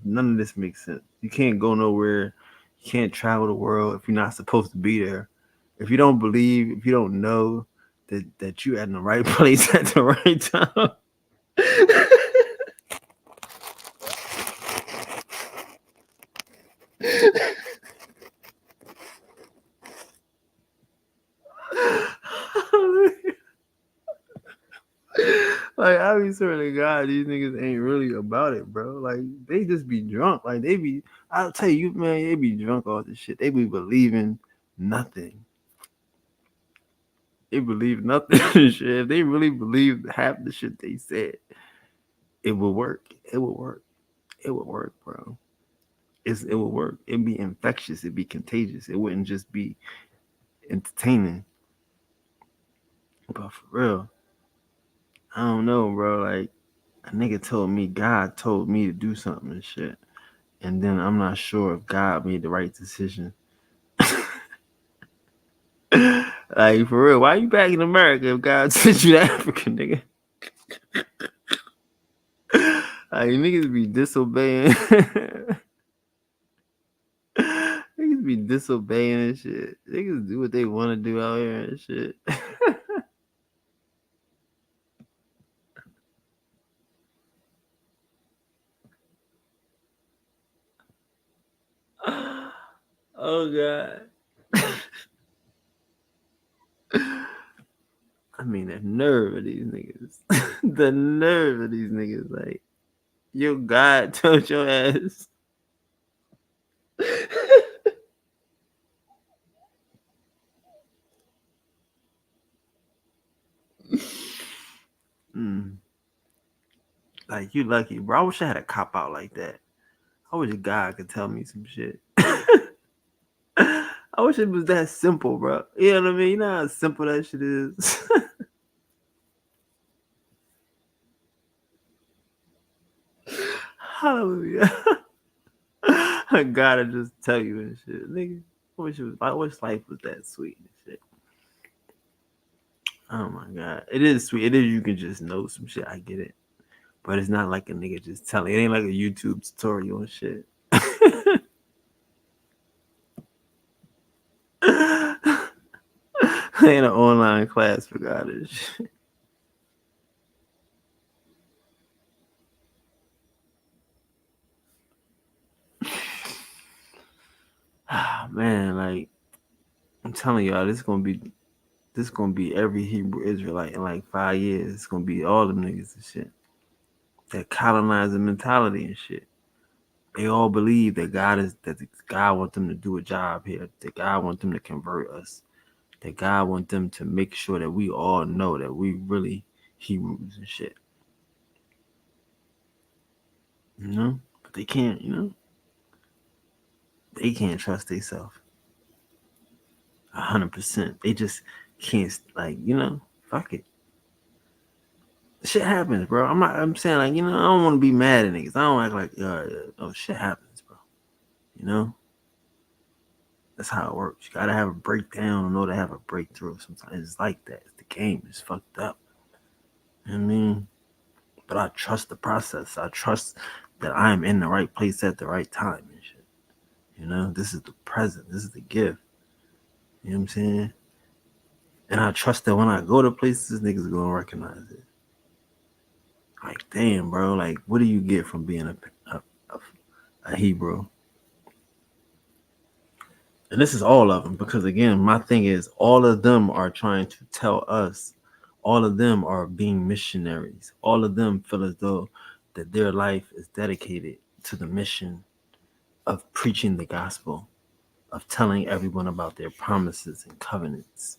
None of this makes sense. You can't go nowhere. You can't travel the world if you're not supposed to be there. If you don't believe, if you don't know that you're in the right place at the right time. Like, I be swearing to God, these niggas ain't really about it, bro. Like, they just be drunk. Like, I'll tell you, man, they be drunk off this shit. They be believing nothing. They believe nothing. Shit. If they really believe half the shit they said, it would work. It would work. It would work, bro. It would work. It'd be infectious. It'd be contagious. It wouldn't just be entertaining. But for real, I don't know, bro. Like, a nigga told me, God told me to do something and shit. And then I'm not sure if God made the right decision. Like, for real, why you back in America if God sent you to Africa, nigga? Like, niggas be disobeying. Niggas be disobeying and shit. Niggas do what they want to do out here and shit. Oh God. I mean, the nerve of these niggas. The nerve of these niggas. Like, your God told your ass. Like, you lucky, bro. I wish I had a cop out like that. I wish God could tell me some shit. I wish it was that simple, bro. You know what I mean? You know how simple that shit is. Hallelujah. I gotta just tell you and shit, nigga. I wish life was that sweet and shit. Oh my God, it is sweet. It is. You can just know some shit. I get it, But it's not like a nigga just telling. It ain't like a YouTube tutorial and shit. Ain't an online class for God and shit. Man, like I'm telling y'all, this gonna be every Hebrew Israelite in like 5 years. It's gonna be all them niggas and shit. That colonizer mentality and shit. They all believe that God wants them to do a job here. That God wants them to convert us. That God wants them to make sure that we all know that we really Hebrews and shit. You know? But they can't, you know? They can't trust themselves. 100%. They just can't, like, you know, fuck it. Shit happens, bro. I'm saying, like, you know, I don't want to be mad at niggas. I don't act like, oh, shit happens, bro. You know? That's how it works. You gotta have a breakdown in order to have a breakthrough. Sometimes it's like that. It's the game. It's fucked up. You know what I mean? But I trust the process. I trust that I am in the right place at the right time and shit. You know, this is the present. This is the gift. You know what I'm saying? And I trust that when I go to places, niggas gonna recognize it. Like, damn, bro. Like, what do you get from being a Hebrew? And this is all of them, because again, my thing is all of them are trying to tell us, all of them are being missionaries. All of them feel as though that their life is dedicated to the mission of preaching the gospel, of telling everyone about their promises and covenants,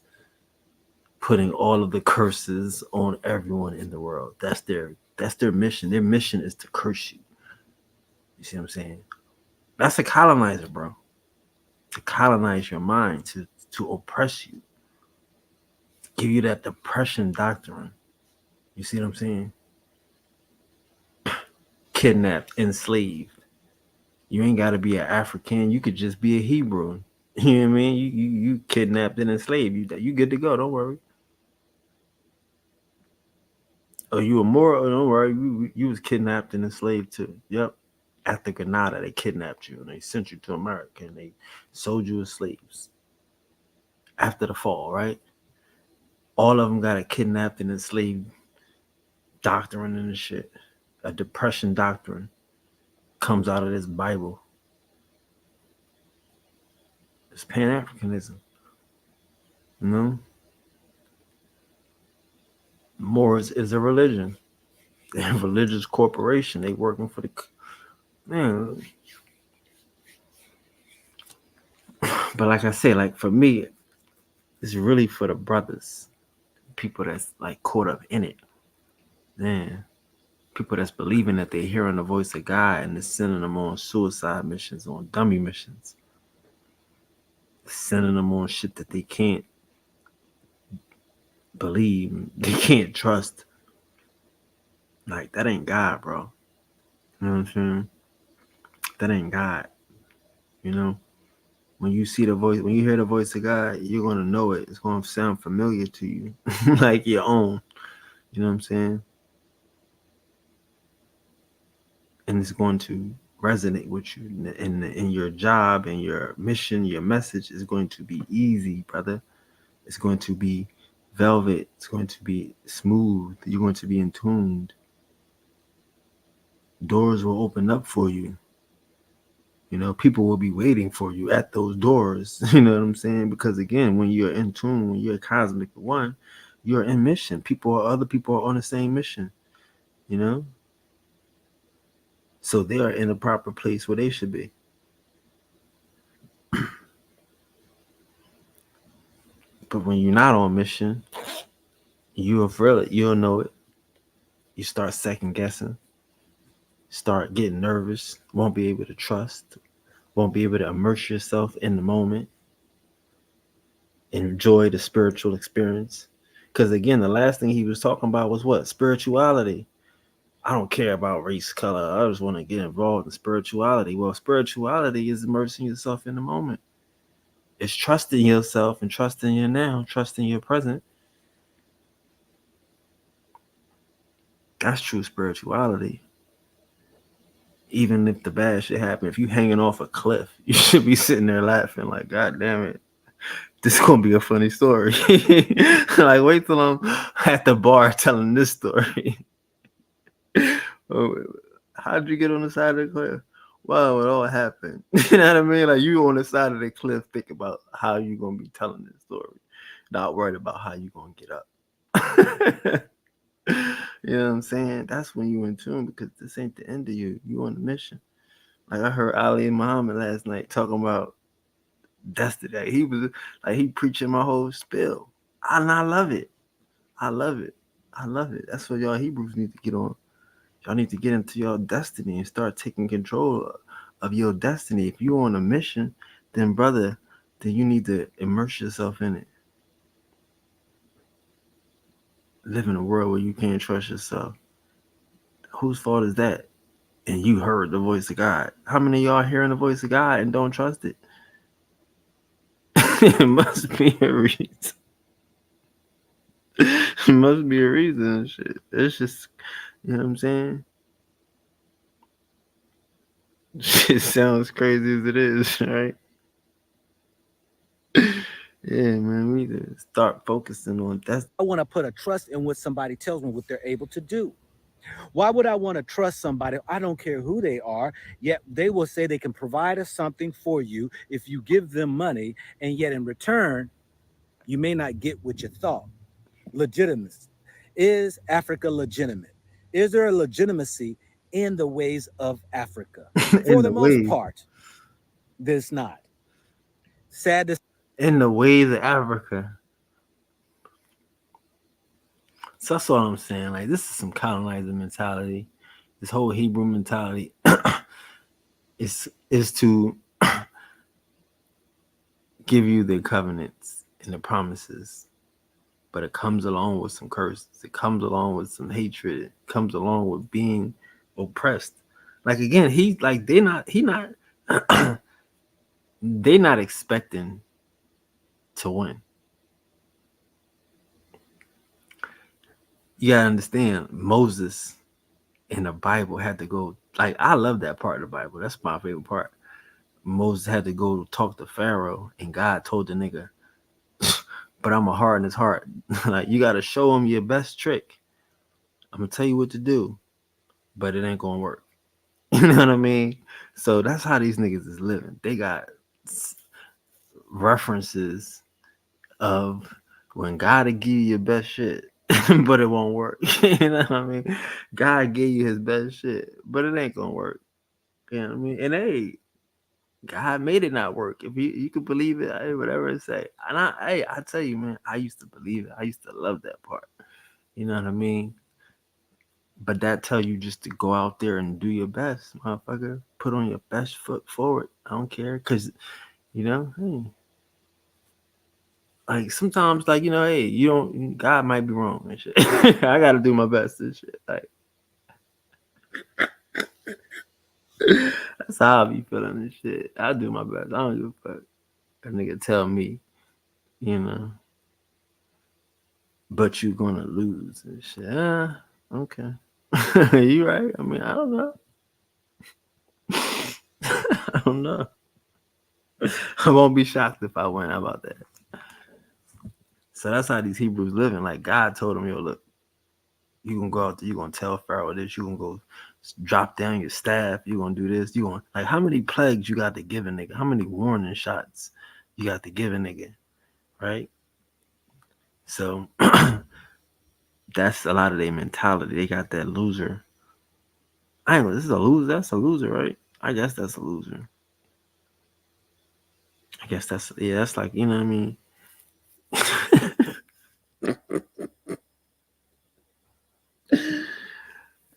putting all of the curses on everyone in the world. That's their mission. Their mission is to curse you. You see what I'm saying? That's a colonizer, bro. To colonize your mind, to oppress you, give you that depression doctrine. You see what I'm saying? Kidnapped, enslaved. You ain't got to be an African. You could just be a Hebrew. You know what I mean? You kidnapped and enslaved. You good to go. Don't worry. Oh, you a Moor? Oh, don't worry. You was kidnapped and enslaved too. Yep. After Grenada, they kidnapped you and they sent you to America and they sold you as slaves. After the fall, right? All of them got a kidnapped and enslaved doctrine and shit. A depression doctrine comes out of this Bible. It's Pan-Africanism. You know? Moors is a religion. They're a religious corporation. They working for the man. But like I say, like for me, it's really for the brothers, people that's like caught up in it. Man, people that's believing that they're hearing the voice of God and they're sending them on suicide missions, on dummy missions, sending them on shit that they can't believe, they can't trust. Like that ain't God, bro. You know what I'm saying? That ain't God. You know, when you see the voice, when you hear the voice of God, you're gonna know it. It's gonna sound familiar to you, like your own. You know what I'm saying? And it's going to resonate with you in your job and your mission. Your message is going to be easy, brother. It's going to be velvet. It's going to be smooth. You're going to be in tuned. Doors will open up for you. You know, people will be waiting for you at those doors. You know what I'm saying? Because again, when you're in tune, when you're a cosmic one, you're in mission. Other people are on the same mission. You know, so they are in the proper place where they should be. But when you're not on mission, you'll feel it. You'll know it. You start second guessing. Start getting nervous. Won't be able to trust. Won't be able to immerse yourself in the moment. Enjoy the spiritual experience. Because again, the last thing he was talking about was what? Spirituality. I don't care about race, color. I just want to get involved in spirituality. Well, spirituality is immersing yourself in the moment. It's trusting yourself and trusting your now, trusting your present. That's true spirituality. Even if the bad shit happen, if you hanging off a cliff, you should be sitting there laughing like, God damn it, this is gonna be a funny story. Like, wait till I'm at the bar telling this story. Oh, how'd you get on the side of the cliff? Well, it all happened. You know what I mean? Like, you on the side of the cliff, think about how you gonna be telling this story, not worried about how you gonna get up. You know what I'm saying? That's when you in tune, because this ain't the end of you. You on a mission. Like, I heard Ali and Muhammad last night talking about destiny. He was like, he preaching my whole spill. And I love it. I love it. I love it. That's what y'all Hebrews need to get on. Y'all need to get into your destiny and start taking control of your destiny. If you're on a mission, then brother, then you need to immerse yourself in it. Live in a world where you can't trust yourself. Whose fault is that? And you heard the voice of God. How many of y'all hearing the voice of God and don't trust it? It must be a reason. It must be a reason. Shit. It's just, you know what I'm saying? Shit sounds crazy as it is, right? Yeah, man, we need to start focusing on that. I want to put a trust in what somebody tells me what they're able to do. Why would I want to trust somebody? I don't care who they are, yet they will say they can provide us something for you if you give them money, and yet in return, you may not get what you thought. Legitimacy. Is Africa legitimate? Is there a legitimacy in the ways of Africa? For In the the most ways, part, there's not. Sad to in the ways of Africa. So that's all I'm saying. Like, this is some colonizer mentality. This whole Hebrew mentality is to give you the covenants and the promises, but it comes along with some curses. It comes along with some hatred. It comes along with being oppressed. Like, again, they not expecting to win. You gotta understand, Moses in the Bible had to go. Like, I love that part of the Bible. That's my favorite part. Moses had to go talk to Pharaoh, and God told the nigga, "But I'm a harden his heart. Like, you gotta show him your best trick. I'm gonna tell you what to do, but it ain't gonna work." You know what I mean? So that's how these niggas is living. They got references of when God will give you your best shit, but it won't work. You know what I mean? God gave you his best shit, but it ain't gonna work. You know what I mean? And hey, God made it not work. If you could believe it, hey, whatever it say. And I tell you, man, I used to believe it. I used to love that part. You know what I mean? But that tell you just to go out there and do your best, motherfucker. Put on your best foot forward. I don't care, cause you know, hey, like sometimes, like, you know, hey, you don't. God might be wrong and shit. I got to do my best and shit. Like, that's how I be feeling and shit. I do my best. I don't give a fuck. That nigga tell me, you know, but you gonna lose and shit. Okay. You right. I mean, I don't know. I don't know. I won't be shocked if I win. How about that? So that's how these Hebrews living. Like, God told them, yo, look, you gonna go out there, you gonna tell Pharaoh this, you gonna go drop down your staff, you gonna do this, you gonna, like, how many plagues you got to give a nigga? How many warning shots you got to give a nigga? Right? So that's a lot of their mentality. They got that loser. I ain't know, this is a loser. That's a loser, right? I guess that's a loser. I guess that's, yeah, that's like, you know what I mean?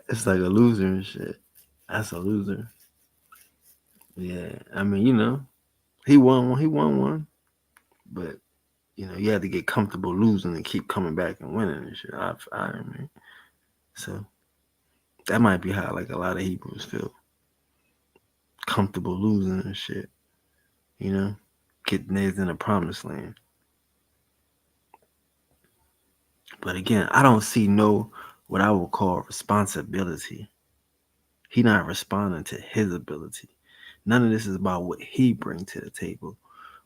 It's like a loser and shit. That's a loser. Yeah. I mean, you know, he won one. He won one. But, you know, you had to get comfortable losing and keep coming back and winning and shit. I mean, so that might be how, like, a lot of Hebrews feel. Comfortable losing and shit. You know? Getting niggas in the promised land. But again, I don't see no what I would call responsibility. He not responding to his ability. None of this is about what he brings to the table,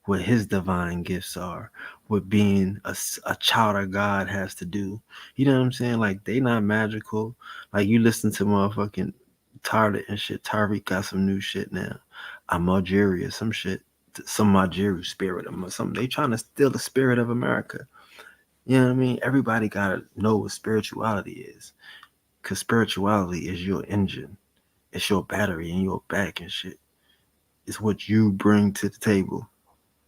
what his divine gifts are, what being a child of God has to do. You know what I'm saying? Like they not magical. Like you listen to motherfucking Target and shit. Tariq got some new shit now. I'm Algeria, some shit. Some Algeria spirit or something. They trying to steal the spirit of America. You know what I mean? Everybody gotta know what spirituality is. Cause spirituality is your engine. It's your battery and your back and shit. It's what you bring to the table.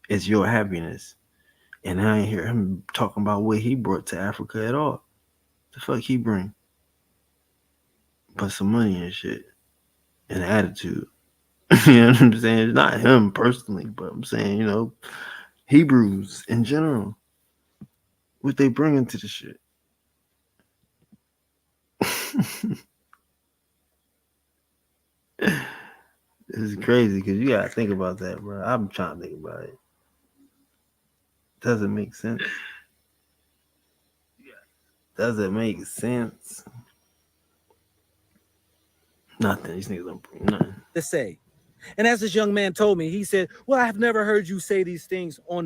It's your happiness. And I ain't hear him talking about what he brought to Africa at all. The fuck he bring? But some money and shit. And attitude. You know what I'm saying? It's not him personally, but I'm saying, Hebrews in general. What they bringing to the shit. This is crazy because you gotta think about that, bro. I'm trying to think about it. Doesn't make sense. Does it make sense? Nothing. These niggas don't bring nothing. To say. And as this young man told me, he said, "Well, I've never heard you say these things on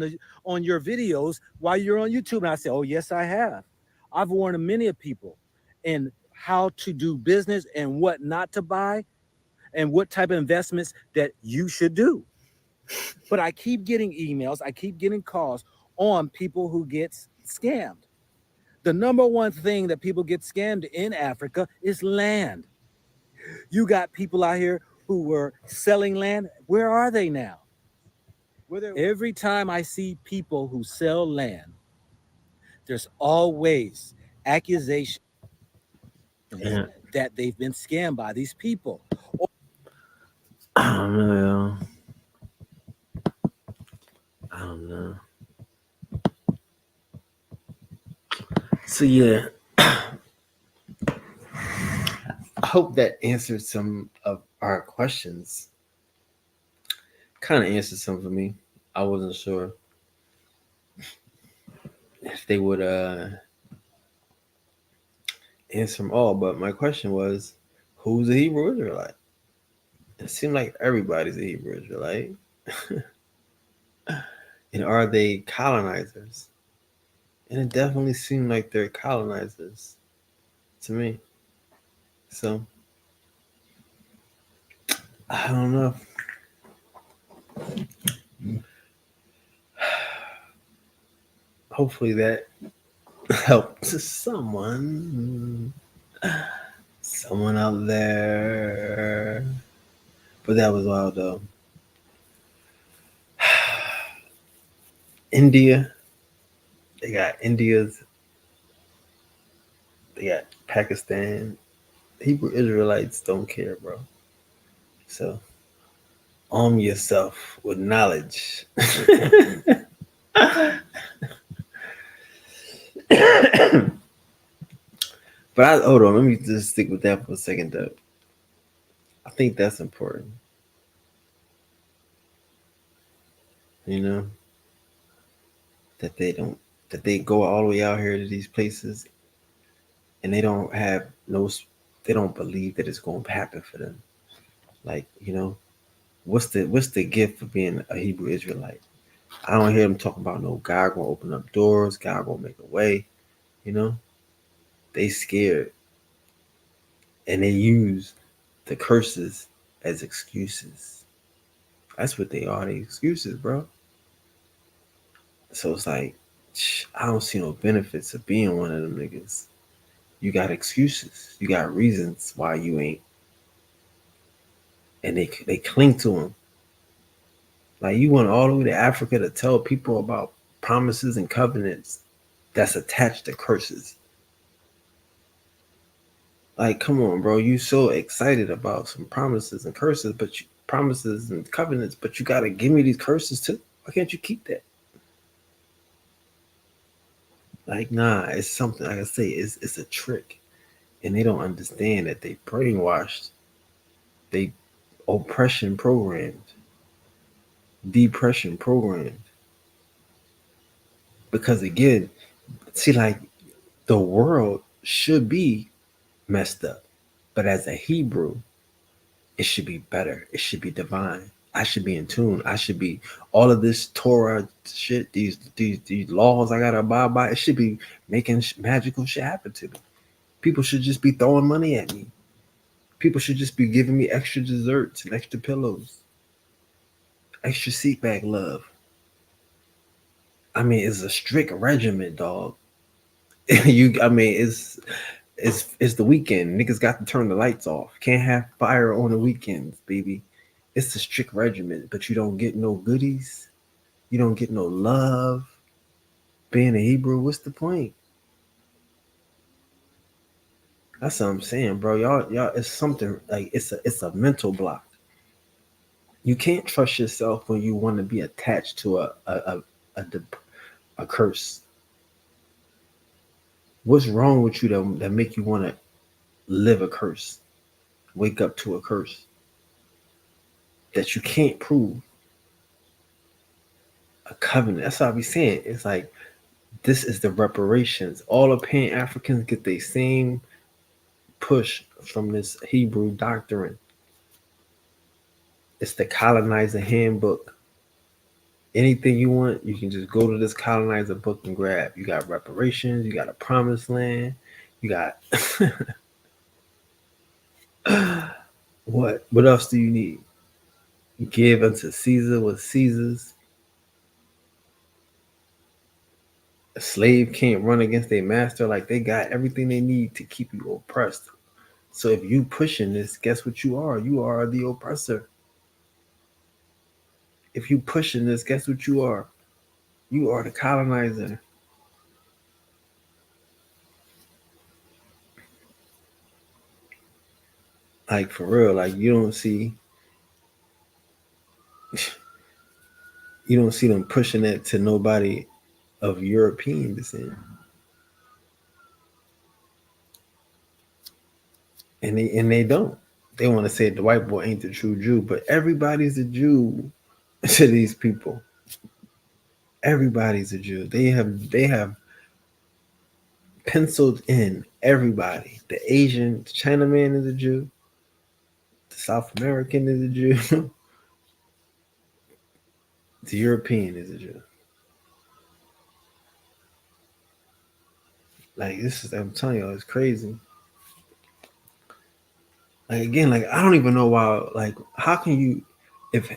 your videos while you're on YouTube." And I said, "Oh, yes, I have. I've warned many of people in how to do business and what not to buy and what type of investments that you should do." But I keep getting emails, I keep getting calls on people who get scammed. The number one thing that people get scammed in Africa is land. You got people out here who were selling land. Where are they now? Every time I see people who sell land, there's always accusations Yeah. that they've been scammed by these people. I don't know, yo. I don't know. So yeah, I hope that answered some of our questions. Kind of answered some for me. I wasn't sure if they would answer them all, but my question was, who's a Hebrew Israelite? It seemed like everybody's a Hebrew Israelite. And are they colonizers? And it definitely seemed like they're colonizers to me. So I don't know. Hopefully that helped someone out there. But that was wild though. India, they got India's, they got Pakistan. Hebrew Israelites don't care, bro. So arm yourself with knowledge. But hold on, let me just stick with that for a second though. I think that's important. You know, that they don't that they go all the way out here to these places and they don't have no they don't believe that it's going to happen for them. Like, what's the gift for being a Hebrew Israelite? I don't hear them talking about no God gonna open up doors, God gonna make a way. You know, they scared and they use the curses as excuses. That's what they are. They excuses, bro. So it's like, I don't see no benefits of being one of them niggas. You got excuses. You got reasons why you ain't, and they cling to them. Like you went all the way to Africa to tell people about promises and covenants that's attached to curses. Like, come on, bro. You so excited about some promises and curses, promises and covenants, but you gotta give me these curses too. Why can't you keep that? Like, nah, it's something. Like I say, it's a trick, and they don't understand that they brainwashed, they oppression programmed, depression programmed. Because again, see, like the world should be messed up. But as a Hebrew, it should be better. It should be divine. I should be in tune. I should be all of this Torah shit, these laws I gotta abide by. It should be making magical shit happen to me. People should just be throwing money at me. People should just be giving me extra desserts and extra pillows, extra seat back love. I mean, it's a strict regimen, dog. I mean, it's the weekend. Niggas got to turn the lights off. Can't have fire on the weekends, baby. It's a strict regimen, but you don't get no goodies. You don't get no love. Being a Hebrew, what's the point? That's what I'm saying, bro. Y'all, it's something like it's a mental block. You can't trust yourself when you want to be attached to a, a curse. What's wrong with you that make you want to live a curse, wake up to a curse that you can't prove? A covenant. That's what I be saying. It's like this is the reparations. All the Pan Africans get the same push from this Hebrew doctrine. It's the colonizer handbook. Anything you want, you can just go to this colonizer book and grab. You got reparations, you got a promised land, you got what? What else do you need? Give unto Caesar what Caesar's. A slave can't run against their master. Like they got everything they need to keep you oppressed. So if you pushing this, guess what you are? You are the oppressor. If you pushing this, guess what you are? You are the colonizer. Like for real, like you don't see them pushing that to nobody of European descent. And they don't. They want to say the white boy ain't the true Jew, but everybody's a Jew to these people. Everybody's a Jew. They have penciled in everybody. The Asian, the Chinaman is a Jew. The South American is a Jew. The European is a Jew. Like this is, I'm telling you, it's crazy. Like again, like I don't even know why. Like how can you, if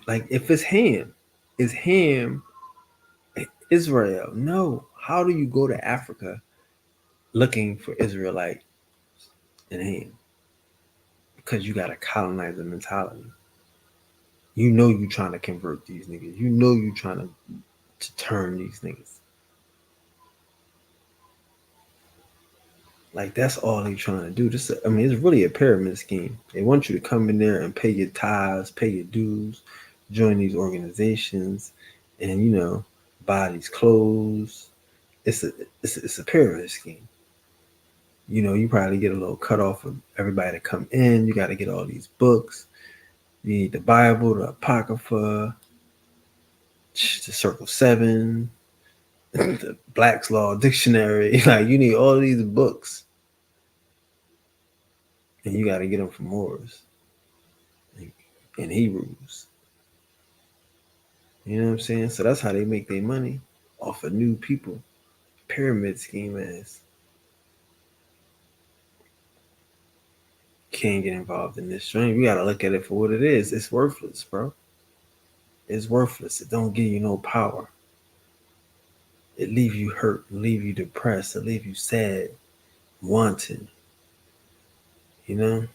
it's Ham, is Ham Israel? No. How do you go to Africa looking for Israelite and Ham? Because you got a colonizer mentality. You know you trying to convert these niggas. You know you trying to turn these niggas. Like that's all they trying to do. This, I mean, it's really a pyramid scheme. They want you to come in there and pay your tithes, pay your dues, join these organizations, and buy these clothes. It's a pyramid scheme. You probably get a little cut off of everybody to come in. You got to get all these books. You need the Bible, the Apocrypha, the Circle Seven, the Black's Law Dictionary. Like you need all these books, and you got to get them from Moors and Hebrews. You know what I'm saying? So that's how they make their money, off of new people. Pyramid scheme ass. Can't get involved in this stream. You got to look at it for what it is. It's worthless, bro. It's worthless. It don't give you no power. It leave you hurt, leave you depressed, it leave you sad, wanting. You know?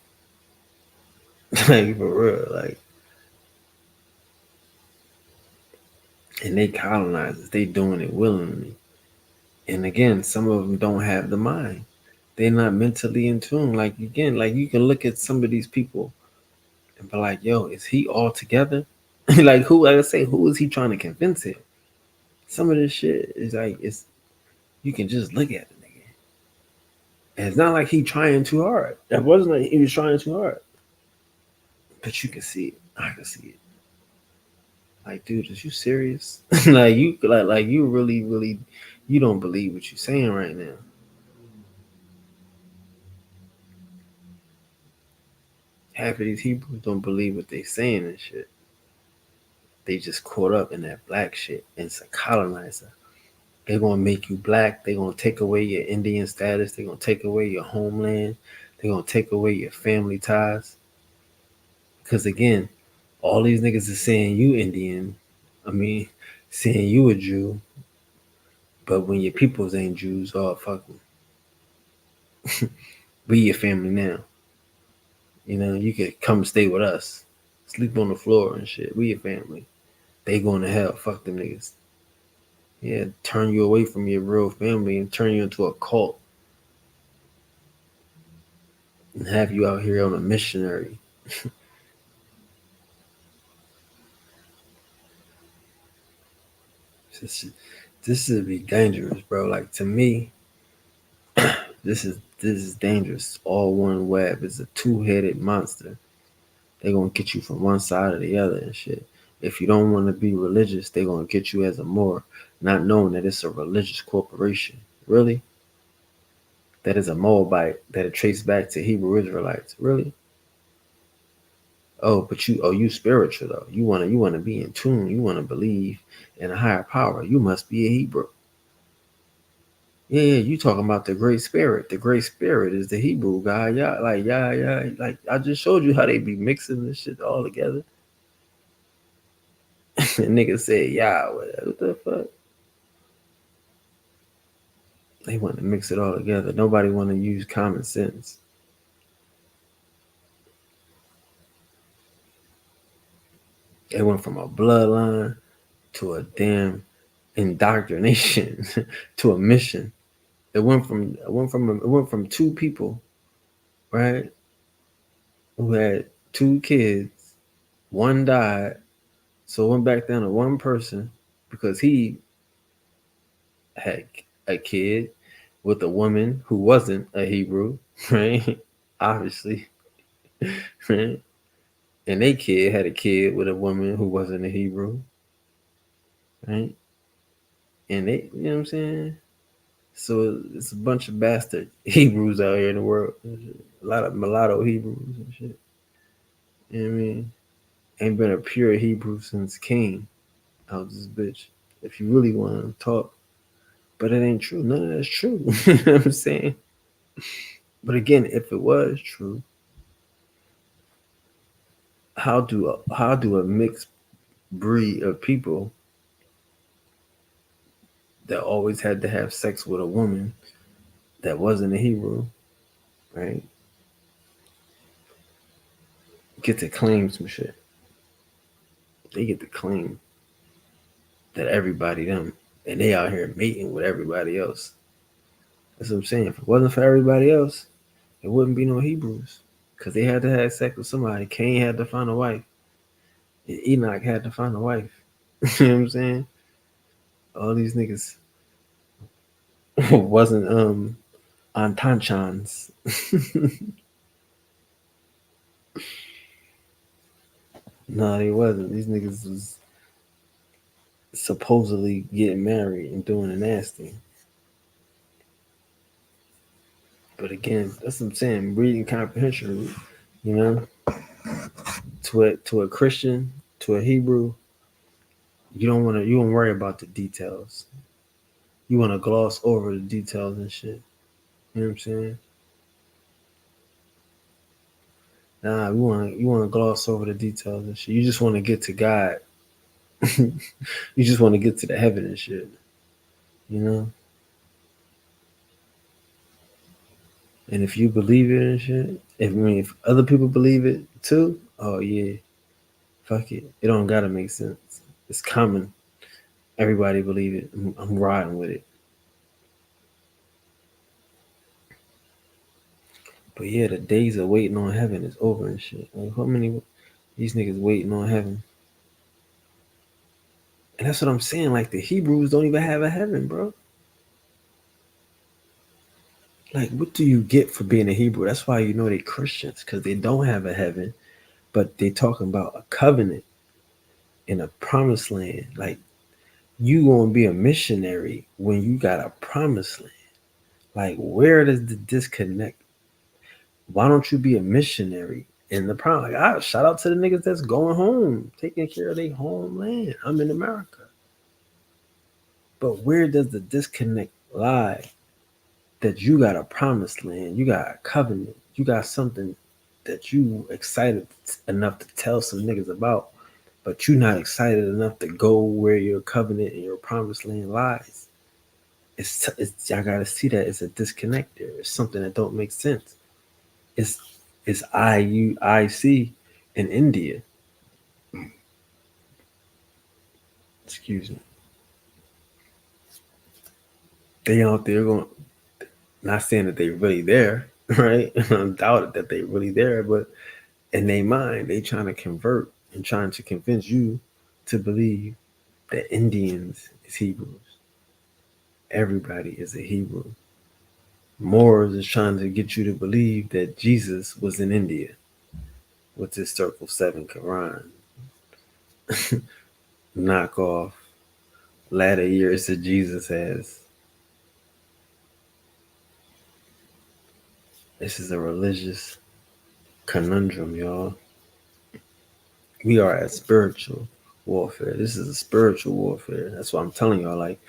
Like for real. Like, and they colonizers, they doing it willingly. And again, some of them don't have the mind. They're not mentally in tune. Like again, like you can look at some of these people and be like, yo, is he all together? Like who, like I say, who is he trying to convince here? Some of this shit is like, it's, you can just look at it, nigga. And it's not like he trying too hard. That wasn't like he was trying too hard. But you can see it. I can see it. Like, dude, is you serious? Like you really, really, you don't believe what you're saying right now. half of these Hebrews don't believe what they saying and shit. They just caught up in that black shit. And it's a colonizer. They're gonna make you black. They're gonna take away your Indian status. They're gonna take away your homeland. They're gonna take away your family ties. Because again, all these niggas is saying you Indian. I mean, saying you a Jew. But when your peoples ain't Jews, oh fuck them. We your family now. You know, you could come stay with us. Sleep on the floor and shit. We your family. They going to hell. Fuck them niggas. Yeah, turn you away from your real family and turn you into a cult and have you out here on a missionary. this, this would be dangerous, bro. Like to me, this is dangerous. All one web. It's a two-headed monster. They're gonna get you from one side or the other and shit. If you don't want to be religious, they're gonna get you as a Moor, not knowing that it's a religious corporation. Really? That is a Moabite that it traced back to Hebrew Israelites. Really? Oh, but you spiritual though. You wanna be in tune. You wanna believe in a higher power. You must be a Hebrew. Yeah, you talking about the Great Spirit. The Great Spirit is the Hebrew guy. Yeah. Like I just showed you how they be mixing this shit all together. And niggas said, yeah, what the fuck? They want to mix it all together. Nobody want to use common sense. They went from a bloodline to a damn indoctrination to a mission. It went from two people, right? Who had two kids. One died, so it went back down to one person because he had a kid with a woman who wasn't a Hebrew, right? Obviously, right? And they kid had a kid with a woman who wasn't a Hebrew, right? And they, you know what I'm saying? So it's a bunch of bastard Hebrews out here in the world. A lot of mulatto Hebrews and shit. You know what I mean? Ain't been a pure Hebrew since Cain out this bitch. If you really want to talk. But it ain't true. None of that's true. You know what I'm saying? But again, if it was true, how do a mixed breed of people that always had to have sex with a woman that wasn't a Hebrew, right, get to claim some shit? They get to claim that everybody them, and they out here mating with everybody else. That's what I'm saying. If it wasn't for everybody else, it wouldn't be no Hebrews, because they had to have sex with somebody. Cain had to find a wife, and Enoch had to find a wife. You know what I'm saying? All these niggas wasn't on tanchans. No, they wasn't. These niggas was supposedly getting married and doing the nasty. But again, that's what I'm saying. Reading comprehension, you know, to a Christian, to a Hebrew, you don't worry about the details. You want to gloss over the details and shit. You know what I'm saying? Nah, you want to gloss over the details and shit. You just want to get to God. You just want to get to the heaven and shit. You know? And if you believe it and shit, if other people believe it too, oh yeah, fuck it. It don't gotta make sense. It's common. Everybody believe it. I'm riding with it. But yeah, the days of waiting on heaven is over and shit. Like how many these niggas waiting on heaven? And that's what I'm saying. Like the Hebrews don't even have a heaven, bro. Like what do you get for being a Hebrew? That's why you know they Christians, because they don't have a heaven, but they talking about a covenant in a promised land. Like you gonna be a missionary when you got a promised land. Like where does the disconnect? Why don't you be a missionary in the prime. Like, shout out to the niggas that's going home, taking care of their homeland. I'm in America. But where does the disconnect lie? That you got a promised land, you got a covenant, you got something that you excited enough to tell some niggas about, but you not excited enough to go where your covenant and your promised land lies. It's I gotta see that it's a disconnect there. It's something that don't make sense. It's it's IUIC in India. Excuse me. They out there going, not saying that they really there, right? I doubt it that they really there, but in their mind, they trying to convert and trying to convince you to believe that Indians is Hebrews. Everybody is a Hebrew. Moors is trying to get you to believe that Jesus was in India with his Circle 7 Quran. Knockoff latter years that Jesus has. This is a religious conundrum, y'all. We are at spiritual warfare. This is a spiritual warfare. That's why I'm telling y'all, like,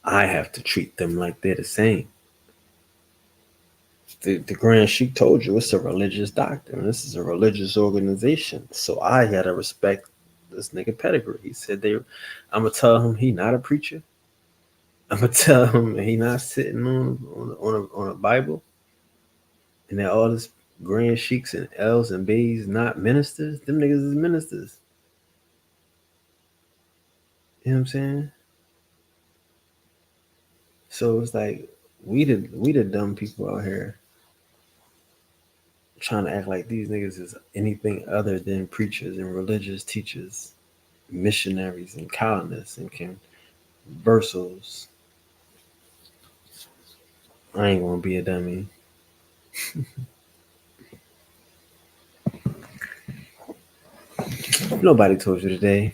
I have to treat them like they're the same. The Grand Sheik told you it's a religious doctrine. This is a religious organization. So I had to respect this nigga pedigree. He said I'm gonna tell him he not a preacher. I'm gonna tell him he not sitting on a Bible, and that all this Grand Sheiks and L's and B's not ministers. Them niggas is ministers. You know what I'm saying? So it's like we the dumb people out here trying to act like these niggas is anything other than preachers and religious teachers, missionaries and colonists and conversals. I ain't gonna be a dummy. Nobody told you today.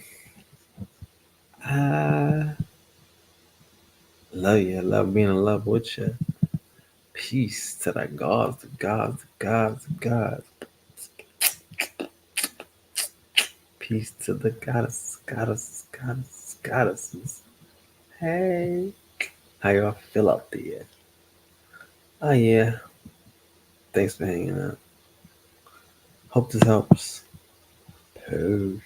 I love you. I love being in love with you. Peace to the gods, the gods, the gods, the gods. Peace to the goddesses. Hey. How y'all feel out there? Oh yeah. Thanks for hanging out. Hope this helps. Peace.